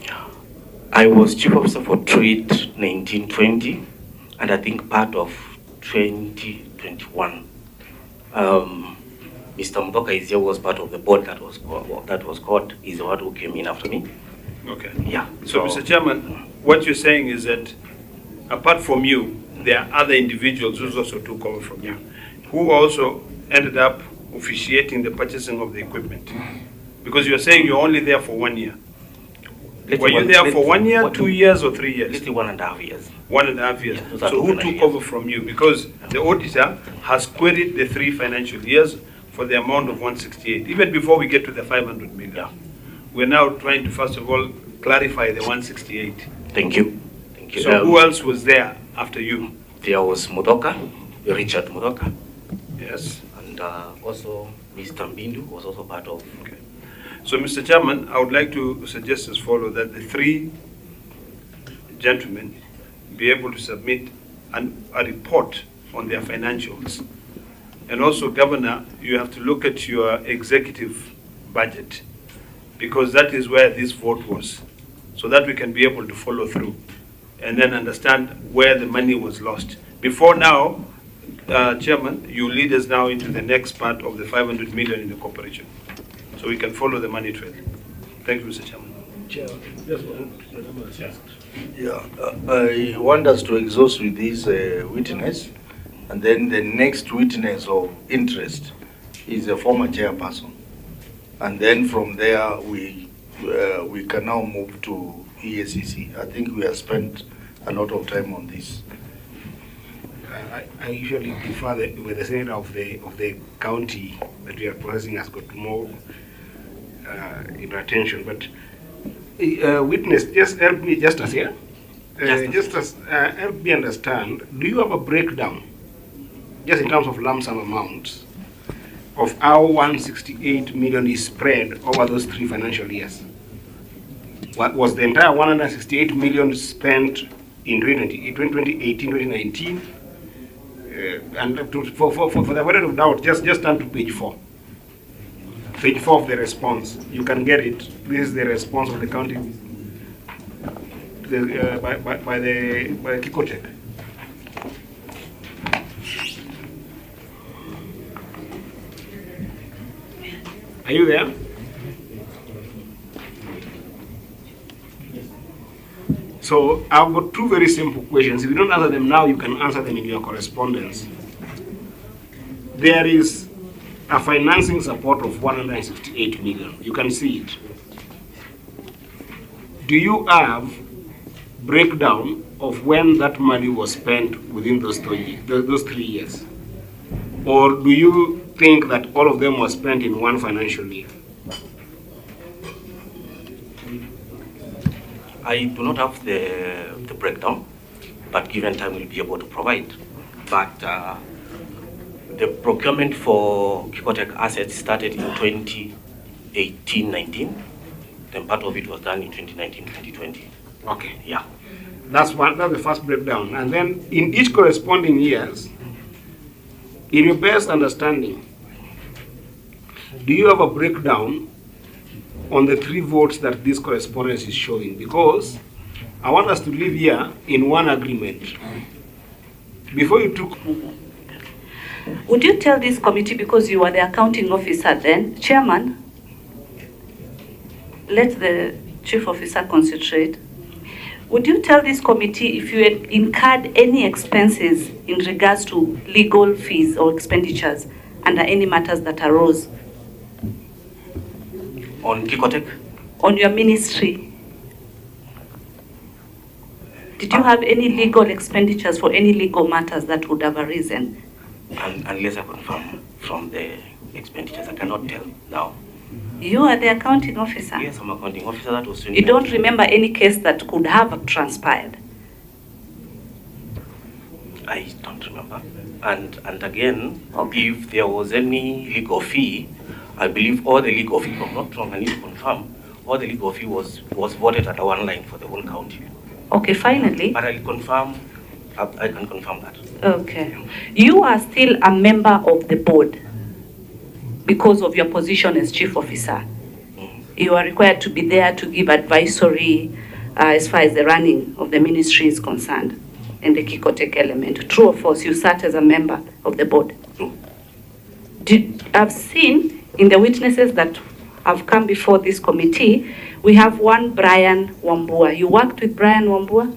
I was chief officer for trade 1920, and I think part of 2021. Mr. Mboka Izia was part of the board that was called. He's the one who came in after me. Okay. Yeah. So, Mr. Chairman, what you're saying is that apart from you, there are other individuals who also took over from you, who also ended up officiating the purchasing of the equipment. Because you're saying you're only there for 1 year. Were you there for 1 year, 2 years, or 3 years? Literally 1.5 years. 1.5 years. Yeah, so who took over from you? Because the auditor has queried the 3 financial years for the amount of 168, even before we get to the 500 million. Yeah. We're now trying to, first of all, clarify the 168. Thank you. Thank you. So who else was there after you? There was Mudoka, Richard Mudoka. Yes. And also Mr. Mbindu was also part of. Okay. So, Mr. Chairman, I would like to suggest as follows, that the 3 gentlemen be able to submit a report on their financials. And also, Governor, you have to look at your executive budget, because that is where this vote was, so that we can be able to follow through and then understand where the money was lost. Before now, Chairman, you lead us now into the next part of the 500 million in the corporation, so we can follow the money trail. Thank you, Mr. Chairman. Chair, I want us to exhaust with this witness, and then the next witness of interest is a former chairperson. And then from there, we can now move to EACC. I think we have spent a lot of time on this. I usually prefer with the senator of the county that we are processing has got more attention. But witness, just help me, Justice here. Justice, help me understand. Do you have a breakdown, just in terms of lump sum amounts, of how 168 million is spread over those 3 financial years? What was the entire 168 million spent in 2018, 2019. And for the avoidance of doubt, just turn to page 4. Page 4 of the response. You can get it. This is the response of the county by the Kikotech. Are you there? So I've got two very simple questions. If you don't answer them now, you can answer them in your correspondence. There is a financing support of 168 million. You can see it. Do you have breakdown of when that money was spent within those 3 years? Or do you think that all of them were spent in one financial year? I do not have the breakdown, but given time we'll be able to provide. But the procurement for Kikotech assets started in 2018-19. Then part of it was done in 2019-2020. Okay. Yeah. That's the first breakdown. And then in each corresponding years, in your best understanding, do you have a breakdown on the 3 votes that this correspondence is showing? Because I want us to live here in one agreement. Before you took... Would you tell this committee, because you are the accounting officer then, Chairman, let the chief officer concentrate. Would you tell this committee if you had incurred any expenses in regards to legal fees or expenditures under any matters that arose? On Kikotech? On your ministry. Did you have any legal expenditures for any legal matters that would have arisen? Unless I confirm from the expenditures, I cannot tell now. You are the accounting officer? Yes, I'm accounting officer. That was You don't remember any case that could have transpired? I don't remember. And again, if there was any legal fee, I believe all the legal fee, if I'm not wrong, I need to confirm, all the legal fee was voted at one line for the whole county. Okay, finally. But I'll confirm, I can confirm that. Okay. You are still a member of the board because of your position as chief officer. You are required to be there to give advisory as far as the running of the ministry is concerned and the Kikotech element. True or false, you sat as a member of the board? I've seen in the witnesses that have come before this committee, we have one Brian Wambua. You worked with Brian Wambua?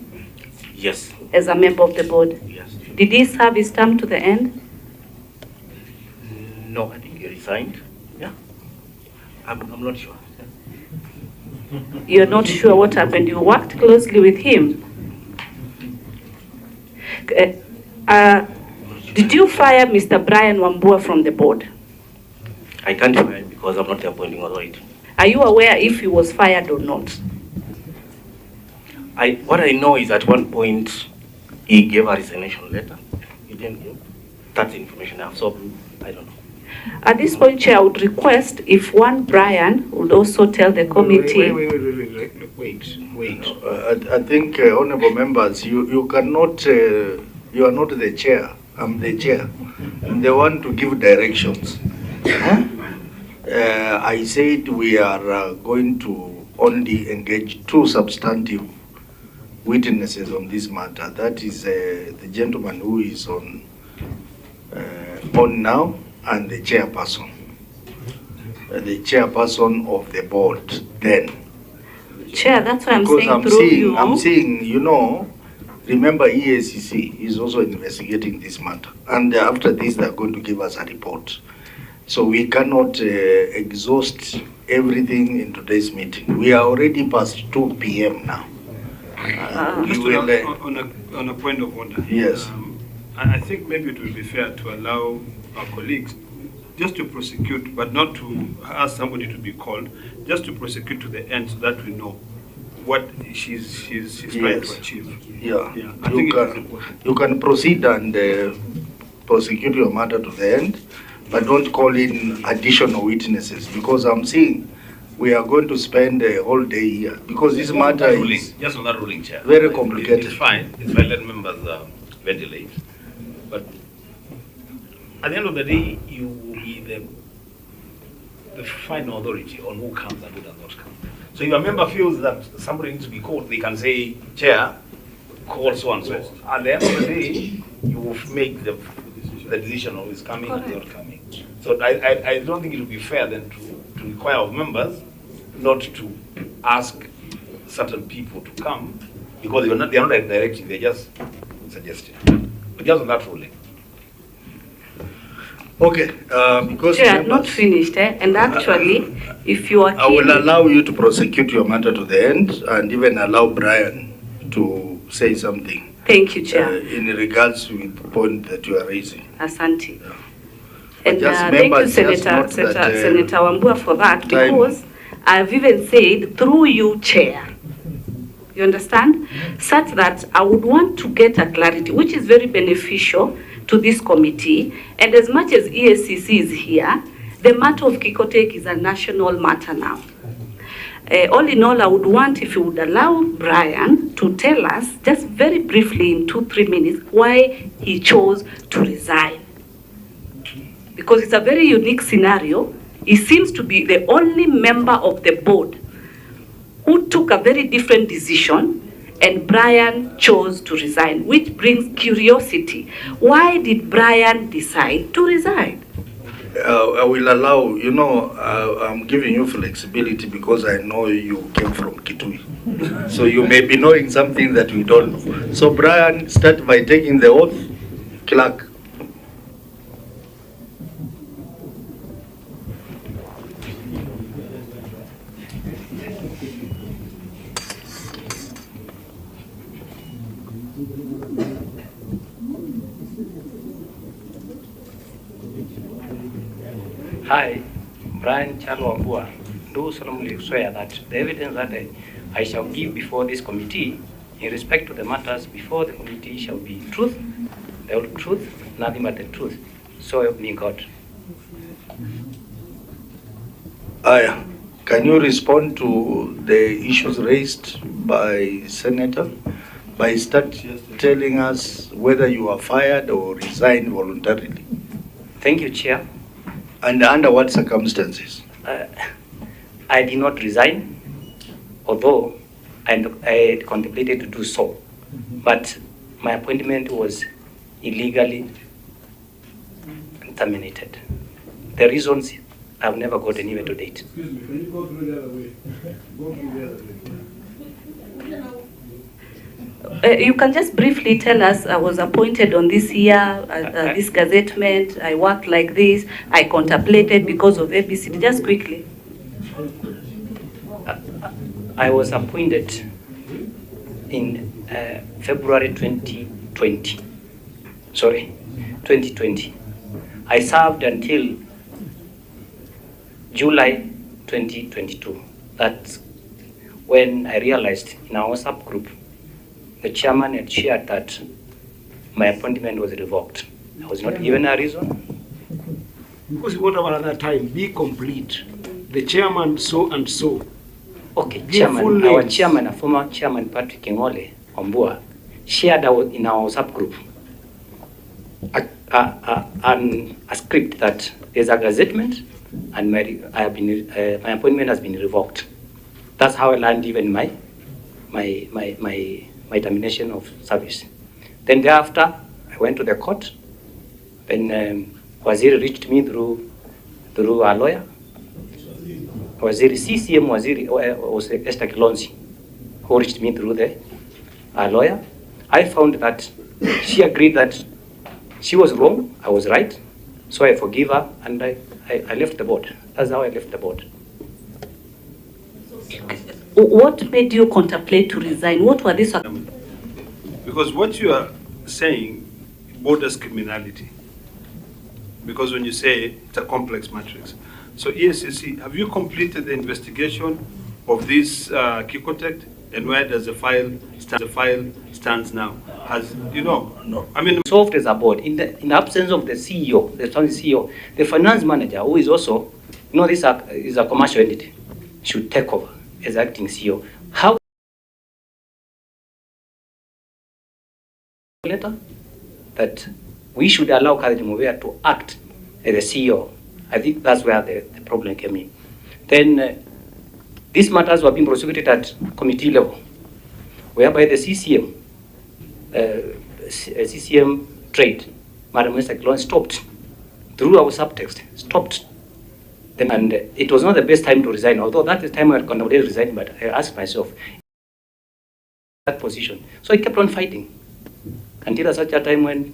Yes. As a member of the board? Yes. Did he serve his term to the end? No, I think he resigned. Yeah. I'm not sure. You're not sure what happened. You worked closely with him. Did you fire Mr. Brian Wambua from the board? I can't fire because I'm not the appointing authority. Are you aware if he was fired or not? What I know is at one point he gave a resignation letter. He didn't give. That's the information I have. So I don't know. At this point, Chair, I would request if one Brian would also tell the committee. Wait. I think, honorable members, you cannot, you are not the chair. I'm the chair. I'm the one to give directions. I said we are going to only engage 2 substantive witnesses on this matter. That is the gentleman who is on now and the chairperson. The chairperson of the board then. Chair, that's what because I'm saying I'm saying, you know, remember EACC is also investigating this matter. And after this, they're going to give us a report. So we cannot exhaust everything in today's meeting. We are already past 2 p.m. now. On a point of order. Yes. I think maybe it will be fair to allow our colleagues just to prosecute, but not to ask somebody to be called, just to prosecute to the end so that we know what she's trying to achieve. Yeah. I think you can proceed and prosecute your matter to the end, but don't call in additional witnesses, because I'm seeing we are going to spend a whole day here because this matter is just on that ruling, Chair. very complicated. It's fine. It's fine. Let members ventilate. But at the end of the day, you will be the final authority on who comes and who does not come. So if a member feels that somebody needs to be called, they can say, Chair, call so and so. At the end of the day, you will make the decision of who is coming and not coming. So I don't think it would be fair then to require of members not to ask certain people to come because they are not directing, they're just suggesting. But just on that ruling. Okay, because Chair, I'm not finished, and actually, if you are I will allow you to prosecute your matter to the end and even allow Brian to say something. Thank you, Chair. In regards to the point that you are raising. Asante. Yeah. And thank you, Senator Wambua, for that, because I've even said, through you, Chair, you understand, such that I would want to get a clarity, which is very beneficial to this committee. And as much as ESCC is here, the matter of Kikotek is a national matter now. All in all, I would want, if you would allow Brian to tell us, just very briefly in 2-3 minutes, why he chose to resign. Because it's a very unique scenario. He seems to be the only member of the board who took a very different decision, and Brian chose to resign, which brings curiosity. Why did Brian decide to resign? I will allow, I'm giving you flexibility because I know you came from Kitui. So you may be knowing something that we don't know. So Brian, start by taking the oath. Clerk. I, Brian Wambua, do solemnly swear that the evidence that I shall give before this committee in respect to the matters before the committee shall be truth, the whole truth, nothing but the truth. So help me God. Aya, can you respond to the issues raised by Senator by telling us whether you are fired or resigned voluntarily? Thank you, Chair. And under what circumstances? I did not resign, although I contemplated to do so. But my appointment was illegally terminated. The reasons I've never gotten even to date. Excuse me, can you go through the other way? Go through the other way. You can just briefly tell us, I was appointed on this year, this gazettement, I worked like this, I contemplated because of ABC, just quickly. I was appointed in February 2020. Sorry, 2020. I served until July 2022. That's when I realized in our WhatsApp group, the chairman had shared that my appointment was revoked. I was not given a reason. Because whatever other time, be complete. The chairman so and so. Okay, chairman, our chairman, a former chairman Patrick Ngole Ombua, shared in our WhatsApp group a script that there's a gazettement and my appointment has been revoked. That's how I learned even my termination of service. Then thereafter, I went to the court. Then Waziri reached me through a lawyer. Waziri, CCM Waziri was Esther Kilonzi, who reached me through a lawyer. I found that she agreed that she was wrong, I was right. So I forgive her and I left the board. That's how I left the board. What made you contemplate to resign? What were these? Because what you are saying borders criminality. Because when you say it's a complex matrix. So ESCC, have you completed the investigation of this Kikotek, and where does the file stands now? Has No. I mean, solved as a board in the absence of the CEO, the CEO, the finance manager, who is also, this is a commercial entity. should take over as acting CEO. How letter that we should allow Khalid Mubea to act as the CEO. I think that's where the problem came in. Then these matters were being prosecuted at committee level, whereby the CCM, CCM trade, Madam Minister Kilon stopped through our subtext, stopped them, and it was not the best time to resign, although that is the time I had contemplated resigning, but I asked myself that position. So I kept on fighting until such a time when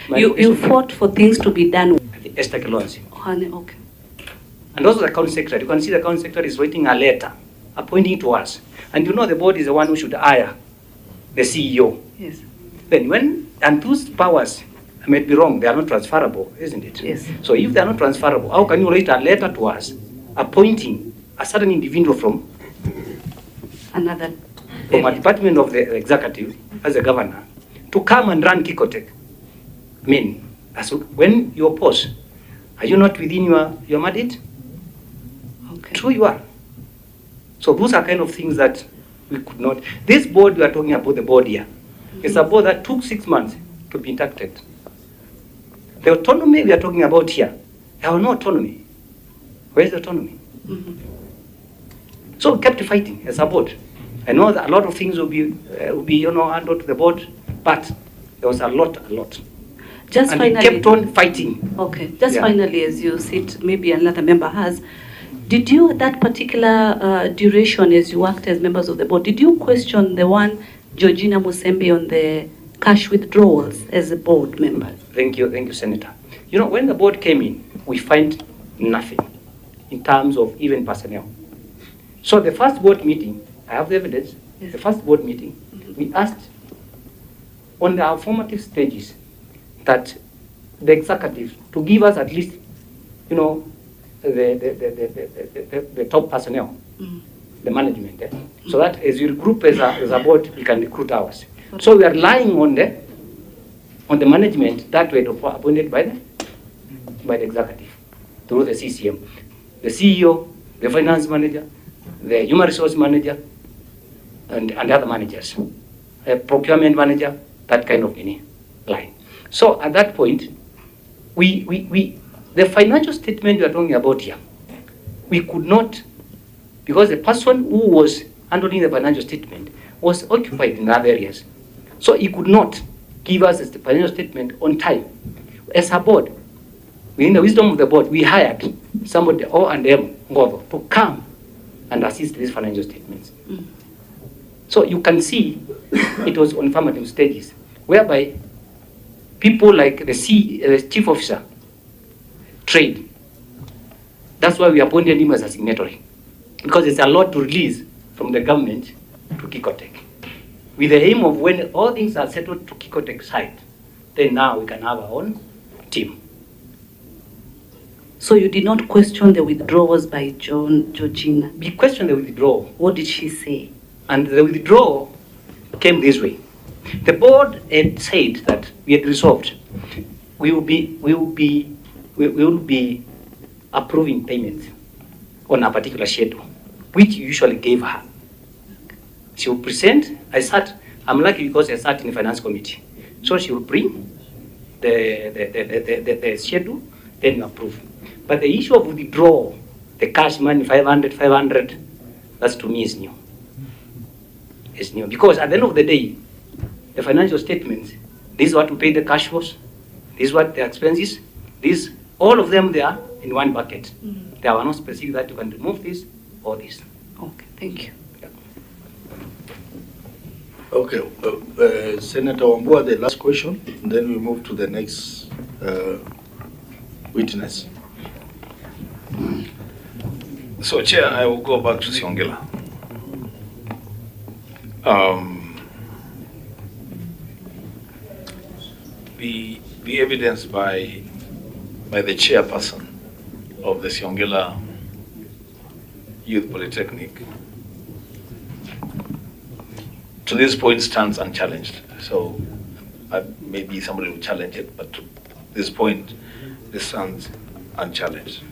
you fought for things to be done. Esther Kilonzi. Okay. And also the county secretary. You can see the county secretary is writing a letter appointing to us. And you know the board is the one who should hire the CEO. Yes. Then and those powers, I may be wrong, they are not transferable, isn't it? Yes. So if they are not transferable, how can you write a letter to us appointing a certain individual from another a department of the executive as a governor to come and run Kikotek? I mean, when you oppose, are you not within your mandate? Okay. True you are. So those are kind of things that we could not. This board we are talking about, the board here, is a board that took 6 months to be inducted. The autonomy we are talking about here, there was no autonomy. Where is the autonomy? So we kept fighting as a board. I know that a lot of things will be handled to the board, but there was a lot. Just and finally, we kept on fighting. Okay. Just finally, as you sit, maybe another member has. Did you, that particular duration as you worked as members of the board, did you question the one Georgina Mutembei on the cash withdrawals as a board member? Thank you, Senator. You know, when the board came in, we find nothing in terms of even personnel. So the first board meeting, I have the evidence, the first board meeting, we asked on the formative stages that the executive to give us at least, the top personnel, the management, so that as we regroup as a board, we can recruit ours. So we are relying on the management that were appointed by the executive through the CCM, the CEO, the finance manager, the human resource manager, and other managers, a procurement manager, that kind of line. So at that point, the financial statement we are talking about here, we could not, because the person who was handling the financial statement was occupied in other areas. So he could not give us the financial statement on time. As a board, within the wisdom of the board, we hired somebody, O&M Ngovo, to come and assist these financial statements. So you can see it was on formative stages, whereby people like the chief officer, trade, that's why we appointed him as a signatory, because it's a lot to release from the government to Kikotek, with the aim of when all things are settled to Kikotek's side, then now we can have our own team. So you did not question the withdrawals by Georgina? We questioned the withdrawal. What did she say? And the withdrawal came this way. The board had said that we had resolved we will be approving payments on a particular schedule, which you usually gave her. She will present. I'm lucky because I sat in the finance committee. So she will bring the schedule, then you approve. But the issue of withdrawal, the cash money, 500, that's to me is new. It's new because at the end of the day, the financial statements, this is what we pay the cash flows, this is what the expenses, this, all of them, they are in one bucket. There are no specific that you can remove this or this. Okay, thank you. Okay, Senator Wambua, the last question, and then we move to the next witness. So, Chair, I will go back to Siongela. Be evidenced by the chairperson of the Siongela Youth Polytechnic to this point stands unchallenged. So maybe somebody will challenge it, but to this point, this stands unchallenged.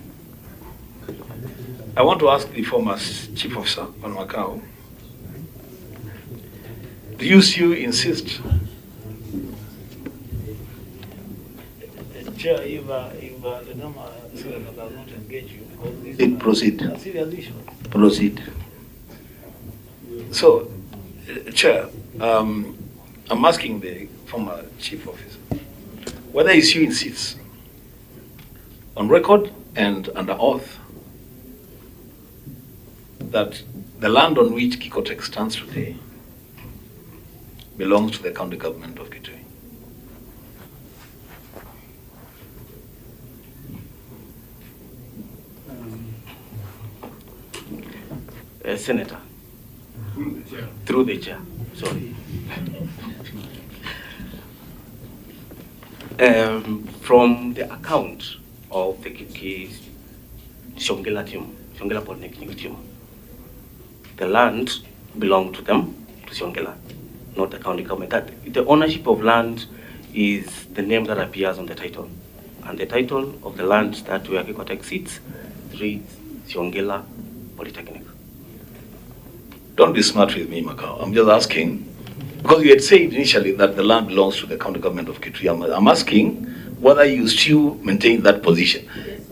I want to ask the former chief officer on Macau, do you still insist? Chair, if the number does not engage you, because It proceed. a serious issue. Proceed. So, Chair, I'm asking the former chief officer whether he still insists on record and under oath that the land on which Kikotech stands today belongs to the county government of Kitui. Senator, through the chair, sorry. From the account of the Shongela team, Shongela Polytechnic team, the land belonged to them, to Shongela, not the county government. That the ownership of land is the name that appears on the title. And the title of the land that where Kikotech sits reads Shongela Polytechnic. Don't be smart with me, Macau. I'm just asking, because you had said initially that the land belongs to the county government of Kitui. I'm asking whether you still maintain that position.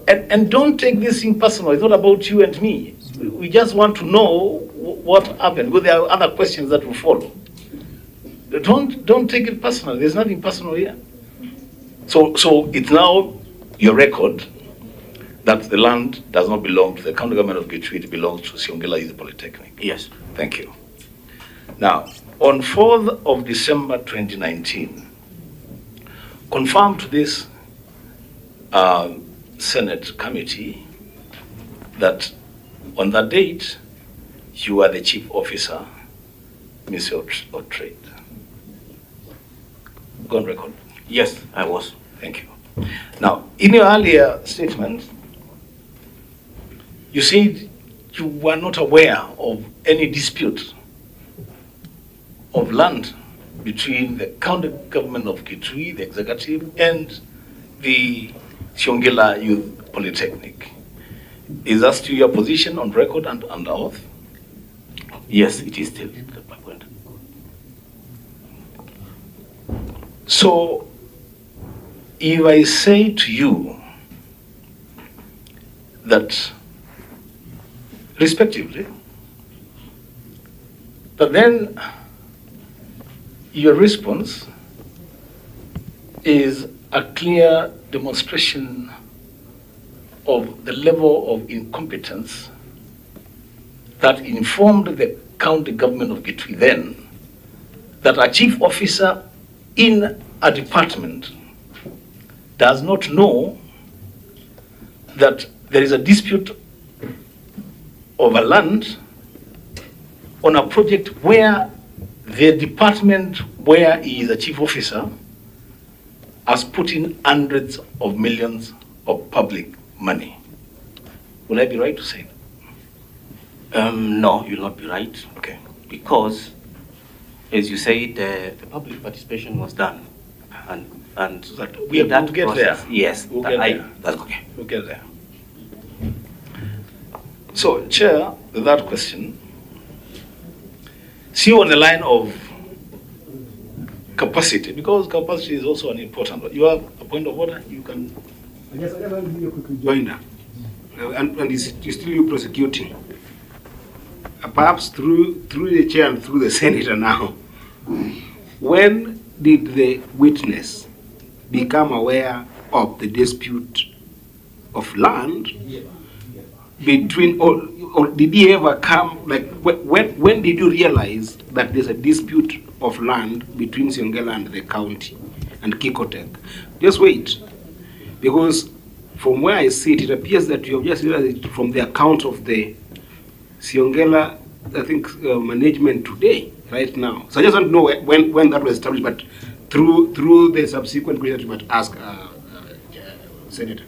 And don't take this thing personal. It's not about you and me. We just want to know what happened, because there are other questions that will follow. Don't take it personal. There's nothing personal here. So it's now your record that the land does not belong to the county government of Kitui. It belongs to Shongela Youth Polytechnic. Yes. Thank you. Now, on 4th of December 2019, confirmed to this Senate committee that on that date, you were the chief officer, Ministry of Trade. Go on record. Yes, I was. Thank you. Now, in your earlier statement, you said you were not aware of any dispute of land between the county government of Kitui, the executive, and the Shongela Youth Polytechnic. Is that still your position on record and under oath? Yes, it is still my point. So, if I say to you that, respectively, but then your response is a clear demonstration of the level of incompetence that informed the county government of Kitui then that a chief officer in a department does not know that there is a dispute of a land on a project where the department where he is a chief officer has put in hundreds of millions of public money. Will I be right to say that? No, you'll not be right. Okay. Because, as you said, the public participation was done. And so that we'll get process, there. Yes, we'll get there. That's okay. We'll get there. So, Chair, with that question, see on the line of capacity, because capacity is also an important one. You have a point of order, you can. I guess I'll give you a quick joiner. And it's still you prosecuting. Perhaps through the chair and through the senator now, when did the witness become aware of the dispute of land between, or did he ever come, like, when did you realize that there's a dispute of land between Shongela and the county and Kikotech? Just wait, because from where I see it, it appears that you have just realized it from the account of the Shongela, I think, management today, right now. So I just want to know when that was established, but through the subsequent question you might ask Senator.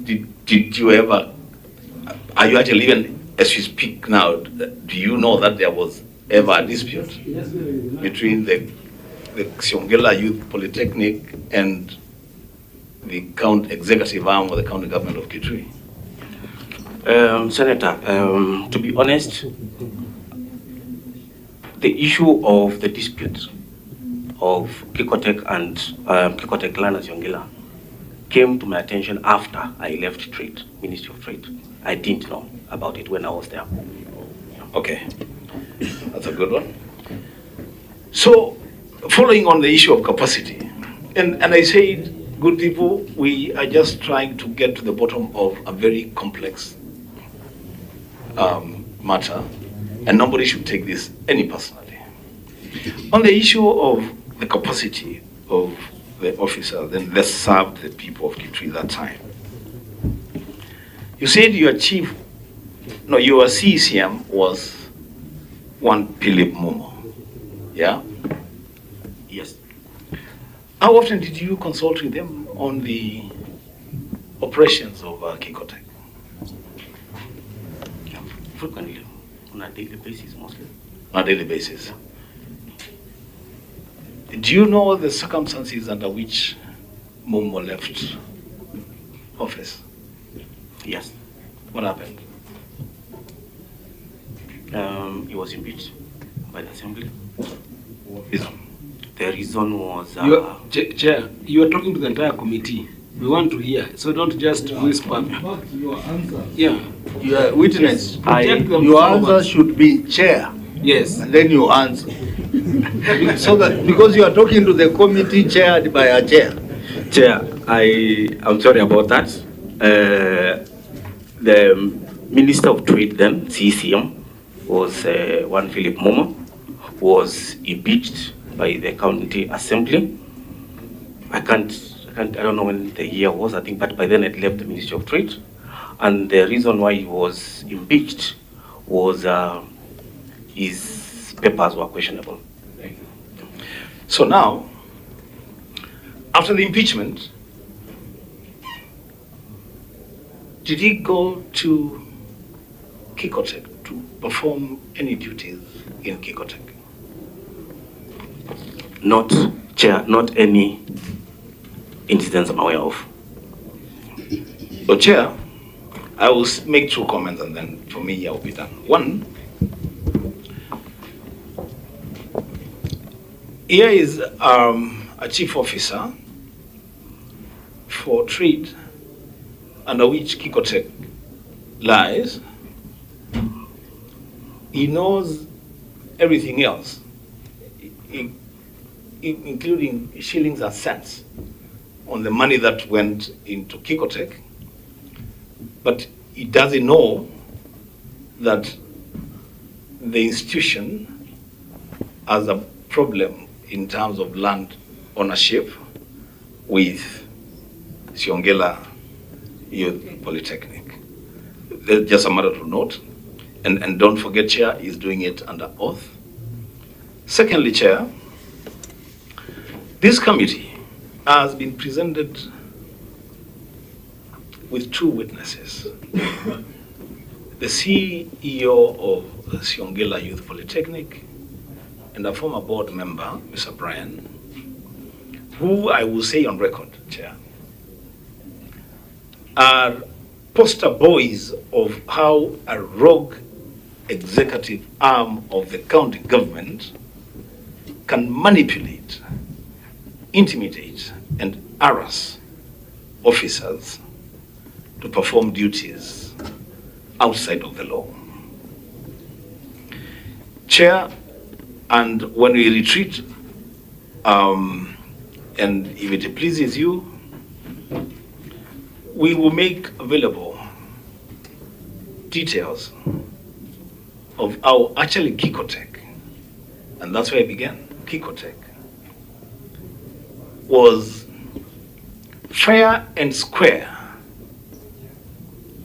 Did you ever, are you actually even, as you speak now, do you know that there was ever a dispute between the Shongela Youth Polytechnic and the county executive arm of the county government of Kitui? Senator, to be honest, the issue of the dispute of Kikotek and Kikotek land as Yongila came to my attention after I left Trade, Ministry of Trade. I didn't know about it when I was there. Okay, that's a good one. So, following on the issue of capacity, and I said, good people, we are just trying to get to the bottom of a very complex matter, and nobody should take this any personally. On the issue of the capacity of the officers that served the people of Kitui that time, you said your CCM was one Philip Mumo, yeah? Yes. How often did you consult with them on the operations of Kikotek? Frequently, on a daily basis mostly. On a daily basis. Do you know the circumstances under which Mumo left office? Yes. What happened? He was impeached by the assembly. Reason? The reason was... Chair, you are talking to the entire committee. We want to hear, so don't just whisper. Yeah. Your witness, your answer should be chair. Yes. And then you answer. So that, because you are talking to the committee chaired by a chair. Chair, I'm sorry about that. The Minister of Trade then, CCM, was one Philip Mumo, was impeached by the county assembly. I don't know when the year was, I think, but by then it left the Ministry of Trade. And the reason why he was impeached was his papers were questionable. So now, after the impeachment, did he go to Kikotek to perform any duties in Kikotek? Not, Chair, not any incidents I'm aware of. So, Chair, I will make 2 comments and then for me, I will be done. One, here is a chief officer for trade under which Kikotek lies. He knows everything else, including shillings and cents on the money that went into Kikotek, but he doesn't know that the institution has a problem in terms of land ownership with Siongela Youth Polytechnic. That's just a matter to note. And don't forget, Chair, he's doing it under oath. Secondly, Chair, this committee has been presented with 2 witnesses. The CEO of Siongela Youth Polytechnic and a former board member, Mr. Brian, who I will say on record, Chair, are poster boys of how a rogue executive arm of the county government can manipulate, intimidate, and harass officers to perform duties outside of the law. Chair, and when we retreat, and if it pleases you, we will make available details of how actually Kikotek, and that's where I began, Kikotek, was fair and square,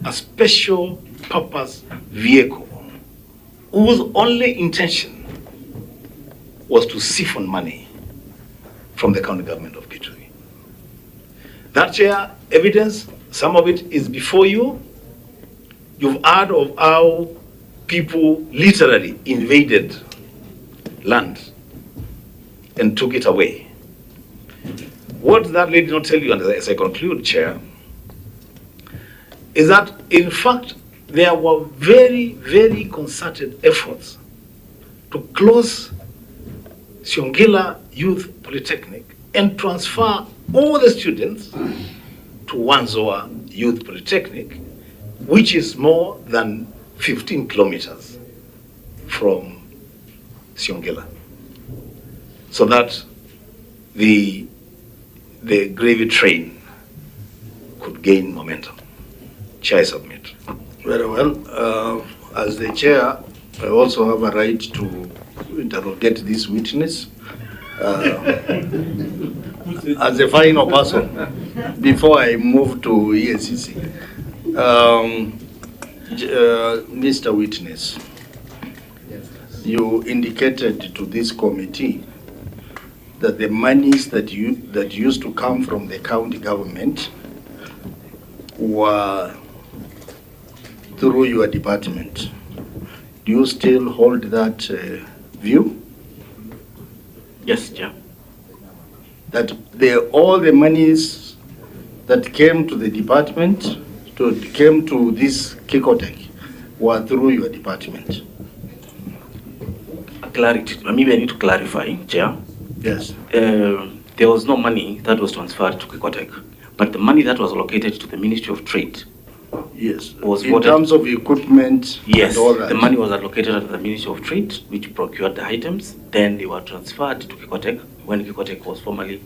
a special purpose vehicle whose only intention was to siphon money from the county government of Kitui. That, Chair, evidence, some of it is before you. You've heard of how people literally invaded land and took it away. What that lady did not tell you, and as I conclude, Chair, is that in fact there were very, very concerted efforts to close Siongila Youth Polytechnic and transfer all the students to Wanzoa Youth Polytechnic, which is more than 15 kilometers from Siongila, so that the gravy train could gain momentum. Chair, I submit. Very well. As the chair, I also have a right to interrogate this witness as a final person before I move to EACC. Mr. Witness, you indicated to this committee that the monies that used to come from the county government were through your department. Do you still hold that view? Yes, Chair. That all the monies that came to the department, came to this Kikotek, were through your department? Clarity. Maybe I need to clarify, Chair. Yes. There was no money that was transferred to Kikotek, but the money that was allocated to the Ministry of Trade. Yes. Was in terms of equipment. Yes. And all that. The money was allocated to the Ministry of Trade, which procured the items. Then they were transferred to Kikotek when Kikotek was formally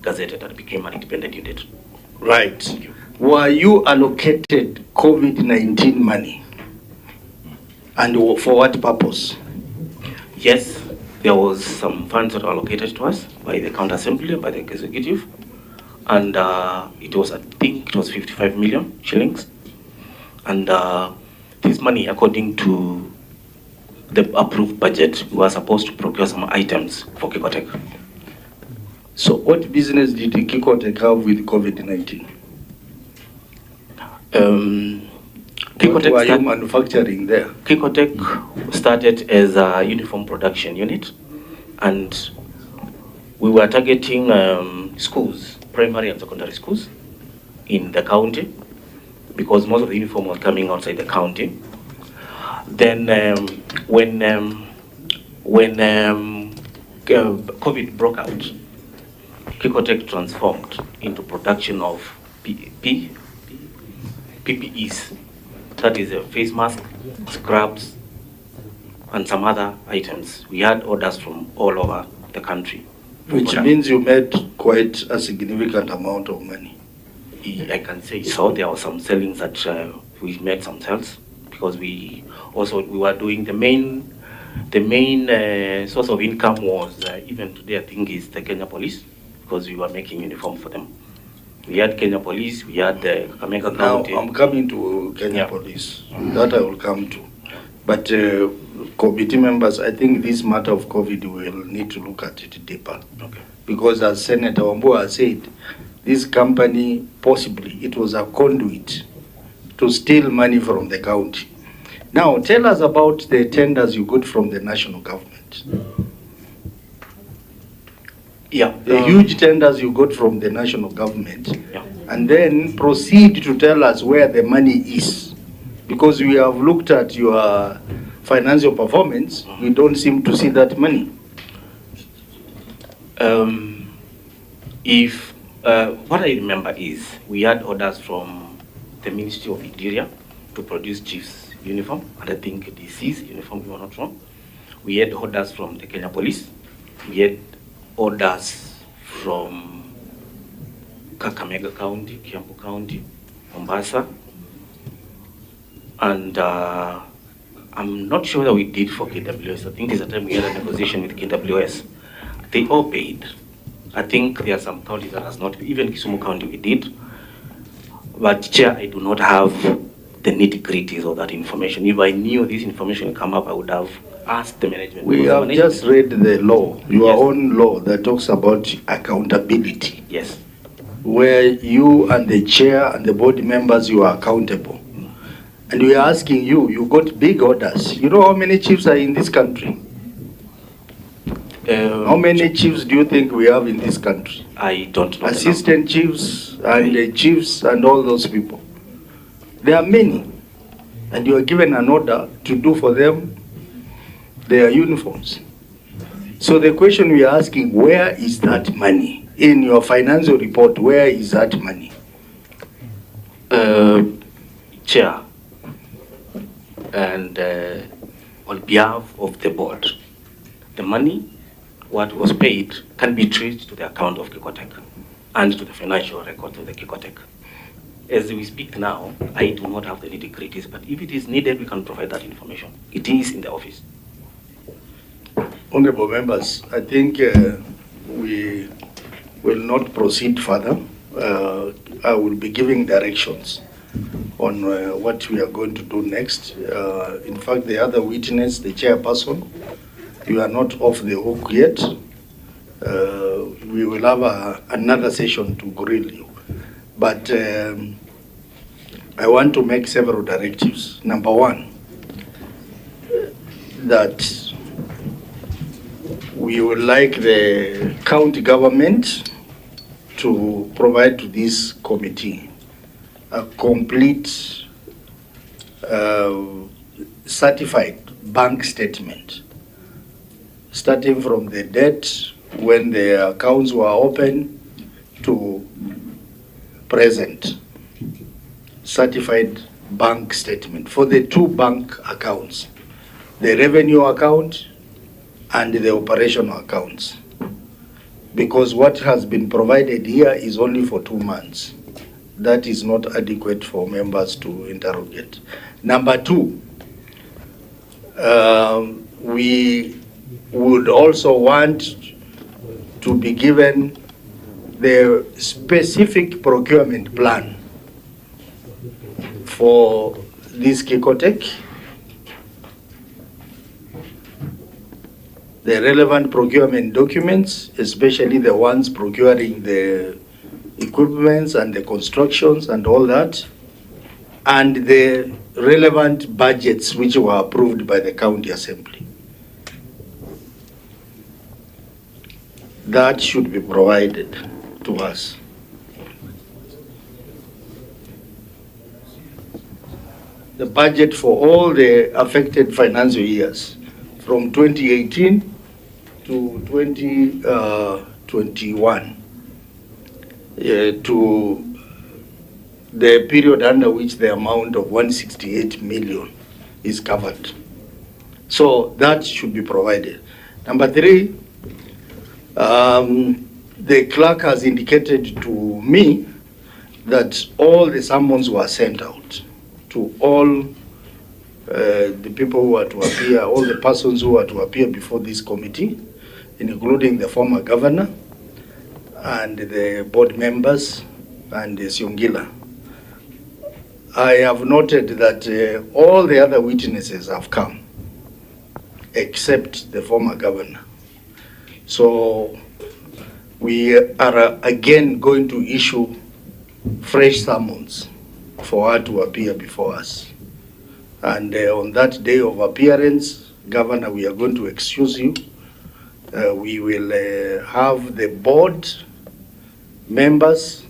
gazetted and became an independent unit. Right. Were you allocated COVID-19 money? And for what purpose? Yes, there was some funds that were allocated to us by the county assembly and by the executive, and it was, I think, it was 55 million shillings. And this money, according to the approved budget, we were supposed to procure some items for Kikotek. So, what business did Kikotek have with COVID-19? What were you manufacturing there? Kikotek started as a uniform production unit, and we were targeting schools, primary and secondary schools in the county, because most of the uniform was coming outside the county. Then when COVID broke out, Kikotek transformed into production of PPEs. That is a face mask, scrubs, and some other items. We had orders from all over the country. Which means you made quite a significant amount of money. I can say so. There were some sellings that we made some sales, because we were doing the main source of income was even today I think is the Kenya Police, because we were making uniform for them. We had Kenya Police, we had the Kakamega County. Now I'm coming to Kenya Police. That I will come to. But committee members, I think this matter of COVID will need to look at it deeper. Okay. Because as Senator Wambua said, this company, possibly, it was a conduit to steal money from the county. Now, tell us about the tenders you got from the national government. Yeah. The huge tenders you got from the national government. Yeah. And then proceed to tell us where the money is. Because we have looked at your financial performance, we don't seem to see that money. What I remember is we had orders from the Ministry of Interior to produce chief's uniform, and I think DC's uniform, if I'm not wrong. We had orders from the Kenya Police. We had orders from Kakamega County, Kiambu County, Mombasa, and I'm not sure whether we did for KWS. I think it's the time we had a negotiation with KWS. They all paid. I think there are some counties that has not, even Kisumu County we did. But Chair, I do not have the nitty-gritties of that information. If I knew this information would come up, I would have asked the management. We have just read the law, your own law that talks about accountability. Yes. Where you and the chair and the board members, you are accountable. And we are asking you, you got big orders. You know how many chiefs are in this country? How many chiefs do you think we have in this country? I don't know. Assistant chiefs and chiefs and all those people. There are many. And you are given an order to do for them their uniforms. So the question we are asking, where is that money? In your financial report, where is that money? Chair, and on behalf of the board, the money, what was paid, can be traced to the account of Kikotech and to the financial record of the Kikotech. As we speak now, I do not have the nitty-gritties, but if it is needed, we can provide that information. It is in the office. Honorable members, I think we will not proceed further. I will be giving directions on what we are going to do next. In fact, the other witness, the chairperson, you are not off the hook yet. We will have another session to grill you. But I want to make several directives. Number one, that we would like the county government to provide to this committee a complete certified bank statement, starting from the date when the accounts were open to present. Certified bank statement for the two bank accounts, the revenue account and the operational accounts. Because what has been provided here is only for 2 months. That is not adequate for members to interrogate. Number two, we would also want to be given the specific procurement plan for this Kikotech, the relevant procurement documents, especially the ones procuring the equipments and the constructions and all that, and the relevant budgets which were approved by the county assembly. That should be provided to us. The budget for all the affected financial years from 2018 to 2021 to the period under which the amount of 168 million is covered. So that should be provided. Number three, the clerk has indicated to me that all the summons were sent out to all the people who are to appear, all the persons who are to appear before this committee, including the former governor and the board members and the Siongila. I have noted that all the other witnesses have come, except the former governor. So we are again going to issue fresh summons for her to appear before us. And on that day of appearance, Governor, we are going to excuse you. We will have the board members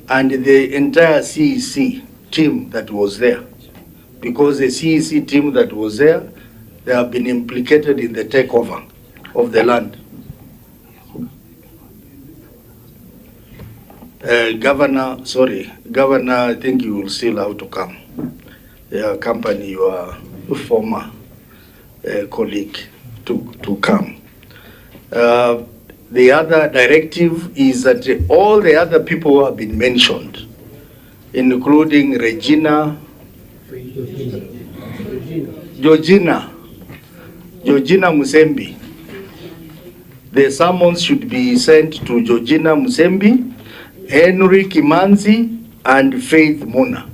and the entire CEC team that was there. Because the CEC team that was there, they have been implicated in the takeover of the land. Governor, I think you will still have to come. Accompany your former colleague to come. The other directive is that all the other people who have been mentioned, including Georgina Musembi, the summons should be sent to Georgina Musembi, Henry Kimanzi, and Faith Mona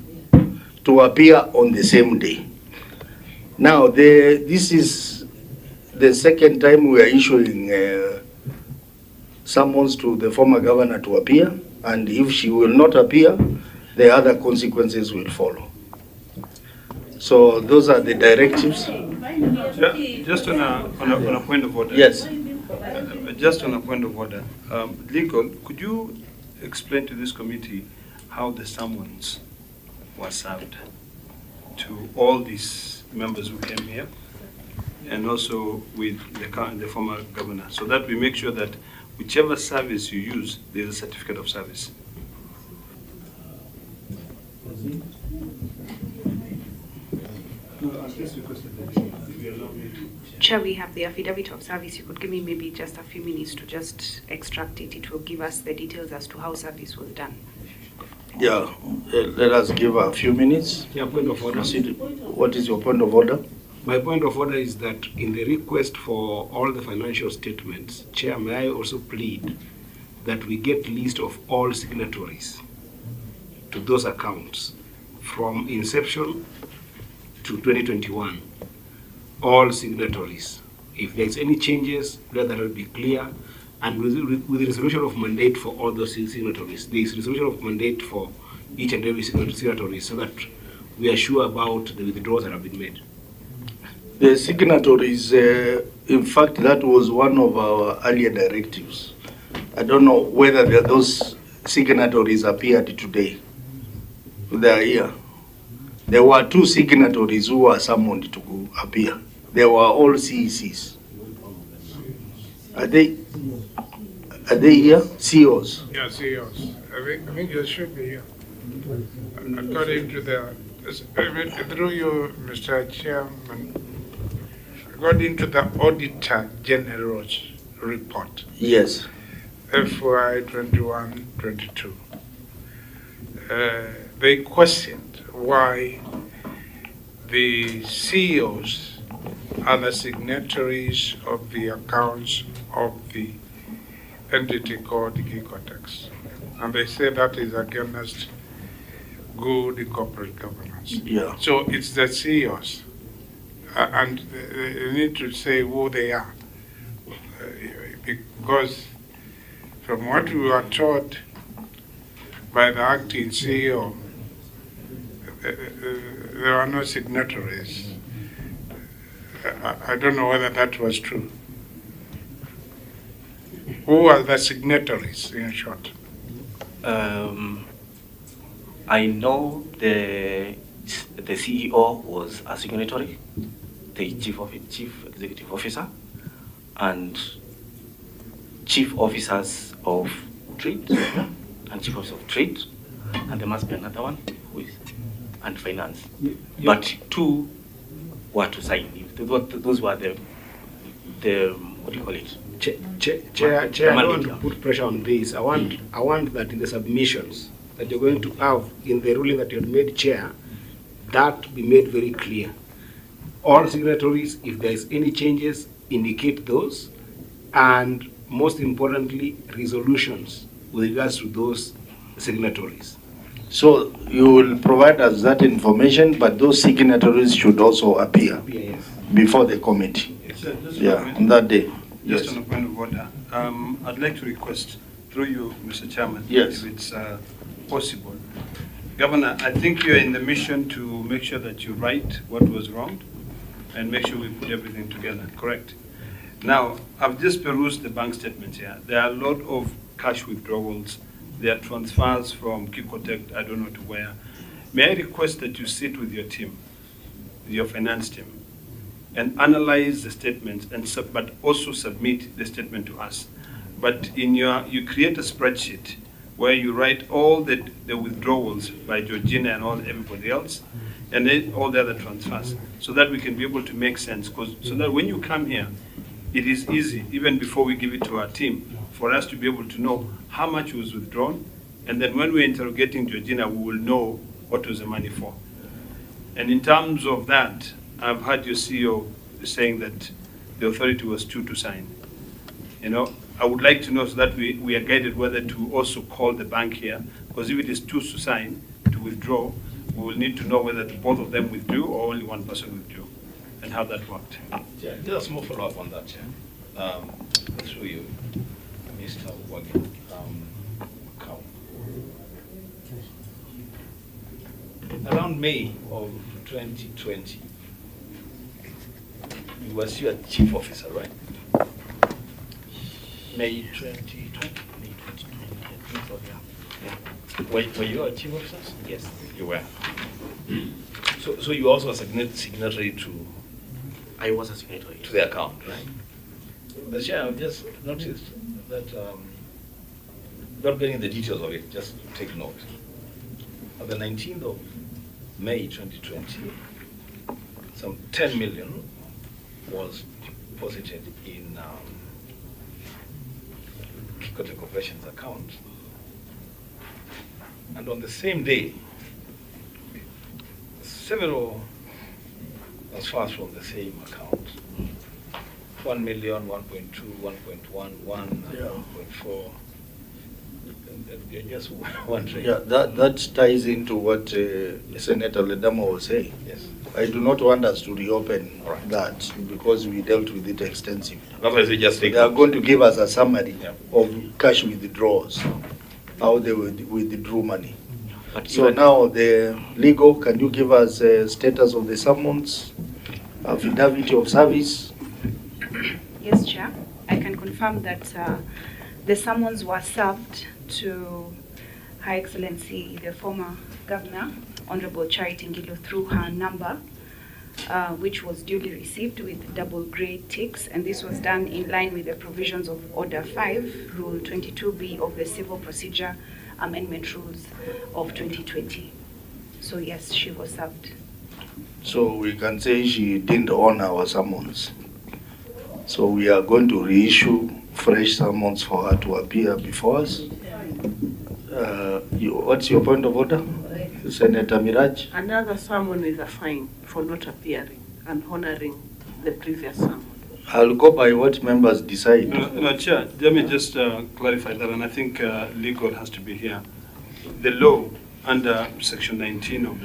to appear on the same day. Now, this is the second time we are issuing summons to the former governor to appear, and if she will not appear, the other consequences will follow. So those are the directives. Just on a point of order. Yes. Just on a point of order, legal, could you explain to this committee how the summons were served to all these members who came here, and also with the former governor, so that we make sure that whichever service you use, there's a certificate of service? Chair, we have the affidavit of service. You could give me maybe just a few minutes to just extract it. It will give us the details as to how service was done. Yeah, let us give a few minutes. Yeah, point of order. What is your point of order? My point of order is that in the request for all the financial statements, Chair, may I also plead that we get list of all signatories to those accounts from inception to 2021, all signatories. If there's any changes, let that will be clear. And with the resolution of mandate for all those signatories, there is resolution of mandate for each and every signatory, so that we are sure about the withdrawals that have been made. The signatories, in fact, that was one of our earlier directives. I don't know whether those signatories appeared today. They are here. There were 2 signatories who were summoned to appear. They were all CECs. Are they here? CEOs? Yeah, CEOs. I think you should be here. According to the, through you, Mr. Chairman, according to the Auditor General's report. Yes. FY 21-22. They questioned why the CEOs are the signatories of the accounts of the entity called Kikotex. And they say that is against good corporate governance. Yeah. So it's the CEOs. And they need to say who they are. Because from what we were taught by the acting CEO, there are no signatories. I don't know whether that was true. Who are the signatories, in short? I know the CEO was a signatory, the chief executive officer, and chief officers of trade, and chief officer of trade, and there must be another one who is, and finance. But 2 were to sign. Those were the what do you call it? Chair, I don't want to put pressure on this. I want that in the submissions that you're going to have in the ruling that you have made, Chair, that be made very clear. All signatories, if there is any changes, indicate those, and most importantly, resolutions with regards to those signatories. So you will provide us that information, but those signatories should also appear before the committee. On that day. Just on a point of order, I'd like to request through you, Mr. Chairman, if it's possible. Governor, I think you're in the mission to make sure that you right what was wrong and make sure we put everything together, correct? Now, I've just perused the bank statements here. There are a lot of cash withdrawals. There are transfers from Kikotek, I don't know to where. May I request that you sit with your team, your finance team, and analyze the statements, but also submit the statement to us. But you create a spreadsheet where you write all the withdrawals by Georgina and everybody else, and then all the other transfers, so that we can be able to make sense. So that when you come here, it is easy, even before we give it to our team, for us to be able to know how much was withdrawn, and then when we're interrogating Georgina, we will know what was the money for. And in terms of that, I've heard your CEO saying that the authority was 2 to sign. I would like to know so that we are guided whether to also call the bank here, because if it is 2 to sign, to withdraw, we will need to know whether both of them withdrew or only one person withdrew, and how that worked. Yeah, just a small follow-up on that, Chair. Through you, Mr. Wagi. Around May of 2020, you were still a chief officer, right? May 2020. May 2020, I think so, yeah. Were you a chief officer? Yes, you were. So you also a signatory to... I was a signatory. To the account, right? But Chair, I've just noticed that, not getting the details of it, just take note. On the 19th of May 2020, some 10 million was deposited in Kikote Corporation's account. And on the same day, several transfers from the same account. 1 million, 1.2, 1.1, 1.4. You're just wondering. Yeah, that ties into what Senator Ledamo was saying. Yes. I do not want us to reopen that because we dealt with it extensively. Otherwise, we just take They are going to give us a summary of cash withdrawals, how they withdrew money. But So now the legal, can you give us a status of the summons, affidavit of service? Yes, Chair. I can confirm that the summons were served to Her Excellency, the former Governor, Honorable Charity Ngilu, through her number, which was duly received with double grey ticks, and this was done in line with the provisions of Order 5, Rule 22B of the Civil Procedure Amendment Rules of 2020. So yes, she was served. So we can say she didn't honor our summons. So we are going to reissue fresh summons for her to appear before us. What's your point of order, Senator Miraj? Another summon is a fine for not appearing and honoring the previous summon. I'll go by what members decide. No, Chair, let me just clarify that, and I think legal has to be here. The law under Section 19 of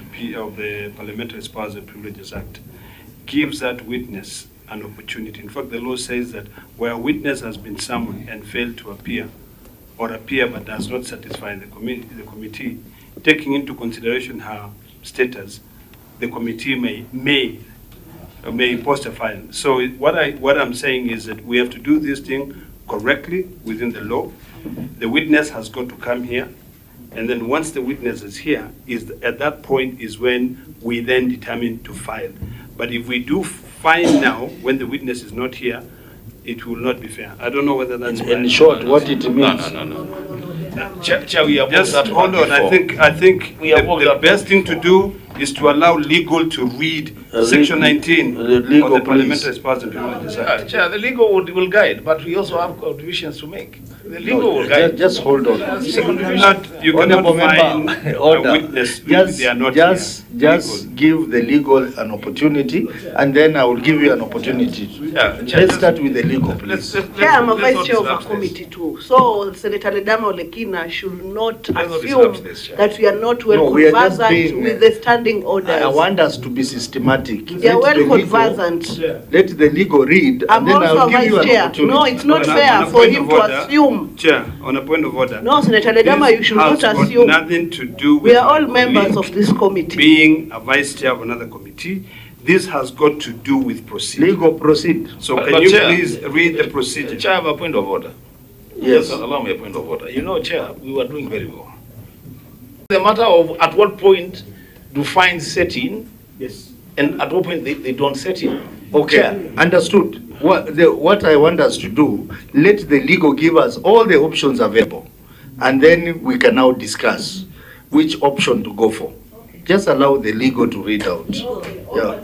the Parliamentary Powers and Privileges Act gives that witness an opportunity. In fact, the law says that where a witness has been summoned and failed to appear, or appear but does not satisfy the committee, taking into consideration her status, the committee may post a file. So what I'm saying is that we have to do this thing correctly within the law. The witness has got to come here, and then once the witness is here, at that point is when we then determine to file. But if we do file now when the witness is not here, it will not be fair. I don't know whether that's in short what it means. No. Chair, we have just hold on. I think the best thing to do is to allow legal to read Section 19 of the Parliamentary Powers and Privileges Act. Chair, the legal will guide, but we also have contributions to make. The legal will guide. Just hold on. You cannot find a witness if they are not here. Just give the legal an opportunity, and then I will give you an opportunity. Let's start with the legal, please. Chair, I'm a vice chair of a committee too. So Senator Ledamo Lekina should not assume that we are not well conversant with the standing orders. I want us to be systematic. They are well conversant. Let the legal read, I'm and then also I'll a give you vice an chair. opportunity. No, it's not fair for him to assume. Chair, on a point of order. No, Senator Ledama, you should not assume. Nothing to do with we are all members of this committee. Being a vice chair of another committee, this has got to do with procedure. Legal proceed. So can you please read the procedure? Chair, I have a point of order. Yes. Just allow me a point of order. You know, Chair, we were doing very well. The matter of at what point do fines set in, yes, and at what point they don't set in. Okay, Chair, understood. What I want us to do, let the legal give us all the options available, and then we can now discuss which option to go for. Just allow the legal to read out. Yeah.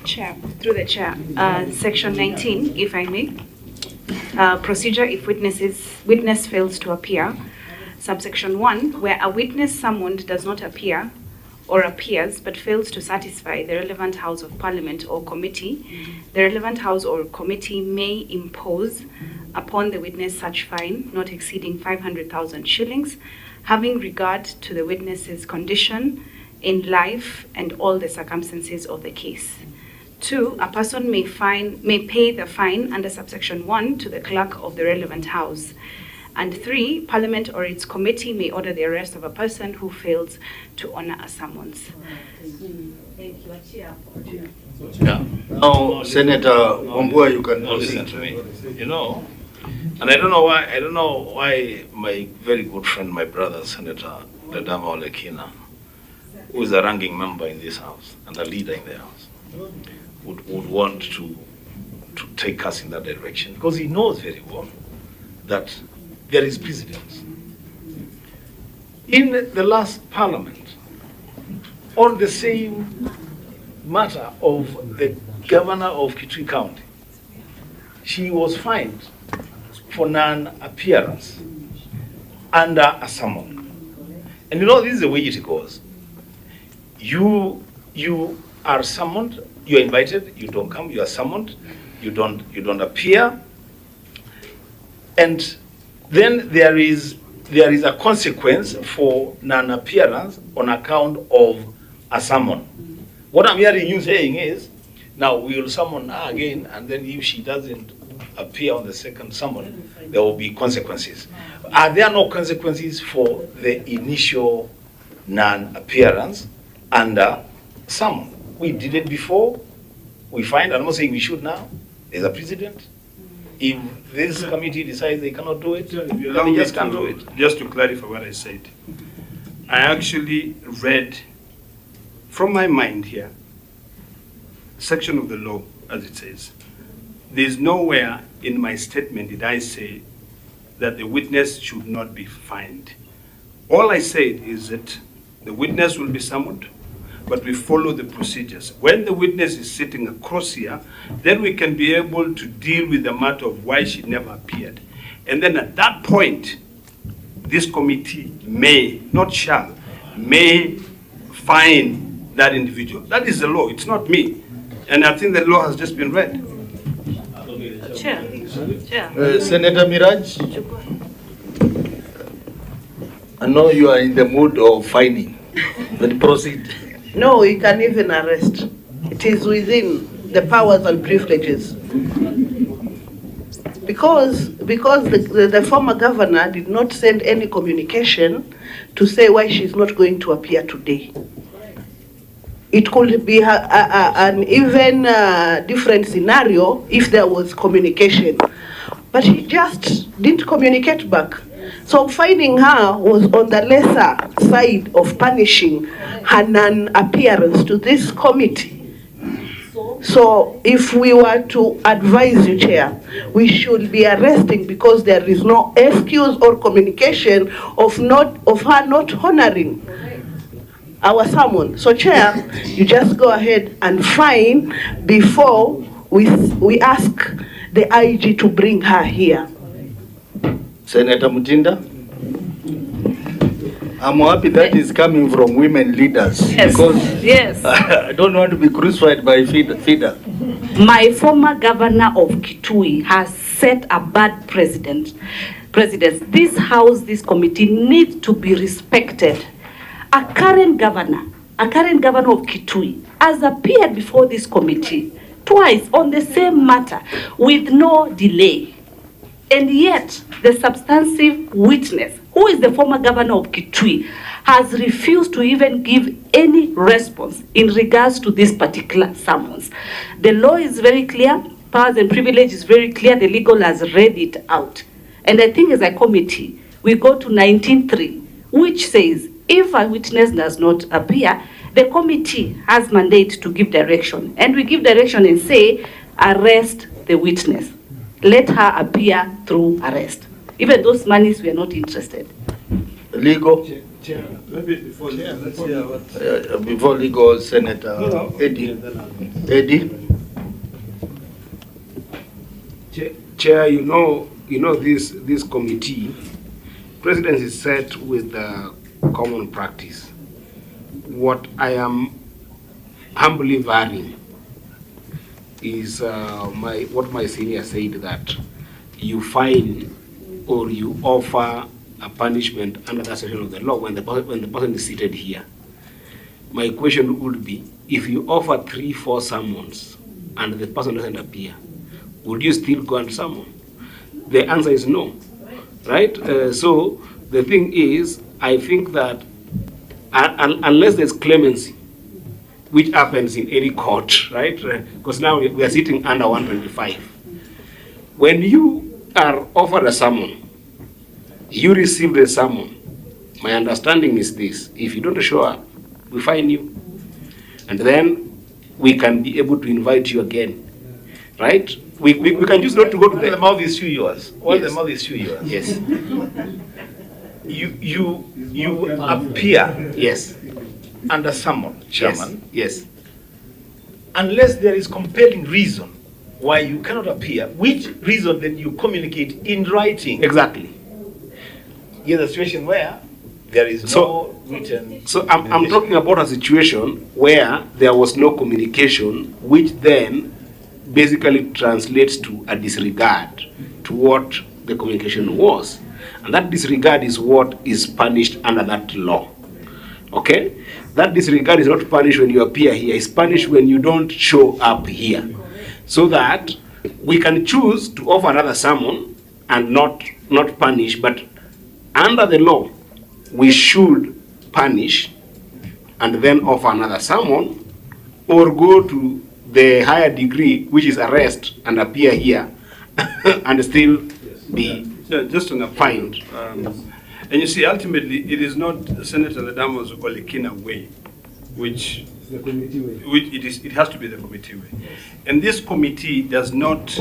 Chair, through the chair, Section 19, if I may. Procedure if witness fails to appear. Subsection 1, where a witness summoned does not appear or appears but fails to satisfy the relevant House of Parliament or committee, the relevant House or committee may impose upon the witness such fine not exceeding 500,000 shillings, having regard to the witness's condition in life and all the circumstances of the case. 2, a person may pay the fine under subsection 1 to the clerk of the relevant House. And 3, Parliament or its committee may order the arrest of a person who fails to honor a summons. Thank you, Chair. Yeah. Now, Senator Wambua, you can listen to me. You know, and I don't know why my very good friend, my brother, Senator Ledama Olekina, who is a ranking member in this house and a leader in the house, would want to take us in that direction, because he knows very well that there is precedence. In the last parliament, on the same matter of the governor of Kitui County, she was fined for non-appearance under a summon. And you know, this is the way it goes. You are summoned, you are invited, you don't come, you are summoned, you don't appear, and then there is a consequence for non-appearance on account of a summon. What I'm hearing you saying is, now we will summon her again, and then if she doesn't appear on the second summon, there will be consequences. Are there no consequences for the initial non-appearance under summon? We did it before. We find, I'm not saying we should now. There's a precedent. If this committee decides they cannot do it, then they just can't do it. Just to clarify what I said, I actually read from my mind here, section of the law, as it says. There's nowhere in my statement did I say that the witness should not be fined. All I said is that the witness will be summoned, but we follow the procedures. When the witness is sitting across here, then we can be able to deal with the matter of why she never appeared. And then at that point, this committee may, not shall, may fine that individual. That is the law, it's not me. And I think the law has just been read. Chair. Senator Miraj, I know you are in the mood of fining, but proceed. No, you can even arrest. It is within the powers and privileges. Because the former governor did not send any communication to say why she's not going to appear today. It could be an even different scenario if there was communication. But he just didn't communicate back. So finding her was on the lesser side of punishing her non-appearance to this committee. So if we were to advise you, Chair, we should be arresting because there is no excuse or communication of her not honoring our summon. So Chair, you just go ahead and fine before we ask the IG to bring her here. Senator Mutinda, I'm happy that is coming from women leaders. Yes. Because yes. I don't want to be crucified by feeder. My former governor of Kitui has set a bad precedent. This house, this committee needs to be respected. A current governor of Kitui has appeared before this committee twice on the same matter with no delay. And yet, the substantive witness, who is the former governor of Kitui, has refused to even give any response in regards to this particular summons. The law is very clear, powers and privilege is very clear, the legal has read it out. And I think as a committee, we go to 19.3, which says, if a witness does not appear, the committee has mandate to give direction. And we give direction and say, arrest the witness. Let her appear through arrest. Even those monies, we are not interested. Legal? Chair, maybe before let's hear what... before legal, Senator Eddie. Eddie? Chair, you know this committee, President is set with the common practice. What I am humbly varying is what my senior said, that you fine or you offer a punishment under that section of the law when the person is seated here. My question would be, if you offer 3-4 summons and the person doesn't appear, would you still go and summon? The answer is no, right? So the thing is, I think that unless there's clemency, which happens in any court, right? Because now we are sitting under 125. When you are offered a summon, you receive the summon. My understanding is this: if you don't show up, we fine you, and then we can be able to invite you again, right? We can choose not to go to the mouth is 2 years. All Yes. the mouth is 2 years. Yes. You appear. Yes. Under summon, Chairman. Yes. Unless there is compelling reason why you cannot appear, which reason then you communicate in writing. Exactly. Here's a situation where there is no written. So I'm talking about a situation where there was no communication, which then basically translates to a disregard to what the communication was. And that disregard is what is punished under that law. Okay? That disregard is not punished when you appear here, it's punished when you don't show up here. So that we can choose to offer another summon and not punish, but under the law, we should punish and then offer another summon, or go to the higher degree, which is arrest and appear here and still be just on a fined. And you see, ultimately, it is not Senator Ledama's Olikina way, which it has to be the committee way. And this committee does not,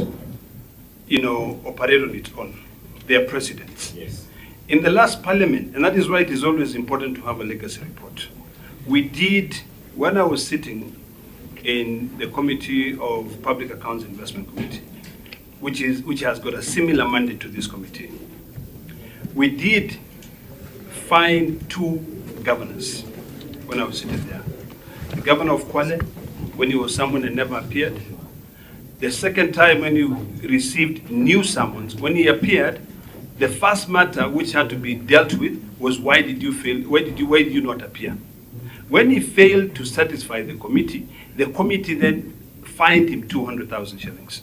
operate on its own. They are presidents. Yes. In the last parliament, and that is why it is always important to have a legacy report. We did, when I was sitting in the Committee of Public Accounts Investment Committee, which has got a similar mandate to this committee, we did find 2 governors when I was sitting there. The governor of Kwale, when he was summoned and never appeared. The second time when he received new summons, when he appeared, the first matter which had to be dealt with was why did you fail? Why did you not appear? When he failed to satisfy the committee then fined him 200,000 shillings.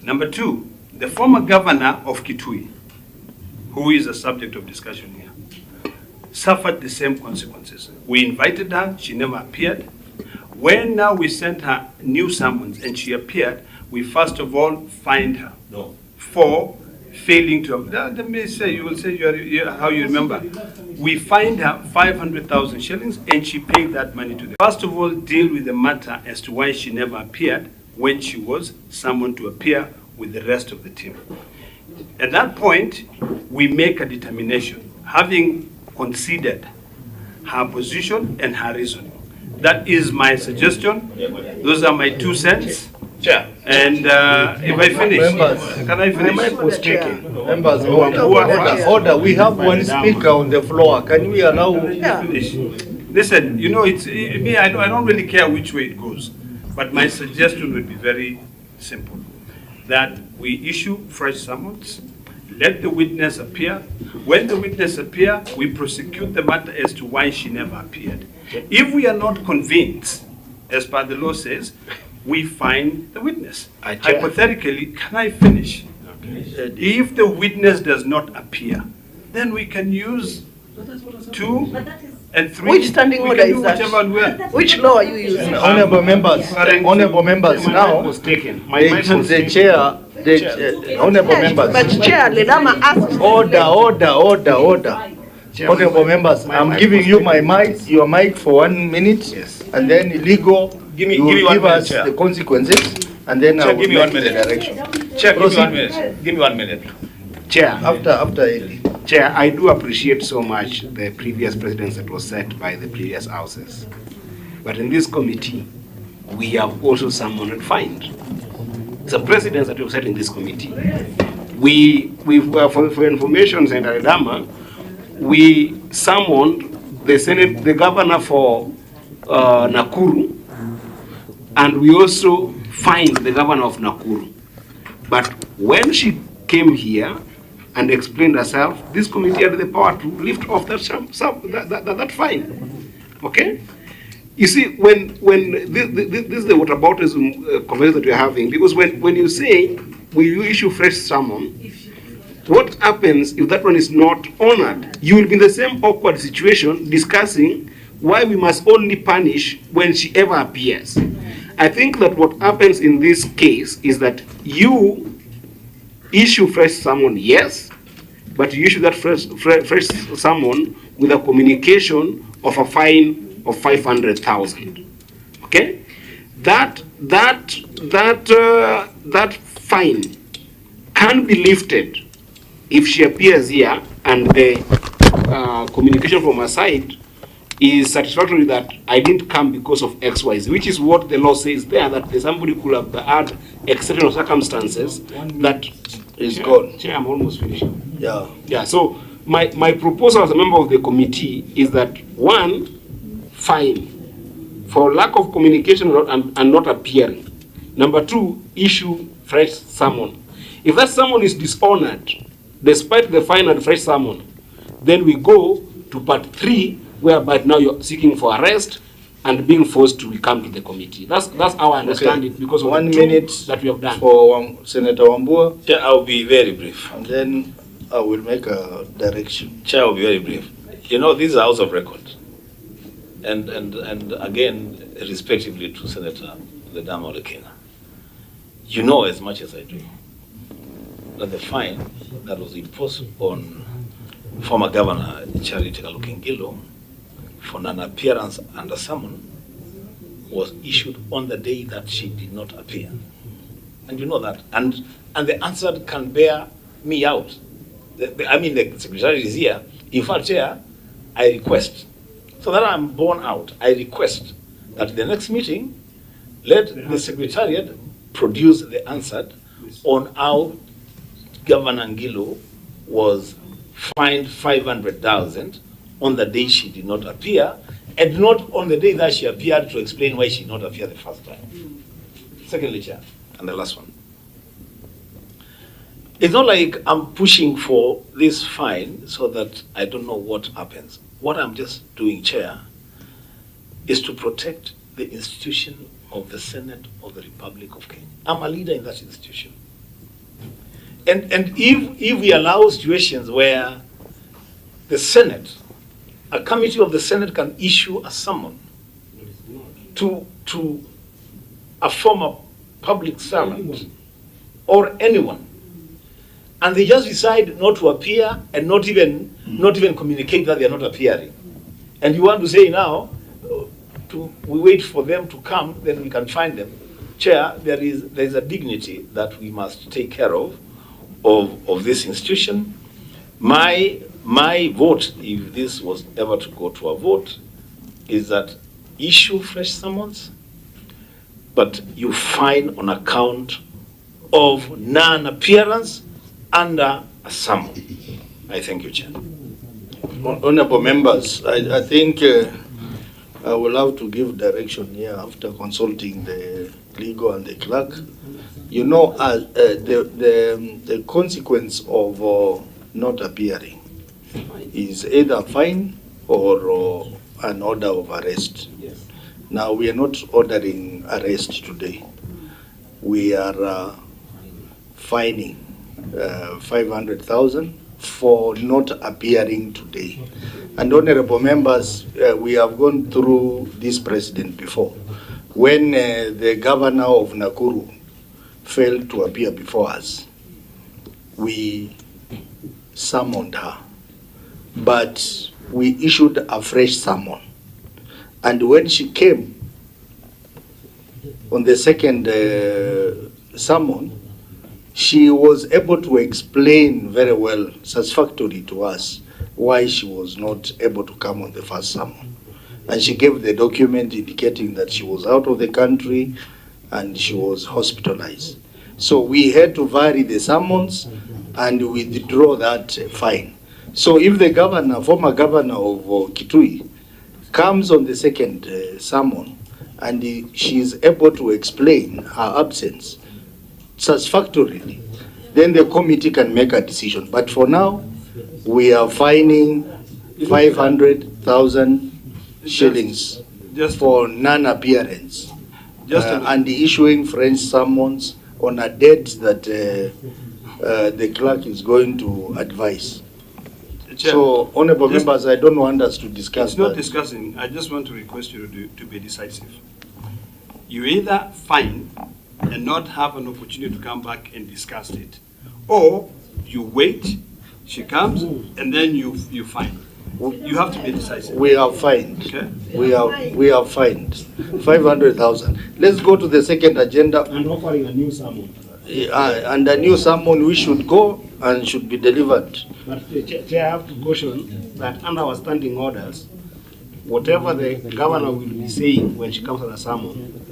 Number 2, the former governor of Kitui, who is a subject of discussion here, suffered the same consequences. We invited her, she never appeared. When now we sent her new summons and she appeared, we first of all fined her for failing to have, let me say, you will say how you remember. We fined her 500,000 shillings and she paid that money to them. First of all, deal with the matter as to why she never appeared when she was summoned to appear with the rest of the team. At that point, we make a determination, having considered her position and her reasoning. That is my suggestion. Those are my 2 cents. Chair. And if I finish, can I finish? My mic was taken. Members, order. We have one speaker on the floor. Can we allow finish? Listen, it's me. I don't really care which way it goes, but my suggestion would be very simple: that we issue fresh summons, let the witness appear. When the witness appear, we prosecute the matter as to why she never appeared. If we are not convinced, as per the law says, we fine the witness. Hypothetically, can I finish? Okay. If the witness does not appear, then we can use 2 and 3. Which standing order is that? Which law are you using? Honorable members, now was taken. the chair, honorable members. But Chair, Ledama asked. Order. Honorable members, I'm giving you my mic, your mic for 1 minute, and then illegal. Give me give 1 minute, us Chair. the consequences, and then I will give me make 1 minute. the direction. Chair, give me 1 minute. Give me 1 minute. Chair. After Eli. Chair, I do appreciate so much the previous precedents that was set by the previous houses. But in this committee, we have also summoned and fined. The precedents that we've set in this committee. For information, Senator Adama, we summoned the governor for Nakuru, and we also fined the governor of Nakuru. But when she came here and explained herself, this committee had the power to lift off that fine. Okay? You see, when this is the whataboutism conversation that we're having, because when you say, will you issue fresh summon, what happens if that one is not honored? You will be in the same awkward situation discussing why we must only punish when she ever appears. I think that what happens in this case is that you issue fresh summon, yes, but you issue that fresh summon with a communication of a fine of 500,000. Okay, that fine can be lifted if she appears here and the communication from her side is satisfactory that I didn't come because of XYZ, which is what the law says there, that somebody could have had exceptional circumstances that is gone. Chair, I'm almost finishing. Yeah. Yeah, so my proposal as a member of the committee is that, one, fine for lack of communication and not appearing. Number two, issue fresh summon. If that summon is dishonored, despite the fine and fresh summon, then we go to part 3, whereby now you're seeking for arrest and being forced to come to the committee. That's how I understand it, because of 1 the minute that we have done. for Senator Wambua. Chair, I'll be very brief. And then I will make a direction. Chair, I'll be very brief. You know, this is a house of record. And again, respectively to Senator Ledama Olekina, you know as much as I do that the fine that was imposed on former Governor Charity Kalukengilo for non-appearance under summon was issued on the day that she did not appear. And you know that. And the answer can bear me out. I mean, the Secretary is here. In fact, Chair, I request, so that I'm borne out, I request that the next meeting, let the Secretariat produce the answer on how Governor Ngilo was fined 500,000 on the day she did not appear, and not on the day that she appeared to explain why she did not appear the first time. Secondly, Chair, and the last one. It's not like I'm pushing for this fine so that I don't know what happens. What I'm just doing, Chair, is to protect the institution of the Senate of the Republic of Kenya. I'm a leader in that institution. And if we allow situations where the Senate, a committee of the Senate can issue a summon to a former public servant or anyone, and they just decide not to appear and not even communicate that they are not appearing, and you want to say now, we wait for them to come, then we can find them. Chair, there is a dignity that we must take care of this institution. My vote, if this was ever to go to a vote, is that issue fresh summons, but you fine on account of non-appearance under a summon. I thank you, Chair. Honorable members, I think I will have to give direction here after consulting the legal and the clerk. You know, the consequence of not appearing is either fine or an order of arrest. Yes. Now, we are not ordering arrest today. We are fining 500,000 for not appearing today. And honorable members, we have gone through this precedent before. When the governor of Nakuru failed to appear before us, we summoned her, but we issued a fresh summon. And when she came on the second summon, she was able to explain very well, satisfactorily to us, why she was not able to come on the first summon. And she gave the document indicating that she was out of the country and she was hospitalized. So we had to vary the summons and withdraw that fine. So if the governor, former governor of Kitui, comes on the second summon and she is able to explain her absence satisfactorily, then the committee can make a decision. But for now, we are fining 500,000 shillings for non-appearance and issuing French summons on a date that the clerk is going to advise. Chair, So, honorable members, I don't want us to discuss it's not that. discussing. I just want to request you to be decisive. You either fine and not have an opportunity to come back and discuss it, or you wait, she comes, and then you fine. You have to be decisive. We are fined. Okay. We are fined 500,000. Let's go to the second agenda. And offering a new sermon. And a new sermon we should go and should be delivered. But the chair, I have to caution that under our standing orders, whatever the governor will be saying when she comes to the sermon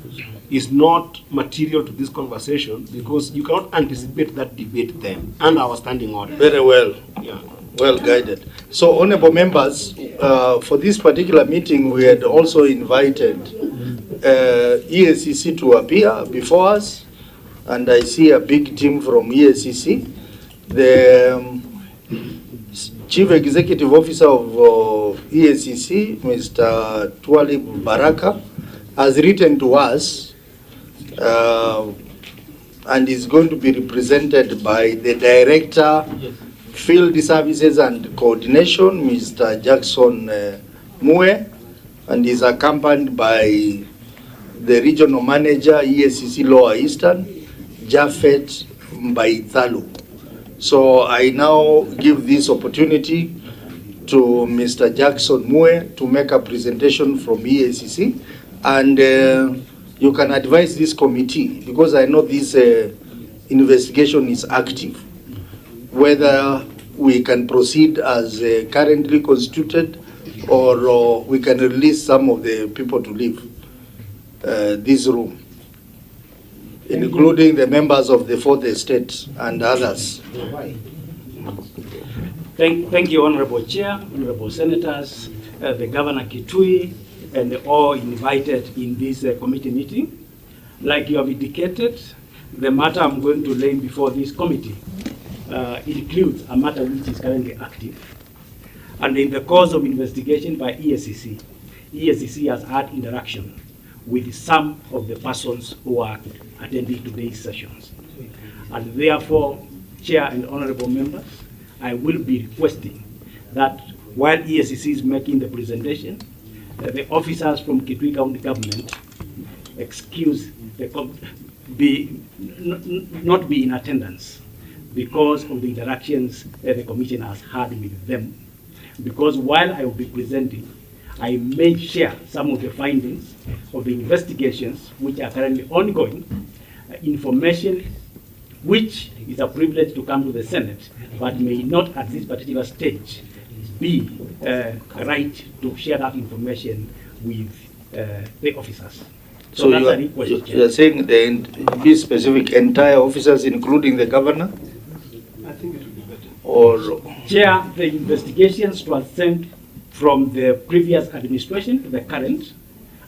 is not material to this conversation, because you cannot anticipate that debate then under our standing orders. Very well. Yeah. Well guided. So, honorable members, for this particular meeting, we had also invited EACC to appear before us, and I see a big team from EACC. The Chief Executive Officer of EACC, Mr. Twalib Baraka, has written to us and is going to be represented by the Director, Field Services and Coordination, Mr. Jackson Mue, and is accompanied by the Regional Manager, EACC Lower Eastern, Jafet Mbaithalu. So I now give this opportunity to Mr. Jackson Mue to make a presentation from EACC, and you can advise this committee, because I know this investigation is active, whether we can proceed as currently constituted, or we can release some of the people to leave this room, including the members of the Fourth Estate and others. Thank you, Honorable Chair, Honorable Senators, the Governor Kitui, and all invited in this committee meeting. Like you have indicated, the matter I'm going to lay before this committee includes a matter which is currently active. And in the course of investigation by EACC, EACC has had interaction with some of the persons who are attending today's sessions. And therefore, Chair and honorable members, I will be requesting that while EACC is making the presentation, the officers from Kitui County Government not be in attendance because of the interactions that the Commission has had with them. Because while I will be presenting, I may share some of the findings of the investigations which are currently ongoing, information which is a privilege to come to the Senate, but may not at this particular stage be right to share that information with the officers. So you are saying be specific, entire officers, including the governor? I think it would be better. Or Chair, the investigations were sent from the previous administration to the current,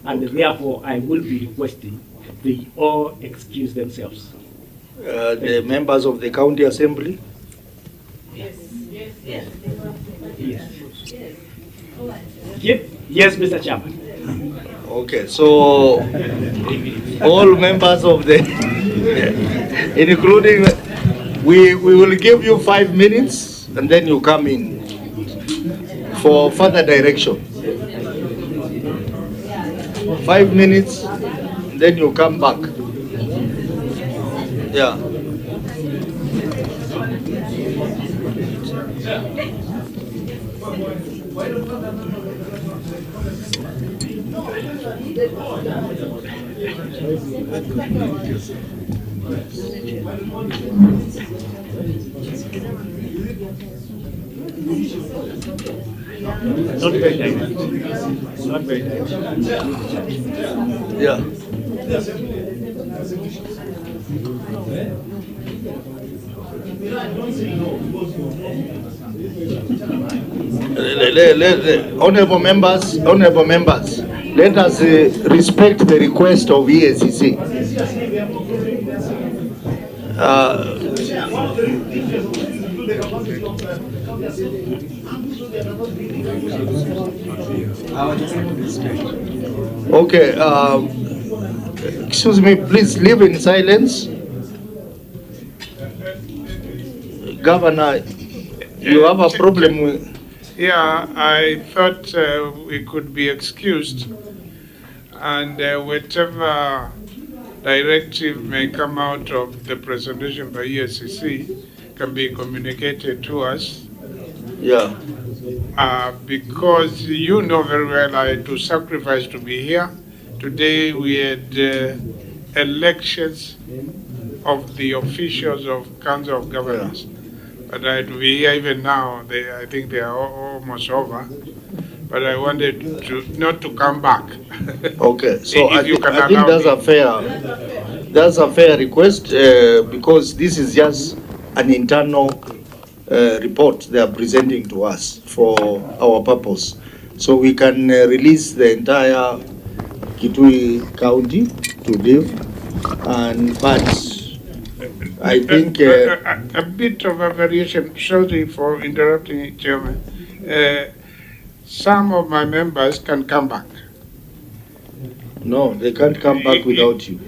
and therefore I will be requesting they all excuse themselves. The members of the county assembly? Yes. Yes, Mr. Chairman. Okay, so all members of the, including, we will give you 5 minutes and then you come in for further direction. 5 minutes, then you come back. Yeah. Not very direct. Not very direct. Yeah. Honorable members, let us respect the request of EACC. Okay, excuse me, please live in silence. Governor, you have a problem with... Yeah, I thought we could be excused, and whatever directive may come out of the presentation by ESCC can be communicated to us. Yeah. Because you know very well I had to sacrifice to be here. Today we had elections of the officials of Council of Governors. But I had to be here even now. I think they are almost over. But I wanted to not to come back. Okay, so I think that's a fair request because this is just an internal report they are presenting to us for our purpose. So we can release the entire Kitui County to live, but I think a bit of a variation. Sorry for interrupting, Chairman. Some of my members can come back. No, they can't come back without you.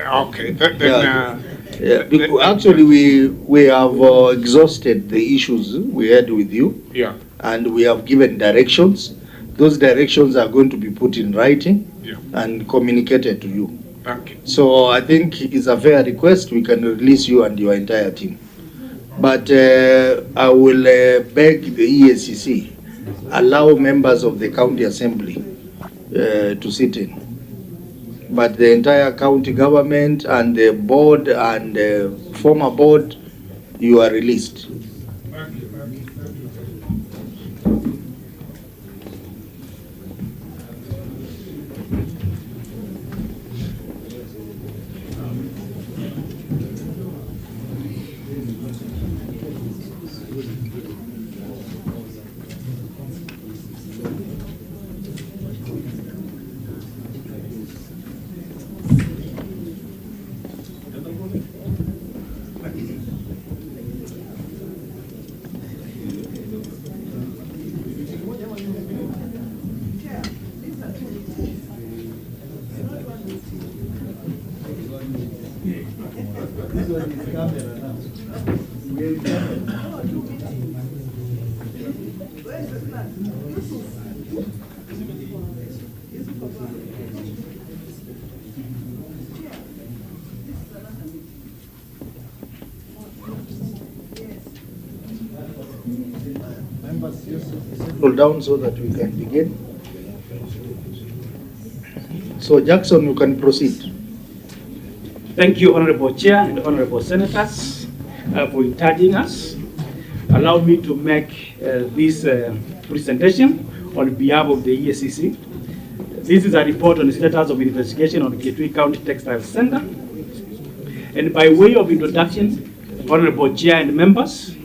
Okay, then. Actually, we have exhausted the issues we had with you. Yeah. And we have given directions. Those directions are going to be put in writing and communicated to you. Thank you. So I think it's a fair request. We can release you and your entire team. But I will beg the ESCC, allow members of the county assembly to sit in. But the entire county government and the board and the former board, you are released. Pull down so that we can begin. So Jackson, you can proceed. Thank you, Honorable Chair and Honorable Senators, for encouraging us. Allow me to make this presentation on behalf of the ESCC. This is a report on the status of investigation on the Kitui County Textile Center. And by way of introduction, Honorable Chair and members,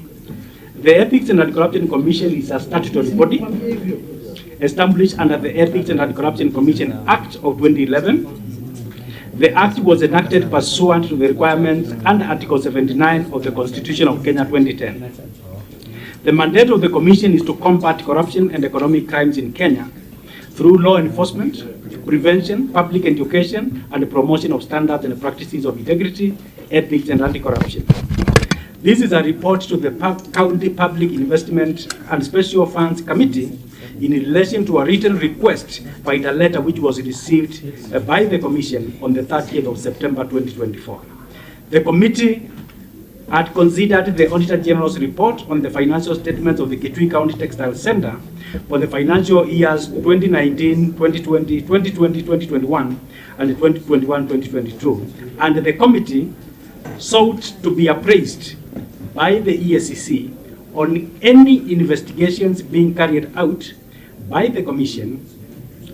the Ethics and Anti-Corruption Commission is a statutory body established under the Ethics and Anti-Corruption Commission Act of 2011. The Act was enacted pursuant to the requirements under Article 79 of the Constitution of Kenya 2010. The mandate of the Commission is to combat corruption and economic crimes in Kenya through law enforcement, prevention, public education, and the promotion of standards and practices of integrity, ethics, and anti-corruption. This is a report to the County Public Investment and Special Funds Committee in relation to a written request by the letter which was received by the Commission on the 30th of September 2024. The committee had considered the Auditor General's report on the financial statements of the Kitui County Textile Center for the financial years 2019, 2020, 2020, 2021, and 2021-2022, and the committee sought to be appraised by the ESCC on any investigations being carried out by the Commission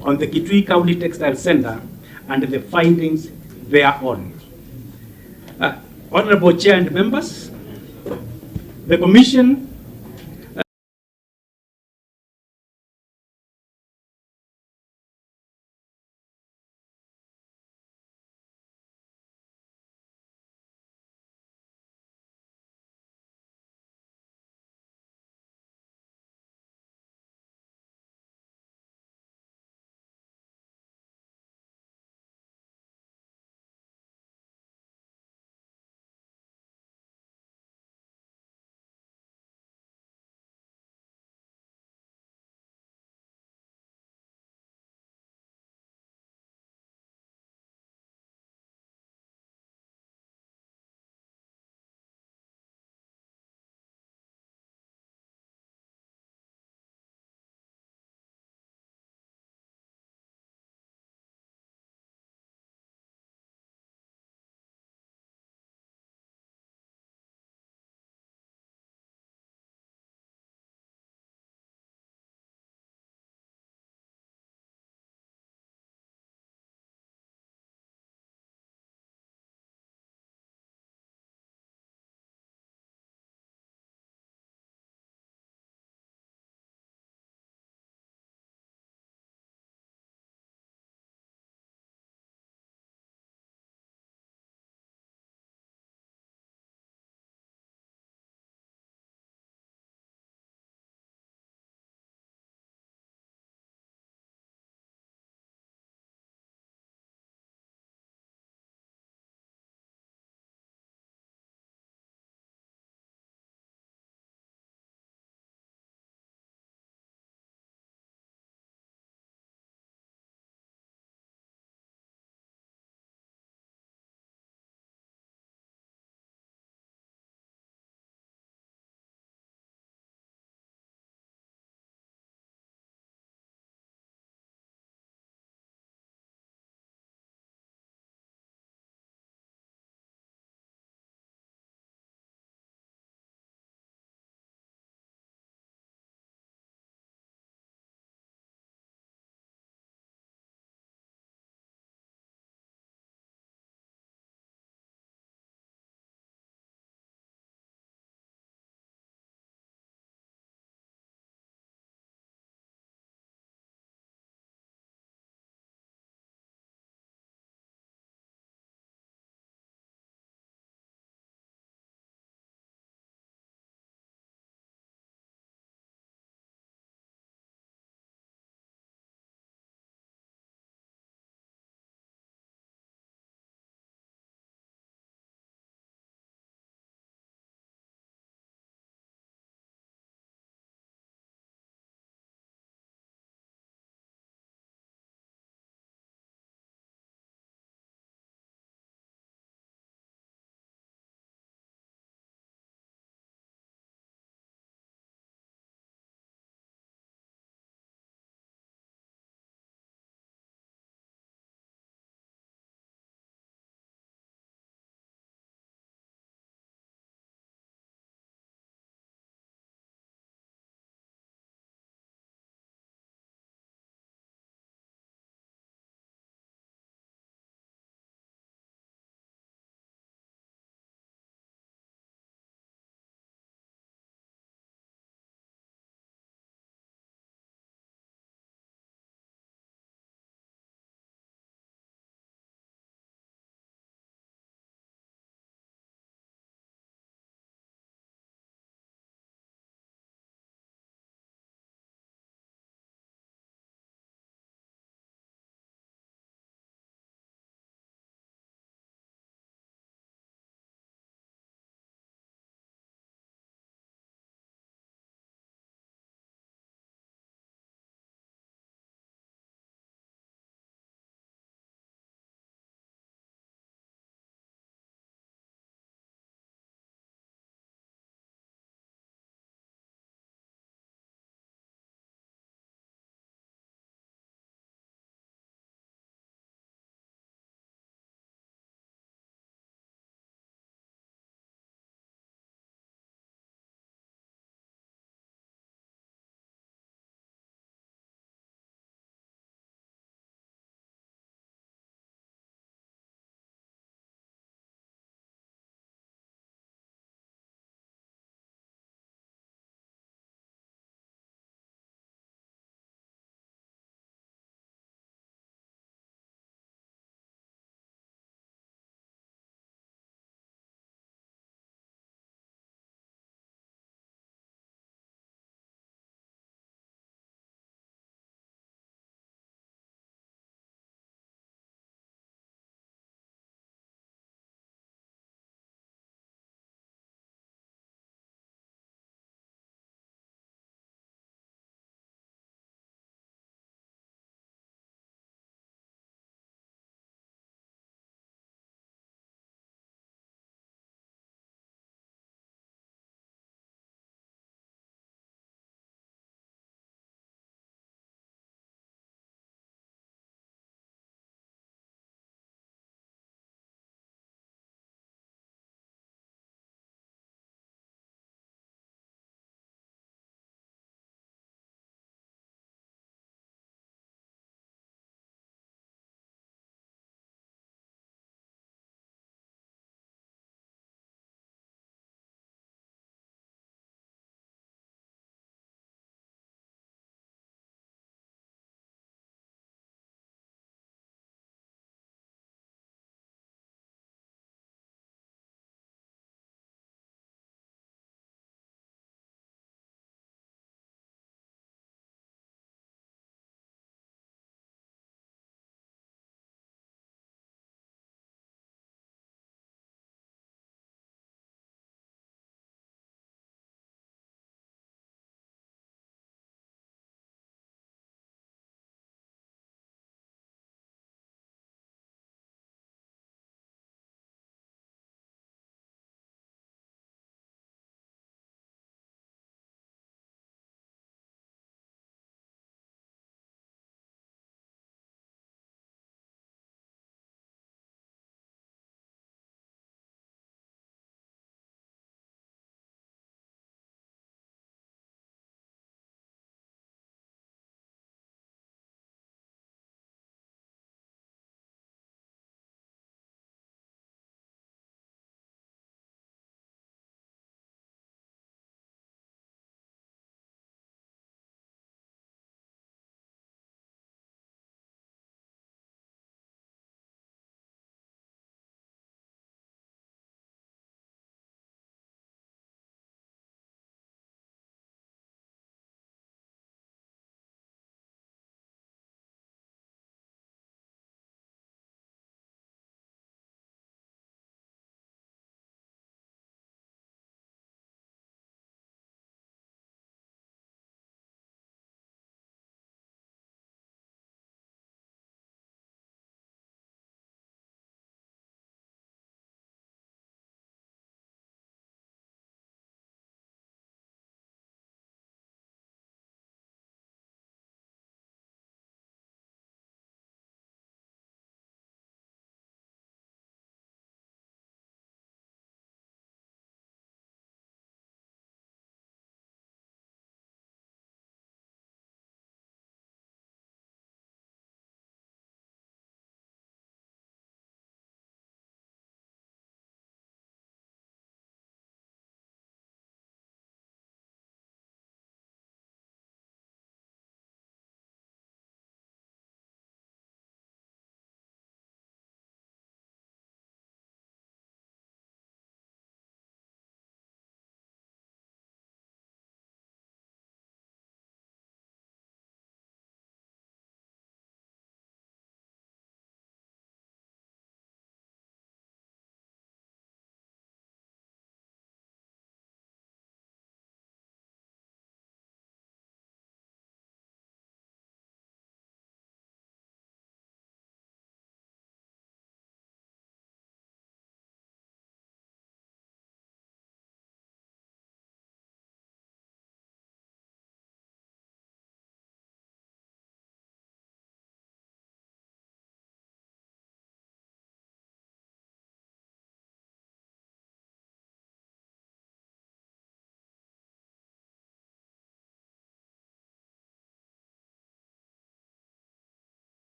on the Kitui County Textile Center and the findings thereon. Honorable Chair and members, the Commission